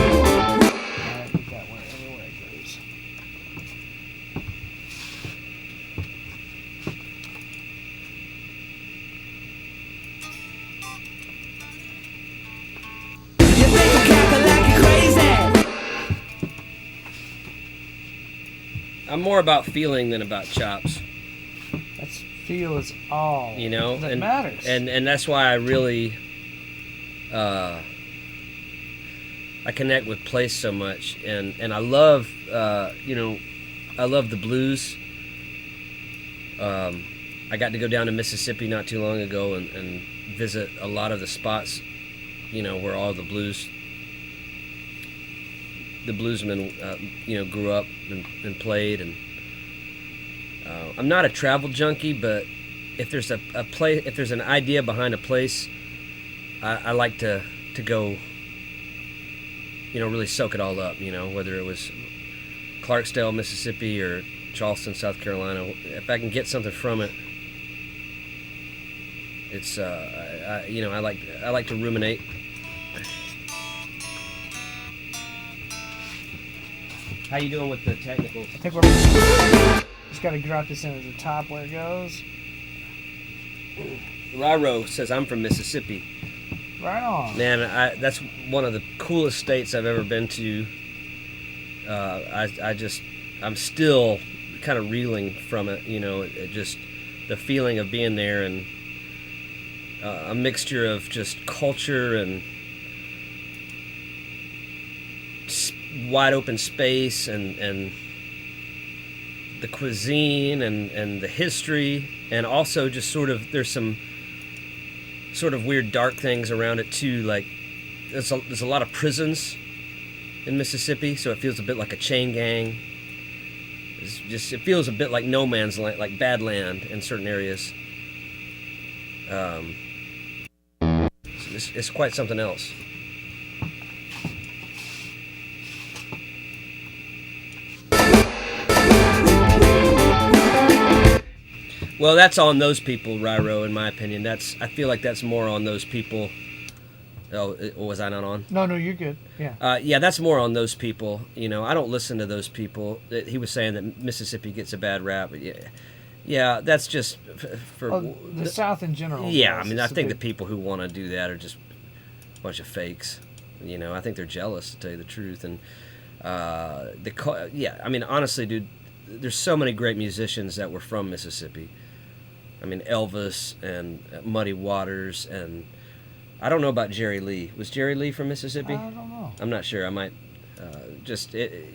Alright, get that one everywhere it goes. You think I'm cackling like you're crazy? I'm more about feeling than about chops. That's feel is all You know, that and matters. and that's why I really I connect with place so much, and I love I love the blues. I got to go down to Mississippi not too long ago and visit a lot of the spots, where all the bluesmen grew up and played. And I'm not a travel junkie, but if there's a place, if there's an idea behind a place, I like to go, really soak it all up, whether it was Clarksdale, Mississippi, or Charleston, South Carolina. If I can get something from it, it's I like to ruminate. How you doing with the technicals? I think we're just got to drop this in at the top where it goes. Raro says I'm from Mississippi. Right on. Man, that's one of the coolest states I've ever been to. I'm still kind of reeling from it. It just the feeling of being there, and a mixture of just culture and wide open space, and the cuisine and the history, and also just sort of there's some sort of weird dark things around it too. Like there's a lot of prisons in Mississippi, so it feels a bit like a chain gang. It feels a bit like no man's land, like Badland in certain areas. It's quite something else. Well, that's on those people, Ryro, in my opinion. I feel like that's more on those people. Oh, was I not on? No, you're good. Yeah. Yeah, that's more on those people. I don't listen to those people. He was saying that Mississippi gets a bad rap. Yeah, that's just for the South in general. Yeah, does. I mean, I It's a think the big- people who want to do that are just a bunch of fakes. I think they're jealous, to tell you the truth. And I mean, honestly, dude, there's so many great musicians that were from Mississippi. I mean, Elvis and Muddy Waters, and I don't know about Jerry Lee. Was Jerry Lee from Mississippi? I don't know. I'm not sure. I might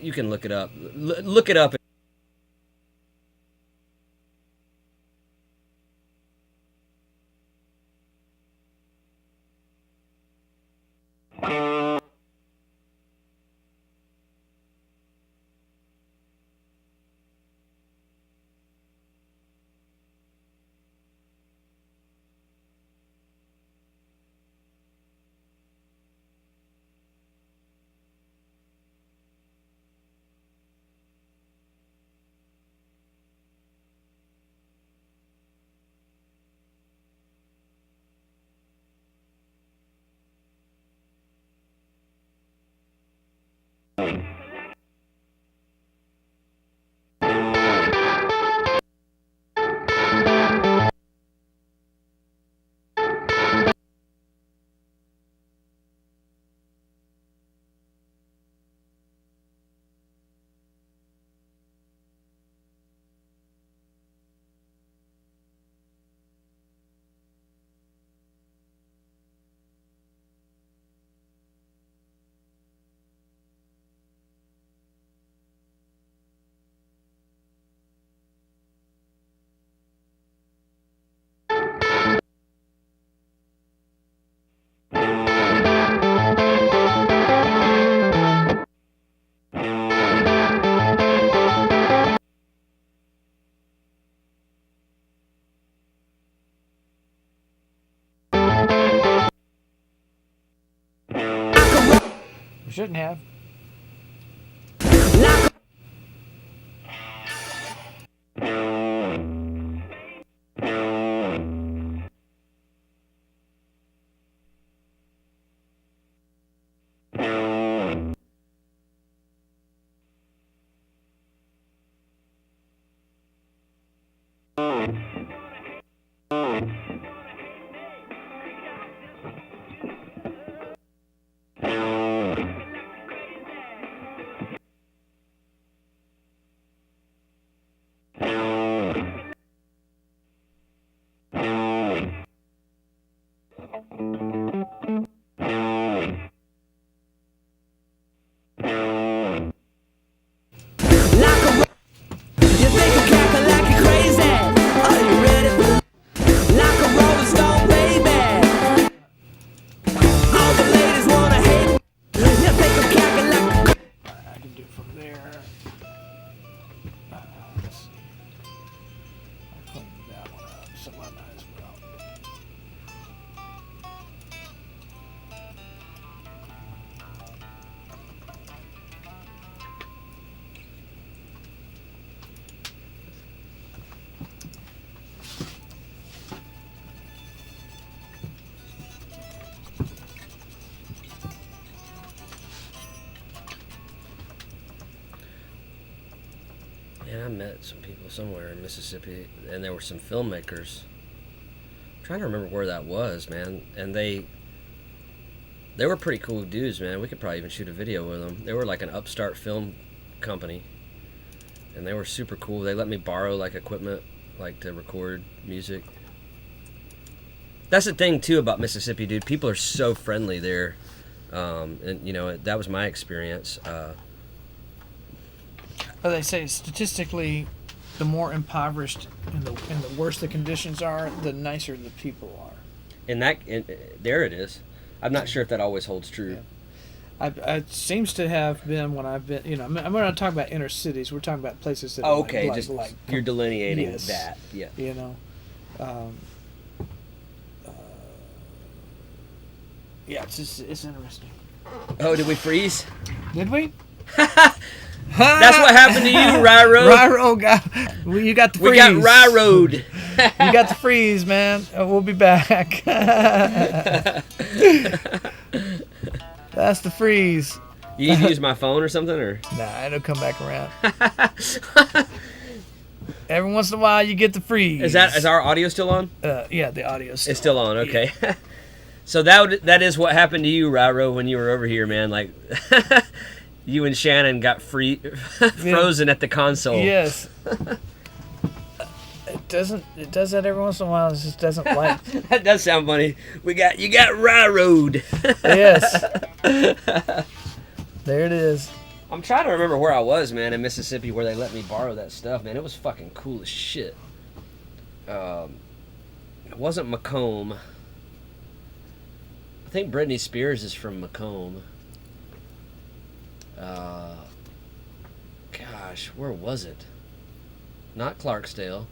you can look it up. Look it up. We shouldn't have. Yeah, I met some people somewhere in Mississippi, and there were some filmmakers. I'm trying to remember where that was, man. And they were pretty cool dudes, man. We could probably even shoot a video with them. They were like an upstart film company, and they were super cool. They let me borrow like equipment, like to record music. That's the thing too about Mississippi, dude. People are so friendly there, and you know that was my experience. Well, they say statistically, the more impoverished and the worse the conditions are, the nicer the people are. And there it is. I'm not sure if that always holds true. Yeah. It seems to have been when I've been, you know, I'm not talking about inner cities. We're talking about places that. Oh, okay, are just you're delineating yes, that. Yeah. You know. Yeah, it's interesting. Oh, did we freeze? Did we? That's what happened to you, Ryro. Ryro you got the freeze. We got Ryro'd. You got the freeze, man. We'll be back. That's the freeze. You need to use my phone or something, or? Nah, it'll come back around. Every once in a while, you get the freeze. Is our audio still on? Yeah, the audio's It's still on. Okay. Yeah. So that is what happened to you, Ryro, when you were over here, man. Like, You and Shannon got frozen at the console. Yes. It doesn't. It does that every once in a while. It just doesn't like. That does sound funny. You got railroad. Yes. There it is. I'm trying to remember where I was, man, in Mississippi, where they let me borrow that stuff, man. It was fucking cool as shit. It wasn't Macomb. I think Britney Spears is from Macomb. Gosh, where was it? Not Clarksdale.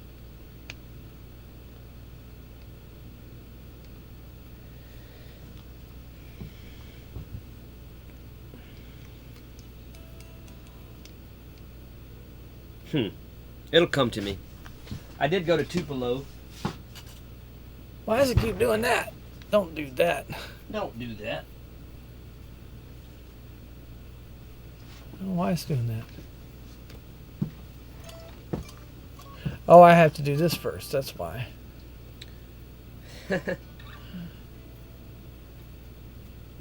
It'll come to me. I did go to Tupelo. Why does it keep doing that? Don't do that. Don't do that. I don't know why it's doing that. Oh, I have to do this first. That's why.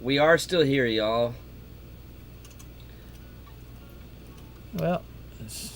We are still here, y'all. Well, it's...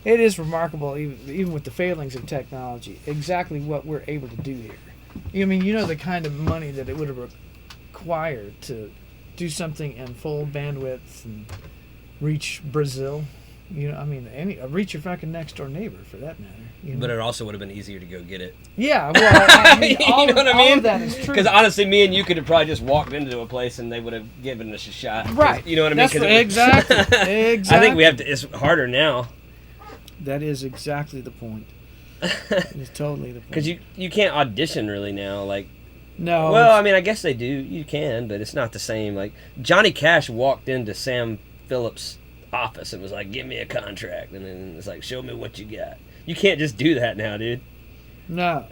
It is remarkable, even with the failings of technology, exactly what we're able to do here. I mean, you know the kind of money that it would have required to do something in full bandwidth and reach Brazil. You know, I mean, reach your fucking next door neighbor for that matter. You know? But it also would have been easier to go get it. Yeah, well, I mean, all, you know what I mean? All of that is true. Because honestly, me and you could have probably just walked into a place and they would have given us a shot. Right. You know what I mean? That's exactly. Exactly. I think we have to. It's harder now. That is exactly the point. It is totally the point. Because you can't audition really now. Like, no. Well, I mean, I guess they do. You can, but it's not the same. Like Johnny Cash walked into Sam Phillips' office and was like, "Give me a contract," and then it's like, "Show me what you got." You can't just do that now, dude. No.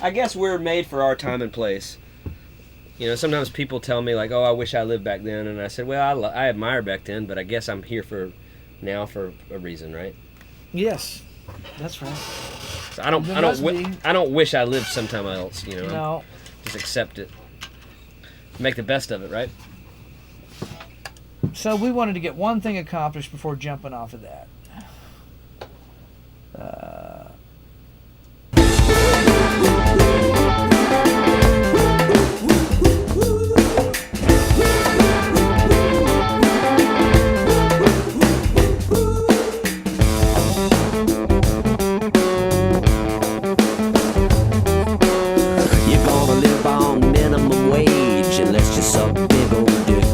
I guess we're made for our time and place. You know, sometimes people tell me like, "Oh, I wish I lived back then," and I said, "Well, I admire back then, but I guess I'm here for a reason, right?" Yes, that's right. So I don't wish I lived sometime else. You know, no. Just accept it, make the best of it, right? So we wanted to get one thing accomplished before jumping off of that. You're gonna live on minimum wage unless you suck big old dick.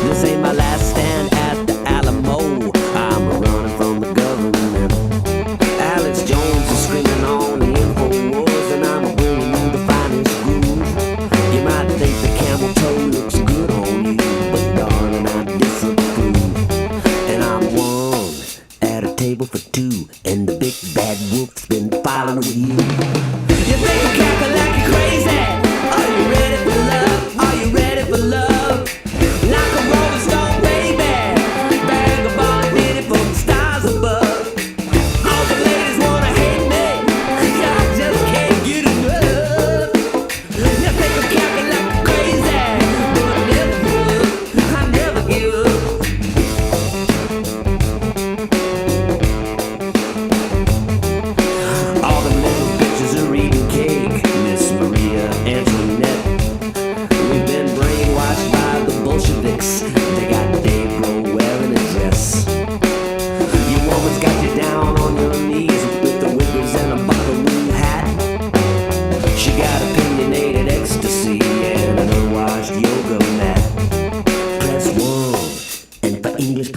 This ain't my last stand at the Alamo. I'm running from the government. Alex Jones is screaming on the InfoWars, and I'm bringing you the finest groove. You might think the camel toe looks good on you, but darling, I disapprove. And I'm one at a table for two, and the big bad wolf's been following you. You think you're cackling like you're crazy? Are you ready for love? Are you ready for love?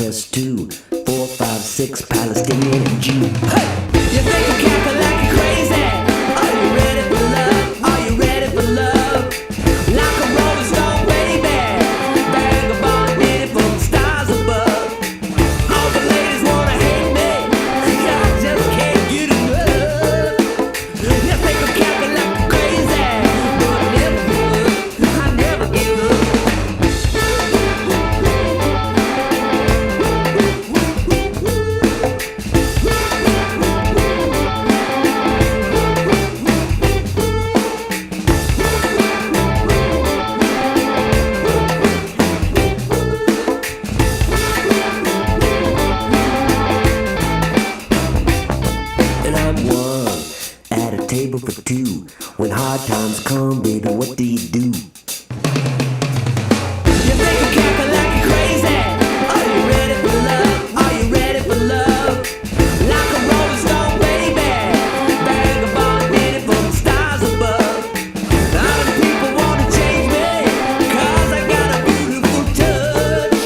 press 2, 4, 5, 6, Palestinian and Jew. Hey! You think I'm cackling like you're crazy? Are you ready for love? Are you ready for love? Like a rolling stone, baby. Vagabond did it from the stars above. All the ladies wanna hate me, 'cause I just can't get enough. You think I'm cackling like you're crazy, but I never give up. I never give up. And I'm one at a table for two. When hard times come, baby, what do you do? You think I'm cackling like you're crazy? Are you ready for love? Are you ready for love? Like a rolling stone, baby. Vagabond did it from the stars above. All the people wanna change me, 'cause I got a beautiful touch.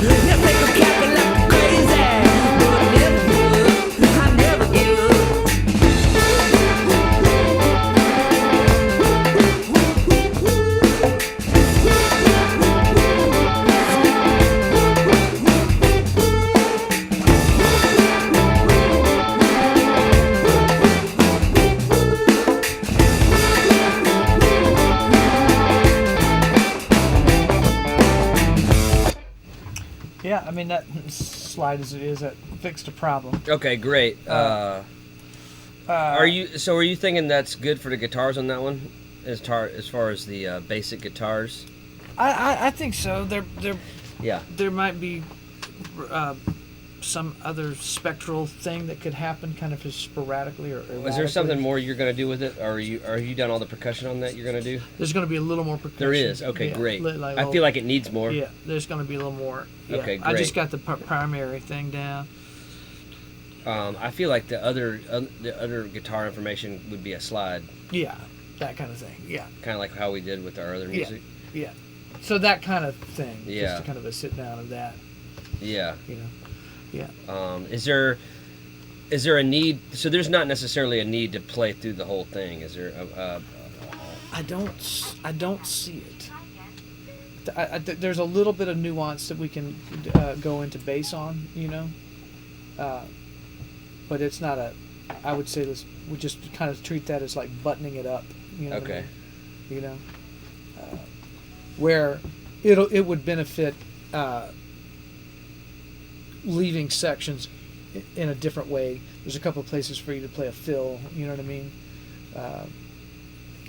You think I'm cackling like you're crazy, but I never give up. I never give up. Yeah, I mean that slide as it is, that fixed a problem. Okay, great. Are you thinking that's good for the guitars on that one, as far as the basic guitars? I think so. Yeah. There might be some other spectral thing that could happen, kind of just sporadically or Is there erratically. something more you're gonna do with it? Or are you done all the percussion on that? You're gonna do? There's going to be a little more percussion. There is. Okay, Yeah, great. like I feel like it needs more. Yeah, there's going to be a little more. Yeah. Okay, I just great. got the primary thing down. I feel like the other guitar information would be a slide, Yeah, that kind of thing. Yeah, kind of like how we did with our other music. yeah. So that kind of thing. Yeah. Just a kind of a sit down of that. Yeah. You know. Yeah. Is there a need? So there's not necessarily a need to play through the whole thing. Is there? I don't see it. There's a little bit of nuance that we can go into bass on, you know, but it's not a. I would say this. We just kind of treat that as like buttoning it up, you know. what I Okay. mean? You know, where it would benefit leaving sections in a different way. There's a couple of places for you to play a fill. You know what I mean?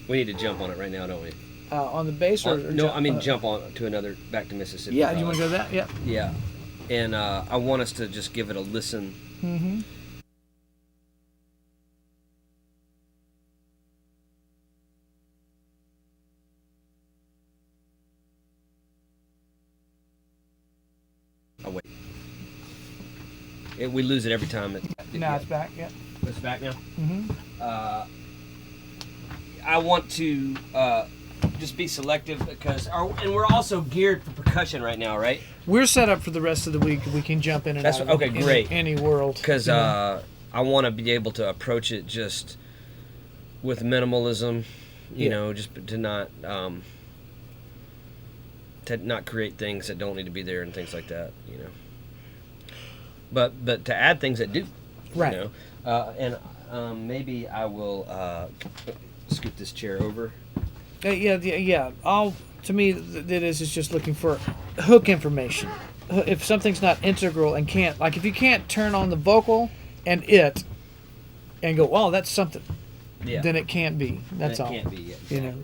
We need to jump on it right now, don't we? On the bass, or No, I mean jump on to another back to Mississippi. Yeah, you want to go to that? Yeah. Yeah, and I want us to just give it a listen. Mm-hmm. Oh wait, we lose it every time. Now it's back. Yeah. It's back now. Mm-hmm. I want to just be selective because, and we're also geared for percussion right now, right? We're set up for the rest of the week. We can jump in and That's out of okay, any, great. any world. Because you know? I want to be able to approach it just with minimalism, you Yeah. know, just to not create things that don't need to be there and things like that, you know. But to add things that do, Right. You know, and maybe I will scoot this chair over. Yeah. All to me that is just looking for hook information. If something's not integral and can't, like if you can't turn on the vocal and go, oh, that's something, Yeah. then it can't be. That's That all. can't be yet. You know.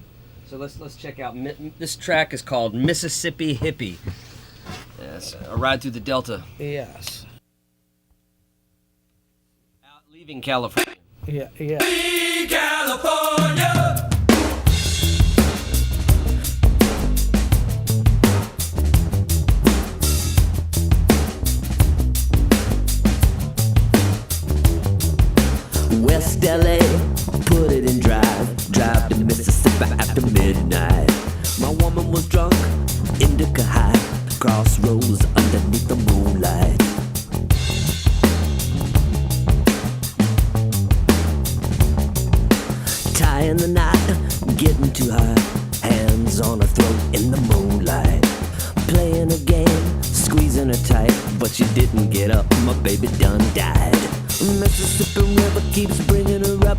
So let's check out. This track is called Mississippi Hippie. Yes, a ride through the Delta, Yes. leaving California. Yeah. California. West LA, put it in drive to Mississippi after midnight. My woman was drunk, indica high, crossroads underneath the moonlight. Tying the knot, getting too high, hands on her throat in the moonlight. Playing a game, squeezing her tight, but she didn't get up, my baby done died. Mississippi River keeps bringing her up,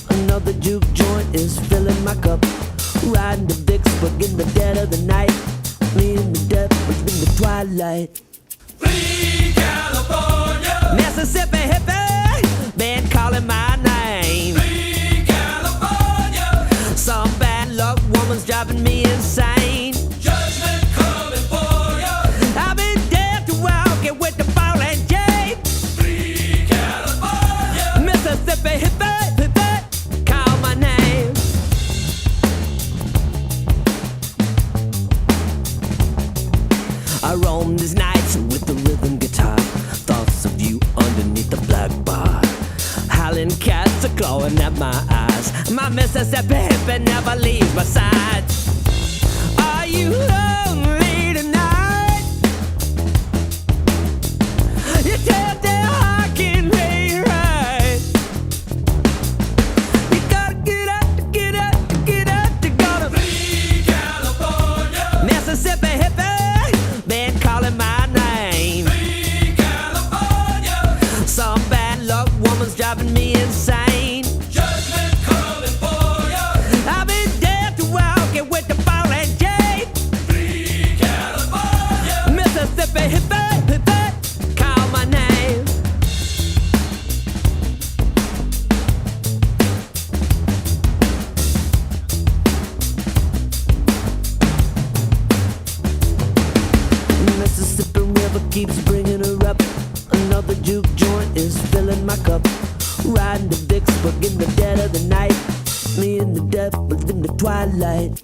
another juke joint is filling my cup. Riding the Vicksburg in the dead of the night, me and the devil in the twilight. Free California, Mississippi hippie, been calling my name. free California, Some bad luck woman's driving me insane. judgment coming for ya. I've been dead to walking with the ball and chain. Free California, Mississippi hippie, hippie, call my name. I roam these nights with the rhythm guitar, thoughts of you underneath the black bar. Howling cats are clawing at my eyes, my Mississippi hippie never leaves my side. Are you lonely tonight? You tell their heart can lay right. You gotta get up, to get up, to get up, to go to free California, Mississippi hippie, been calling my name. free California, Some bad luck woman's driving me insane. judgment coming for ya. I've been dead to walking with the ball and chain. Free California, Mississippi hippie, hippie, call my name. Mississippi River keeps bringing her up, another juke joint is filling my cup. Riding the Vicksburg in the dead of the night, me and the devil in the twilight.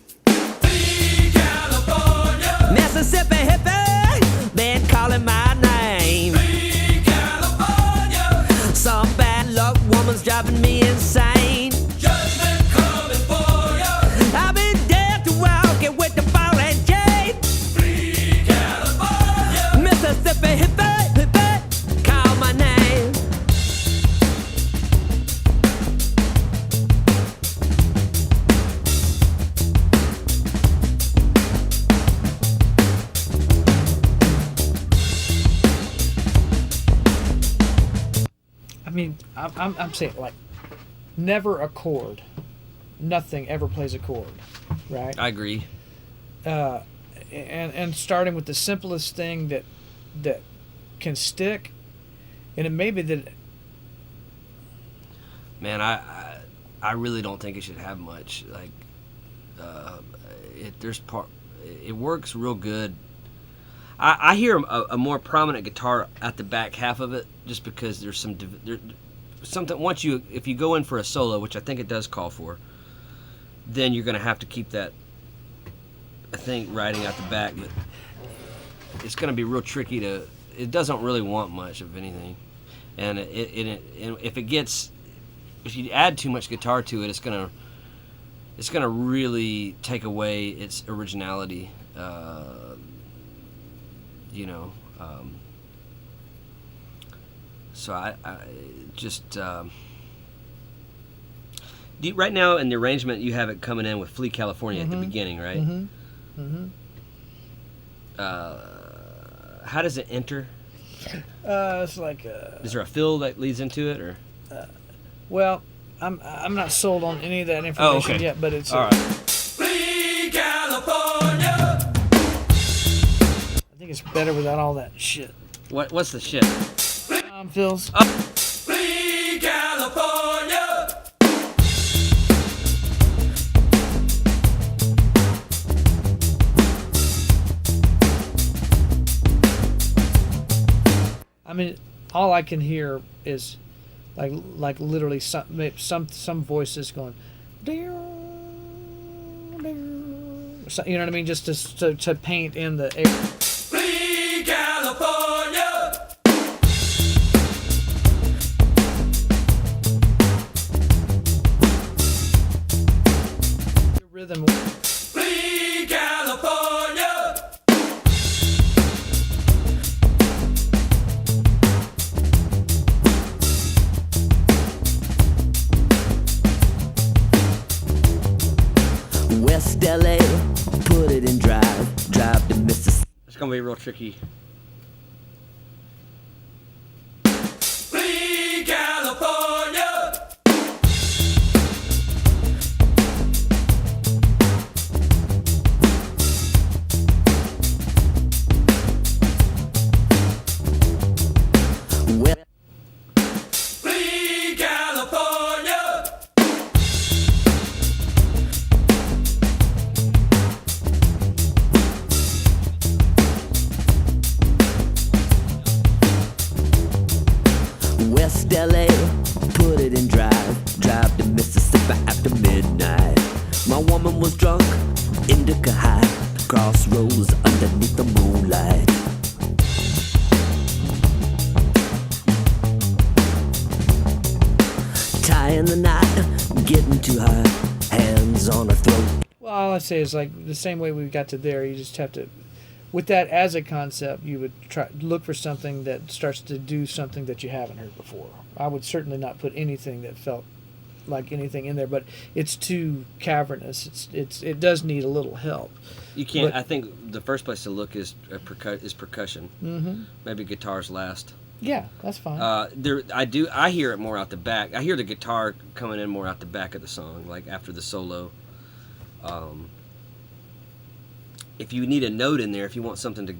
free California, Mississippi hippie, been calling my name. free California, Some bad luck woman's driving me insane. judgment coming for ya. I've been dead to walking with the ball and chain. Free California, Mississippi hippie, hippie, call my name. I mean, I'm saying, like, never a chord. Nothing ever plays a chord, right? I agree. And starting with the simplest thing that can stick, and it may be that Man, I really don't think it should have much. Like, it works real good. I hear a more prominent guitar at the back half of it, just because there's something. If you go in for a solo, which I think it does call for, then you're gonna have to keep that, I think, riding out the back. But it's gonna be real tricky to. It doesn't really want much of anything, and if you add too much guitar to it, it's gonna really take away its originality. So I just right now in the arrangement you have it coming in with Flea California at the beginning, right? How does it enter? it's like Is there a fill that leads into it, or? well, I'm not sold on any of that information okay. yet, but it's All right. free California, I think it's better without all that shit. What's the shit? Phil's. free California, I mean, all I can hear is like literally some voices going, so, you know what I mean? Just to paint in the air. free California, The rhythm. free California, gonna be real tricky. Free California. Well, Free California. West LA, put it in drive. Drive to Mississippi after midnight. My woman was drunk, indica high. Crossroads underneath the moonlight. Tying the knot, getting too high. Hands on her throat. Well, all I say is like the same way we got to there. You just have to, with that as a concept, you would try look for something that starts to do something that you haven't heard before. I would certainly not put anything that felt like anything in there, but it's too cavernous. It does need a little help. You can't. But- I think the first place to look is percussion. Mm-hmm. Maybe guitars last. Yeah, that's fine. I hear it more out the back. I hear the guitar coming in more out the back of the song, like after the solo. If you need a note in there, if you want something to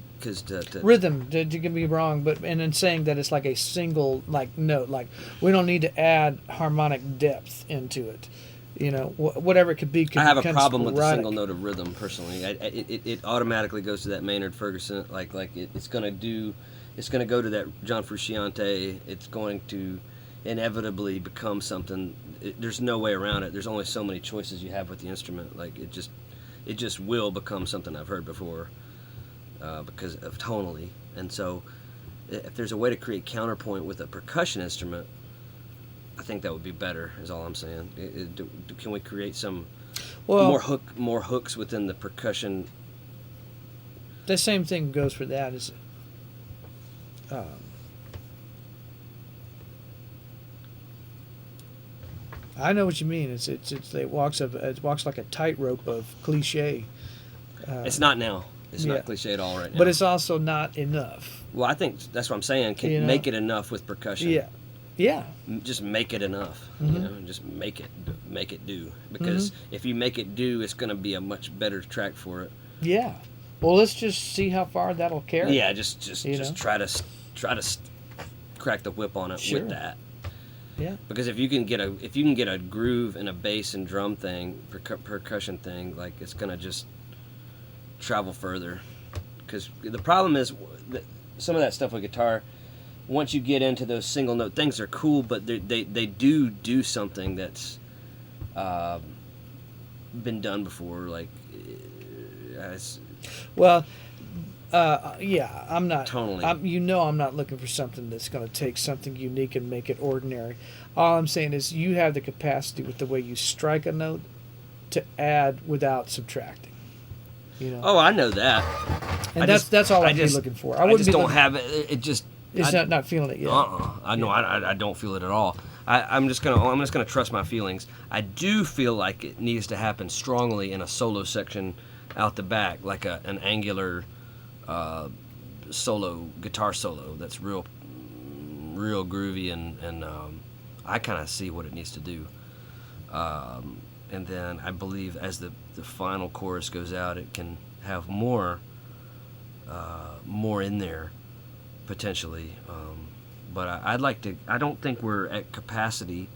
Rhythm, to get me wrong, but and in saying that it's like a single like note, like we don't need to add harmonic depth into it. You know, whatever it could be. I have a kind of problem with the sporadic. single note of rhythm personally. It automatically goes to that Maynard Ferguson. It's gonna go to that John Frusciante. It's going to inevitably become something. There's no way around it. There's only so many choices you have with the instrument. Like it just will become something I've heard before because of tonally. And so, if there's a way to create counterpoint with a percussion instrument, I think that would be better. Is all I'm saying. Can we create some more hooks within the percussion? The same thing goes for that. Is I know what you mean. It walks like a tightrope of cliche. It's not now. It's yeah. not cliche at all right now. But it's also not enough. Well, I think that's what I'm saying. Can You know? make it enough with percussion. Yeah, yeah. Just make it enough. Mhm. You know, just make it do. Because if you make it do, it's going to be a much better track for it. Yeah. Well, let's just see how far that'll carry. Yeah, just You know? try to crack the whip on it Sure. with that. Yeah. Because if you can get a groove and a bass and drum thing, percussion thing, like it's gonna just travel further. Because the problem is that some of that stuff with guitar, once you get into those single note things, are cool, but they do something that's been done before. Like, Well, yeah, I'm not. Tonally. I'm not looking for something that's going to take something unique and make it ordinary. All I'm saying is you have the capacity with the way you strike a note to add without subtracting. You know. oh, I know that. and I that's all I I'd be just- looking for. I wouldn't just be don't looking- have it. It just. It's I- not feeling it yet. I know. I don't feel it at all. I'm just gonna trust my feelings. I do feel like it needs to happen strongly in a solo section out the back, like an angular guitar solo that's real groovy and I kind of see what it needs to do. And then I believe as the final chorus goes out, it can have more in there potentially. But I'd like to. I don't think we're at capacity,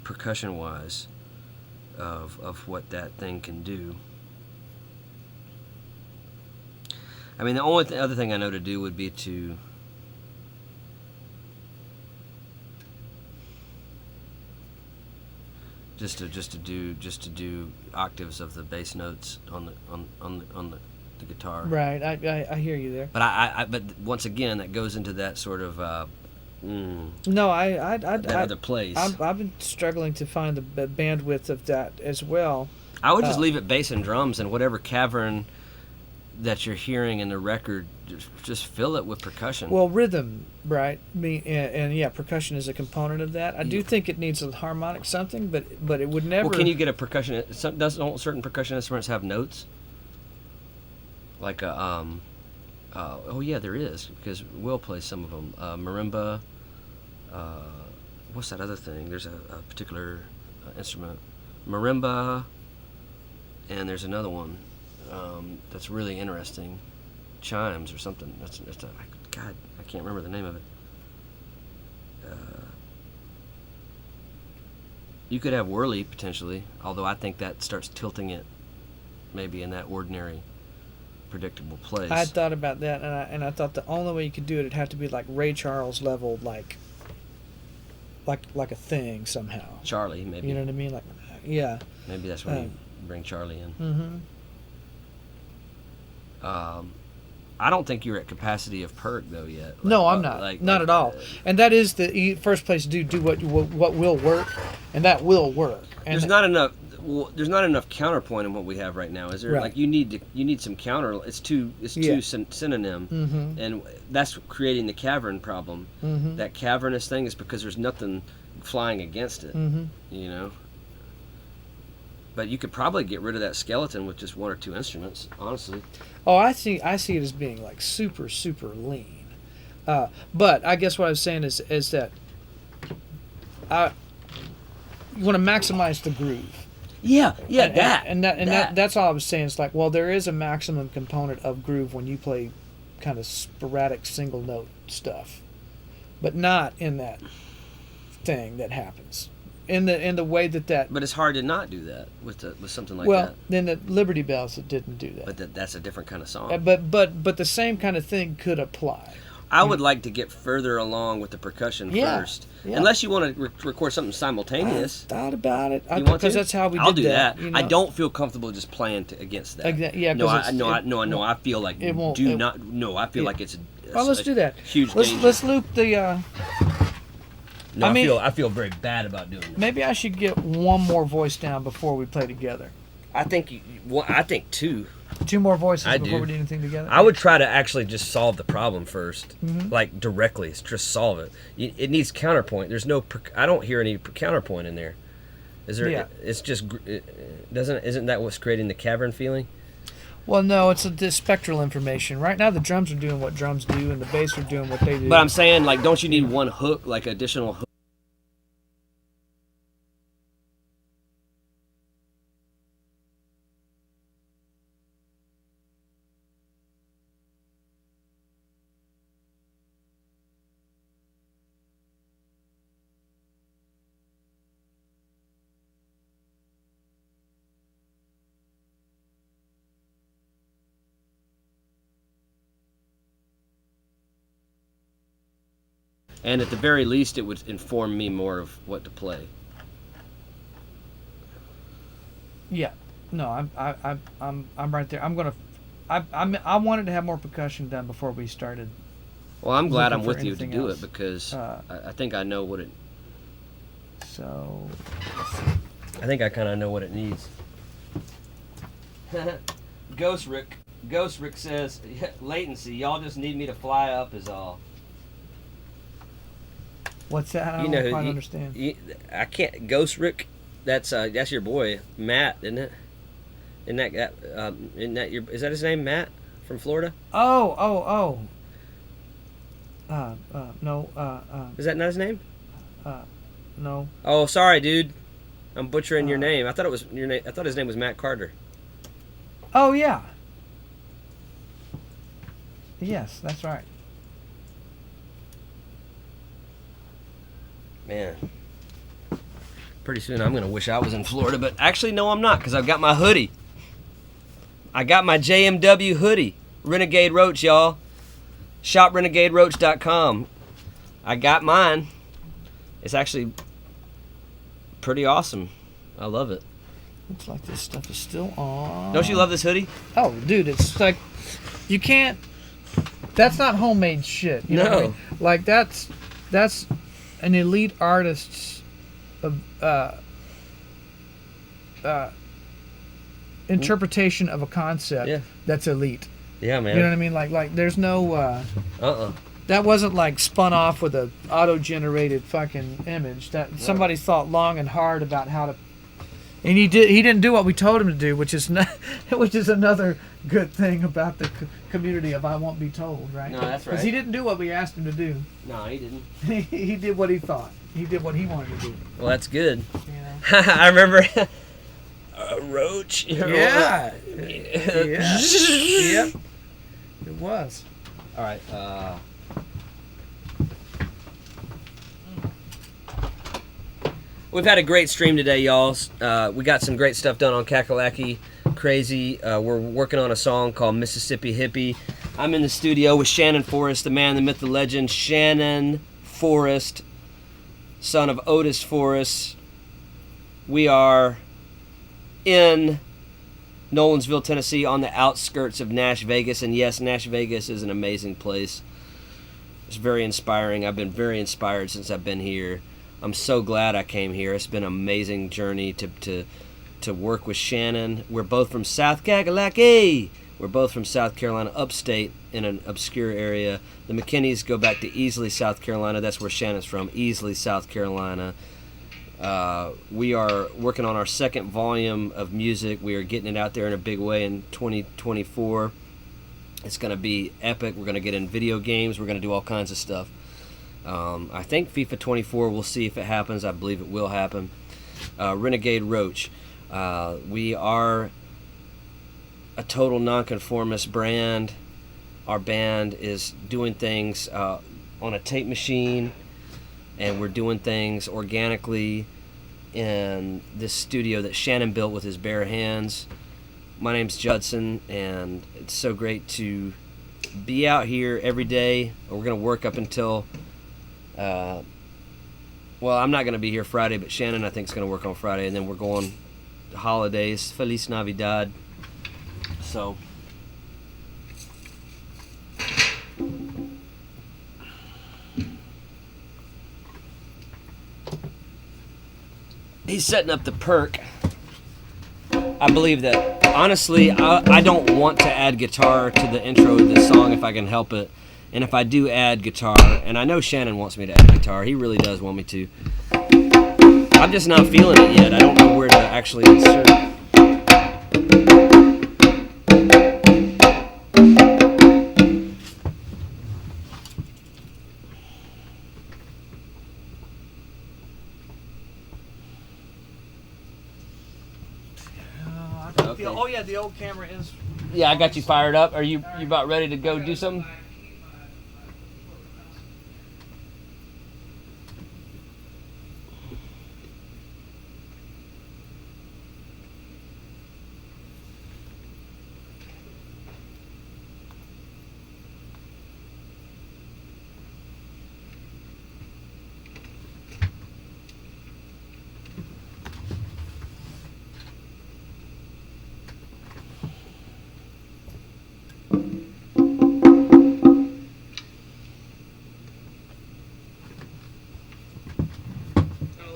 percussion wise, of what that thing can do. I mean, the only other thing I know to do would be to just to do octaves of the bass notes on the guitar. Right. I hear you there. But but once again, that goes into that sort of No, that other place. I've been struggling to find the bandwidth of that as well. I would just leave it bass and drums, and whatever cavern that you're hearing in the record, just fill it with percussion. Well, rhythm, right? And yeah, percussion is a component of that. I do think it needs a harmonic something, but it would never. Well, can you get a percussion? Don't certain percussion instruments have notes? Like a Oh yeah, there is, because Will plays some of them. Marimba. What's that other thing? There's a particular instrument, marimba, and there's another one that's really interesting, chimes or something. God, I can't remember the name of it. You could have whirly potentially, although I think that starts tilting it maybe in that ordinary, predictable place. I thought about that, and I thought the only way you could do it'd have to be like Ray Charles level, like a thing somehow. Charlie, maybe. You know what I mean? Like, yeah. Maybe that's when you bring Charlie in. Mm-hmm. I don't think you're at capacity of perk though yet. No, I'm not. Not at all. And that is the first place to do what will work, and that will work. And there's not enough. Well, there's not enough counterpoint in what we have right now, is there? Right. Like you need some counter. It's too synonym, Mm-hmm. and that's creating the cavern problem. Mm-hmm. That cavernous thing is because there's nothing flying against it. Mm-hmm. You know. But you could probably get rid of that skeleton with just one or two instruments, honestly. Oh, I see it as being like super lean. But I guess what I was saying is that you want to maximize the groove. Yeah, That's all I was saying. It's like, well, there is a maximum component of groove when you play kind of sporadic single note stuff, but not in that thing that happens in the way that. But it's hard to not do that with something like well, that. then the Liberty Bells that didn't do that. But that's a different kind of song. But the same kind of thing could apply. I would like to get further along with the percussion first, unless you want to record something simultaneous. I thought about it. You want to? That's how we I'll did do that. that. You know? I don't feel comfortable just playing against that. Yeah, no, because I feel like it won't. do not. No, I feel like it's. Well, let's do that. Huge danger. Let's loop the. No, I mean, I feel very bad about doing that. Maybe I should get one more voice down before we play together. I think two. Two more voices I before do. we do anything together. I would try to actually just solve the problem first, Mm-hmm. like directly. Just solve it. It needs counterpoint. There's no. I don't hear any counterpoint in there. Is there? Yeah. It's just. Isn't that what's creating the cavern feeling? Well, no, it's the spectral information. Right now, the drums are doing what drums do, and the bass are doing what they do. But I'm saying, like, don't you need one hook, like additional hook? And at the very least, it would inform me more of what to play. Yeah, no, I'm right there. I wanted to have more percussion done before we started. Well, I'm glad Looking I'm for with you to anything do else. it because Uh, I think I know what it. So, I think I kind of know what it needs. Ghost Rick says latency. Y'all just need me to fly up is all. what's that? I You don't know, quite understand. I can't. Ghost Rick, that's your boy Matt, isn't it? Isn't that your? Is that his name, Matt, from Florida? Oh. No. Is that not his name? No. Oh, sorry, dude. I'm butchering your name. I thought it was your name. I thought his name was Matt Carter. Oh yeah. Yes, that's right. Man. Pretty soon I'm gonna wish I was in Florida, but actually no, I'm not, because I've got my hoodie. I got my JMW hoodie. Renegade Roach, y'all. ShopRenegadeRoach.com. I got mine. It's actually pretty awesome. I love it. Looks like this stuff is still on. Don't you love this hoodie? Oh, dude, it's like you can't. That's not homemade shit. You know what I No. mean? Like that's an elite artist's interpretation of a concept Yeah. that's elite. Yeah, man. You know what I mean? Like there's no. Uh-uh. That wasn't like spun off with a auto-generated fucking image. That somebody thought long and hard about how to And he didn't do what we told him to do, which is which is another good thing about the community of I Won't Be Told, right? No, that's right. Because he didn't do what we asked him to do. No, he didn't. He did what he thought. He did what he wanted to do. Well, that's good. You know? I remember Roach. Yeah. Yeah. Yep. It was. All right. We've had a great stream today, y'all. We got some great stuff done on Kakalaki Crazy. We're working on a song called Mississippi Hippie. I'm in the studio with Shannon Forrest, the man, the myth, the legend. Shannon Forrest, son of Otis Forrest. We are in Nolensville, Tennessee, on the outskirts of Nash Vegas. And yes, Nash Vegas is an amazing place. It's very inspiring. I've been very inspired since I've been here. I'm so glad I came here. It's been an amazing journey to work with Shannon. We're both from South Kakalaki. We're both from South Carolina, upstate, in an obscure area. The McKinneys go back to Easley, South Carolina. That's where Shannon's from, Easley, South Carolina. We are working on our second volume of music. We are getting it out there in a big way in 2024. It's going to be epic. We're going to get in video games. We're going to do all kinds of stuff. I think FIFA 24, we'll see if it happens. I believe it will happen. Renegade Roach. We are a total nonconformist brand. Our band is doing things on a tape machine, and we're doing things organically in this studio that Shannon built with his bare hands. My name's Judson, and it's so great to be out here every day. We're going to work up until, well, I'm not going to be here Friday, but Shannon, I think, is going to work on Friday, and then we're going holidays. Feliz Navidad. So, he's setting up the perk. I believe that, honestly, I don't want to add guitar to the intro of this song if I can help it. And if I do add guitar, and I know Shannon wants me to add guitar, he really does want me to. I'm just not feeling it yet. I don't know where to actually insert it. Okay. Oh yeah, the old camera is. Yeah, I got you fired up. Are you about ready to go do something?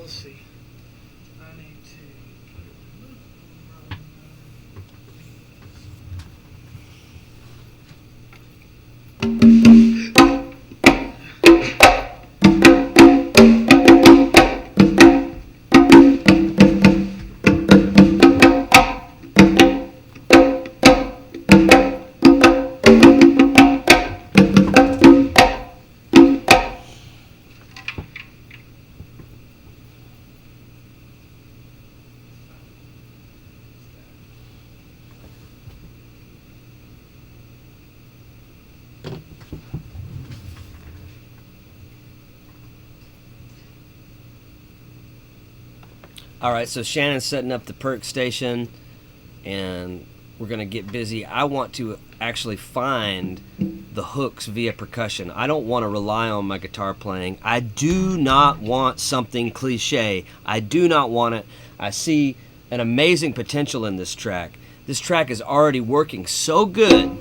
Let's see. I need to. All right, so Shannon's setting up the perk station, and we're going to get busy. I want to actually find the hooks via percussion. I don't want to rely on my guitar playing. I do not want something cliche. I do not want it. I see an amazing potential in this track. This track is already working so good,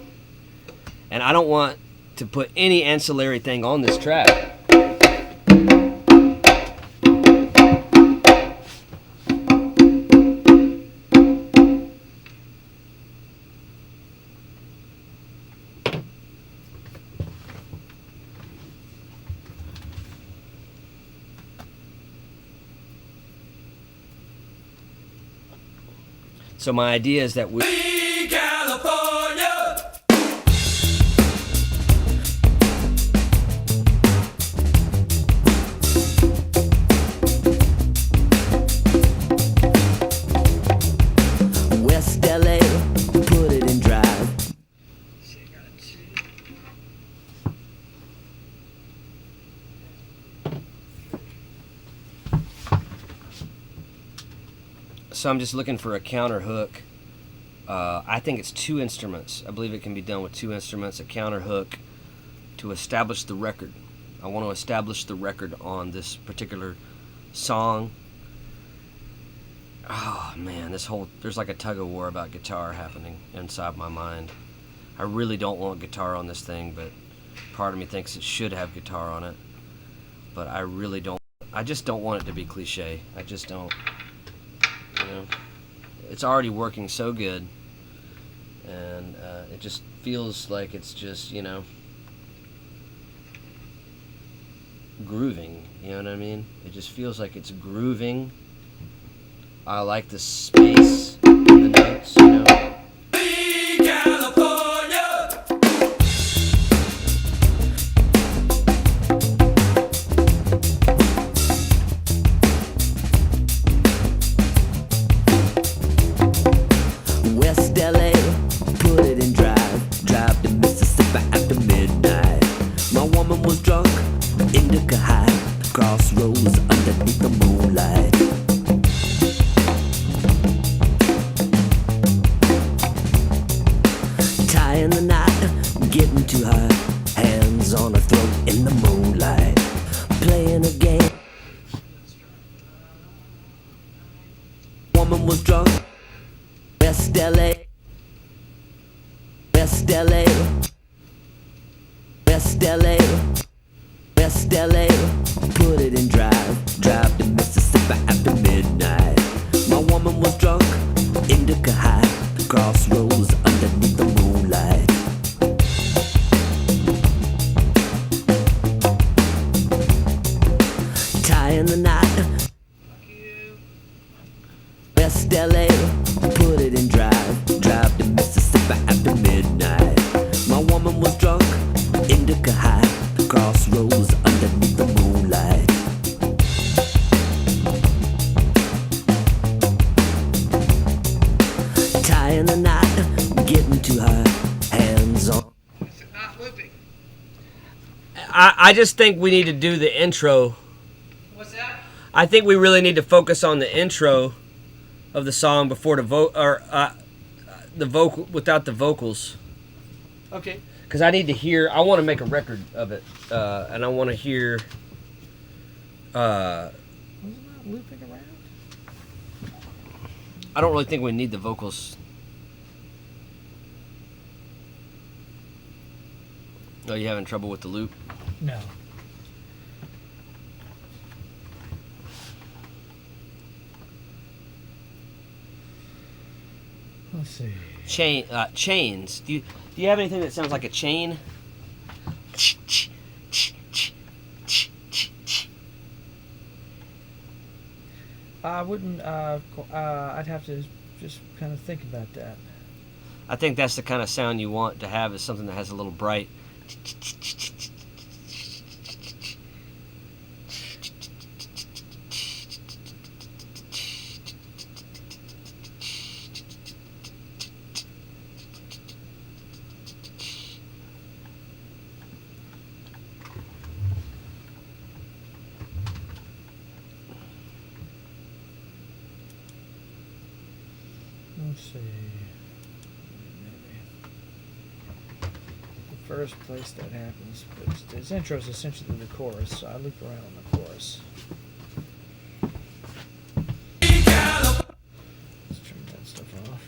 and I don't want to put any ancillary thing on this track. So my idea is that we. California. West LA, put it in drive. So I'm just looking for a counter hook. I think it's 2 instruments. I believe it can be done with 2 instruments, a counter hook to establish the record. I want to establish the record on this particular song. Oh man, there's like a tug of war about guitar happening inside my mind. I really don't want guitar on this thing, but part of me thinks it should have guitar on it. But I really don't. I just don't want it to be cliche. I just don't. You know, it's already working so good, and it just feels like it's just, you know, grooving. You know what I mean? It just feels like it's grooving. I like the space in the notes, you know. California. West LA, put it in drive. Drive to Mississippi after midnight. My woman was drunk, indica high. Crossroads underneath the moonlight. Tying the knot, getting to her. Hands on her throat in the moonlight. Playing a game. Woman was drunk. West LA. West LA. West LA. West LA. Put it in drive. Drive to Mississippi after midnight. My woman was drunk. Indica high. Crossroads underneath the moonlight. Tying the knot. West LA, put it in drive. Drive to Mississippi after midnight. My woman was drunk, indica high. Crossroads underneath the moonlight. Tying the knot, getting to her. Hands on. I just think we need to do the intro. What's that? I think we really need to focus on the intro of the song before the vocal without the vocals. Okay. Because I need to hear. I want to make a record of it, and I want to hear. Wasn't that looping around? I don't really think we need the vocals. Oh, you having trouble with the loop? No. Let's see. Chains. Do you have anything that sounds like a chain? I wouldn't. I'd have to just kind of think about that. I think that's the kind of sound you want to have, is something that has a little bright. Let's see. Maybe. The first place that happens, but his intro is essentially the chorus, so I loop around on the chorus. Let's turn that stuff off.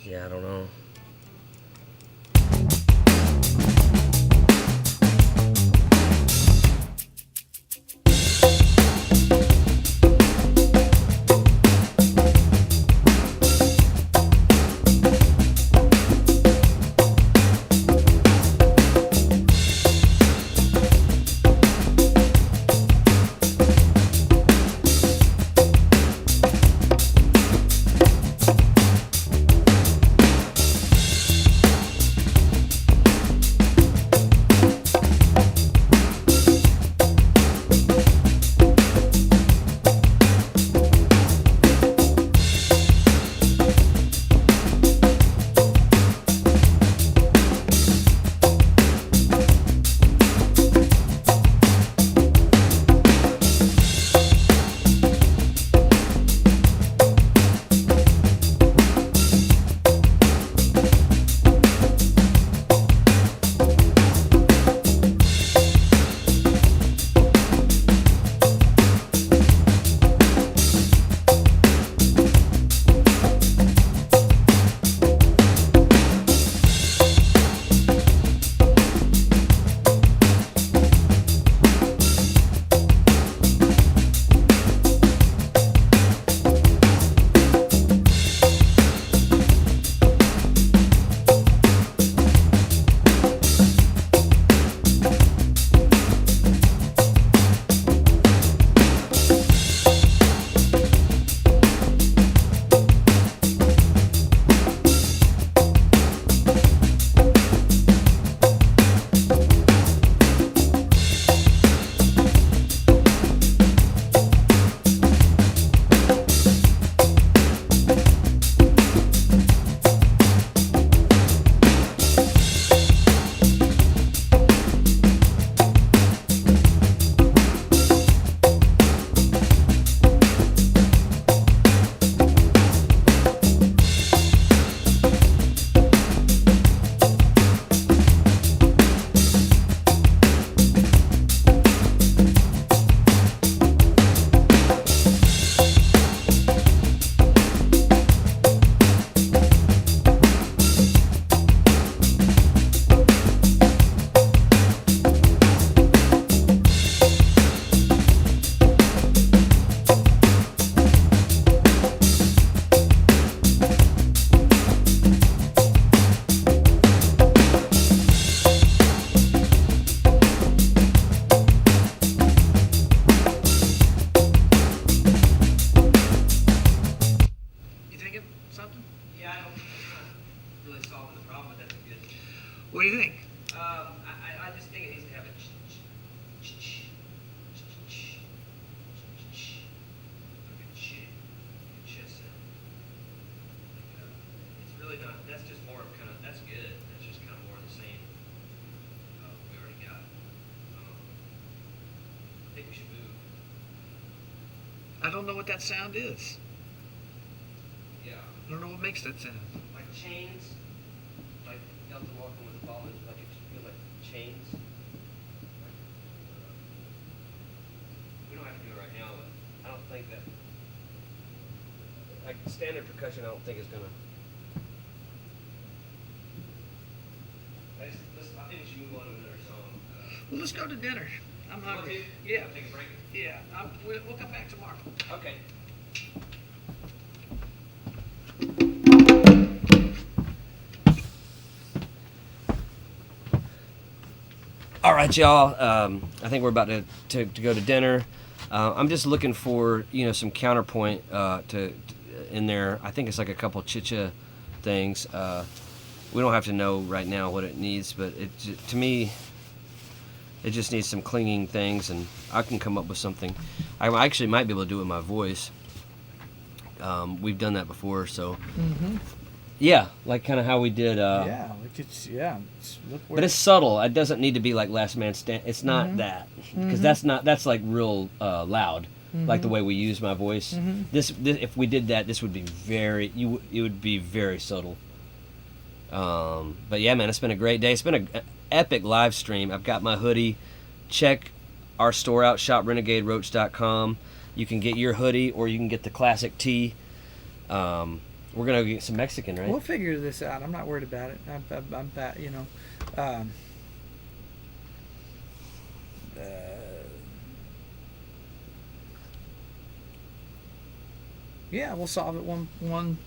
Yeah, I don't know. really solving the problem, but that's a good. What do you think? I just think it needs to have a it's really not. That's just more of kind of. That's good. That's just kind of more of the same. We already got. I think we should move. I don't know what that sound is. Yeah. I don't know what makes that sound. Like chains, like Delta walking with the ball, like it feels like chains. We don't have to do it right now, but I don't think that, like standard percussion, I don't think is gonna. I think we should move on to another song. Well, let's go to dinner. I'm hungry. Yeah. Take a break. Yeah. We'll come back tomorrow. Okay. All right, y'all. I think we're about to go to dinner. I'm just looking for some counterpoint to in there. I think it's like a couple chicha things. We don't have to know right now what it needs, but to me, it just needs some clinging things, and I can come up with something. I actually might be able to do it with my voice. We've done that before, so yeah, like kind of how we did. But it's subtle. It doesn't need to be like Last Man Stand. It's not that, because that's like real loud, like the way we use my voice. This if we did that, this would be it would be very subtle. But yeah, man, it's been a great day. It's been an epic live stream. I've got my hoodie. Check our store out, shoprenegaderoach.com. You can get your hoodie, or you can get the classic tee. We're gonna get some Mexican, right? We'll figure this out. I'm not worried about it. Yeah, we'll solve it one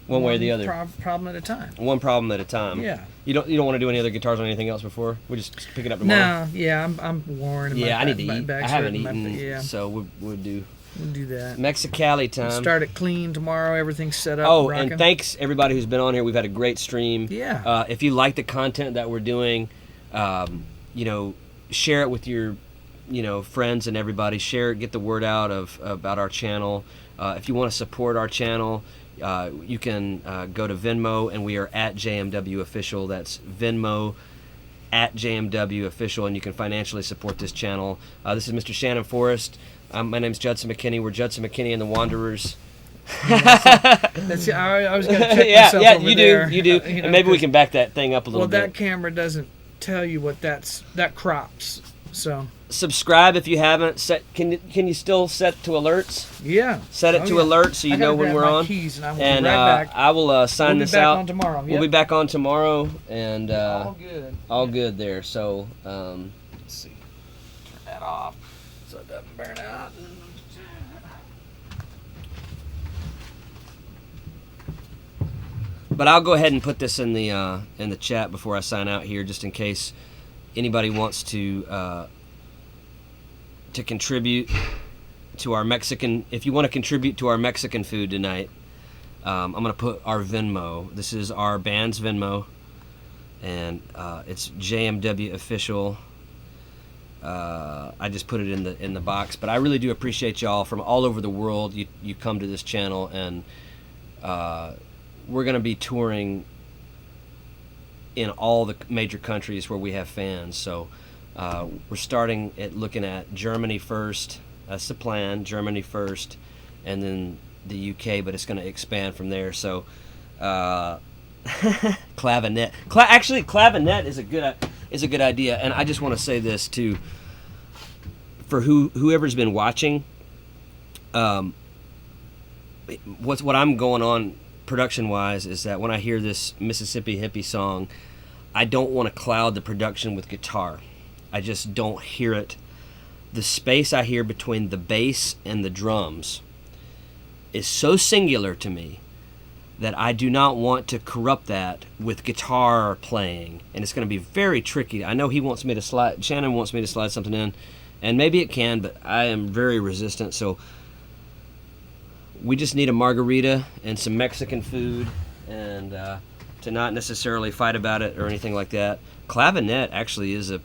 way or the other. Problem at a time. One problem at a time. Yeah. You don't want to do any other guitars or anything else before? We just pick it up tomorrow. No. Yeah, I'm worn. Yeah, I need to eat. My I haven't hurting, eaten, so we'll do that. Mexicali time. Start it clean tomorrow. Everything's set up. Oh, rocking. and thanks everybody who's been on here. We've had a great stream. Yeah. If you like the content that we're doing, share it with your, friends and everybody. Share it. Get the word out about our channel. If you want to support our channel, you can go to Venmo, and we are at Jmwofficial. That's Venmo at Jmwofficial, and you can financially support this channel. This is Mr. Shannon Forrest. My name's Judson McKinney. We're Judson McKinney and the Wanderers. That's I was going to check myself over you there. do. You do. And maybe we can back that thing up a little bit. Well, that camera doesn't tell you what that crops. So subscribe if you haven't. Can you still set to alerts? Yeah. Set it to alerts so you know when we're on. Keys and I will and be right back. I will sign this out. We'll be back on tomorrow. Yep. We'll be back on tomorrow, and all good. All good there. So let's see. Turn that off so it doesn't burn out. But I'll go ahead and put this in the chat before I sign out here, just in case anybody wants to contribute to our Mexican. If you want to contribute to our Mexican food tonight, I'm gonna put our Venmo. This is our band's Venmo, and it's JMW Official. I just put it in the box, but I really do appreciate y'all from all over the world. You come to this channel, and we're gonna be touring in all the major countries where we have fans. So we're starting at looking at Germany first. That's the plan. Germany first, and then the UK, but it's going to expand from there. So clavinet. Actually, clavinet is a good idea. And I just want to say this too, for whoever's been watching. What I'm going on production wise is that when I hear this Mississippi Hippie song, I don't want to cloud the production with guitar. I just don't hear it. The space I hear between the bass and the drums is so singular to me that I do not want to corrupt that with guitar playing, and it's going to be very tricky. I know Shannon wants me to slide something in, and maybe it can, but I am very resistant. So we just need a margarita and some Mexican food, and to not necessarily fight about it or anything like that. Clavinet actually is a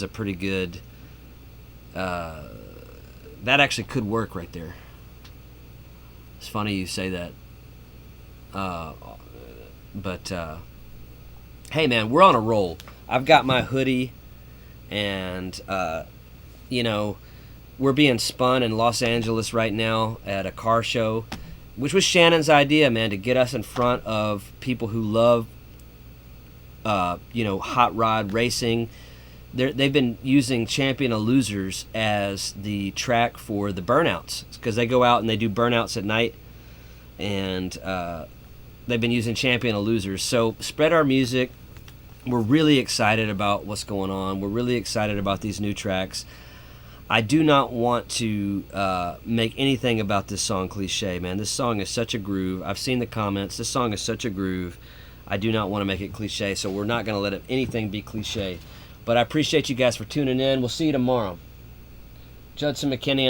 pretty good. That actually could work right there. It's funny you say that. But hey, man, we're on a roll. I've got my hoodie, and you know, we're being spun in Los Angeles right now at a car show, which was Shannon's idea, man, to get us in front of people who love, hot rod racing. They've been using Champion of Losers as the track for the burnouts, because they go out and they do burnouts at night, and they've been using Champion of Losers. So spread our music. We're really excited about what's going on. We're really excited about these new tracks. I do not want to make anything about this song cliche, man. This song is such a groove. I've seen the comments. This song is such a groove. I do not want to make it cliche, so we're not going to let anything be cliche. But I appreciate you guys for tuning in. We'll see you tomorrow. Judson McKinney and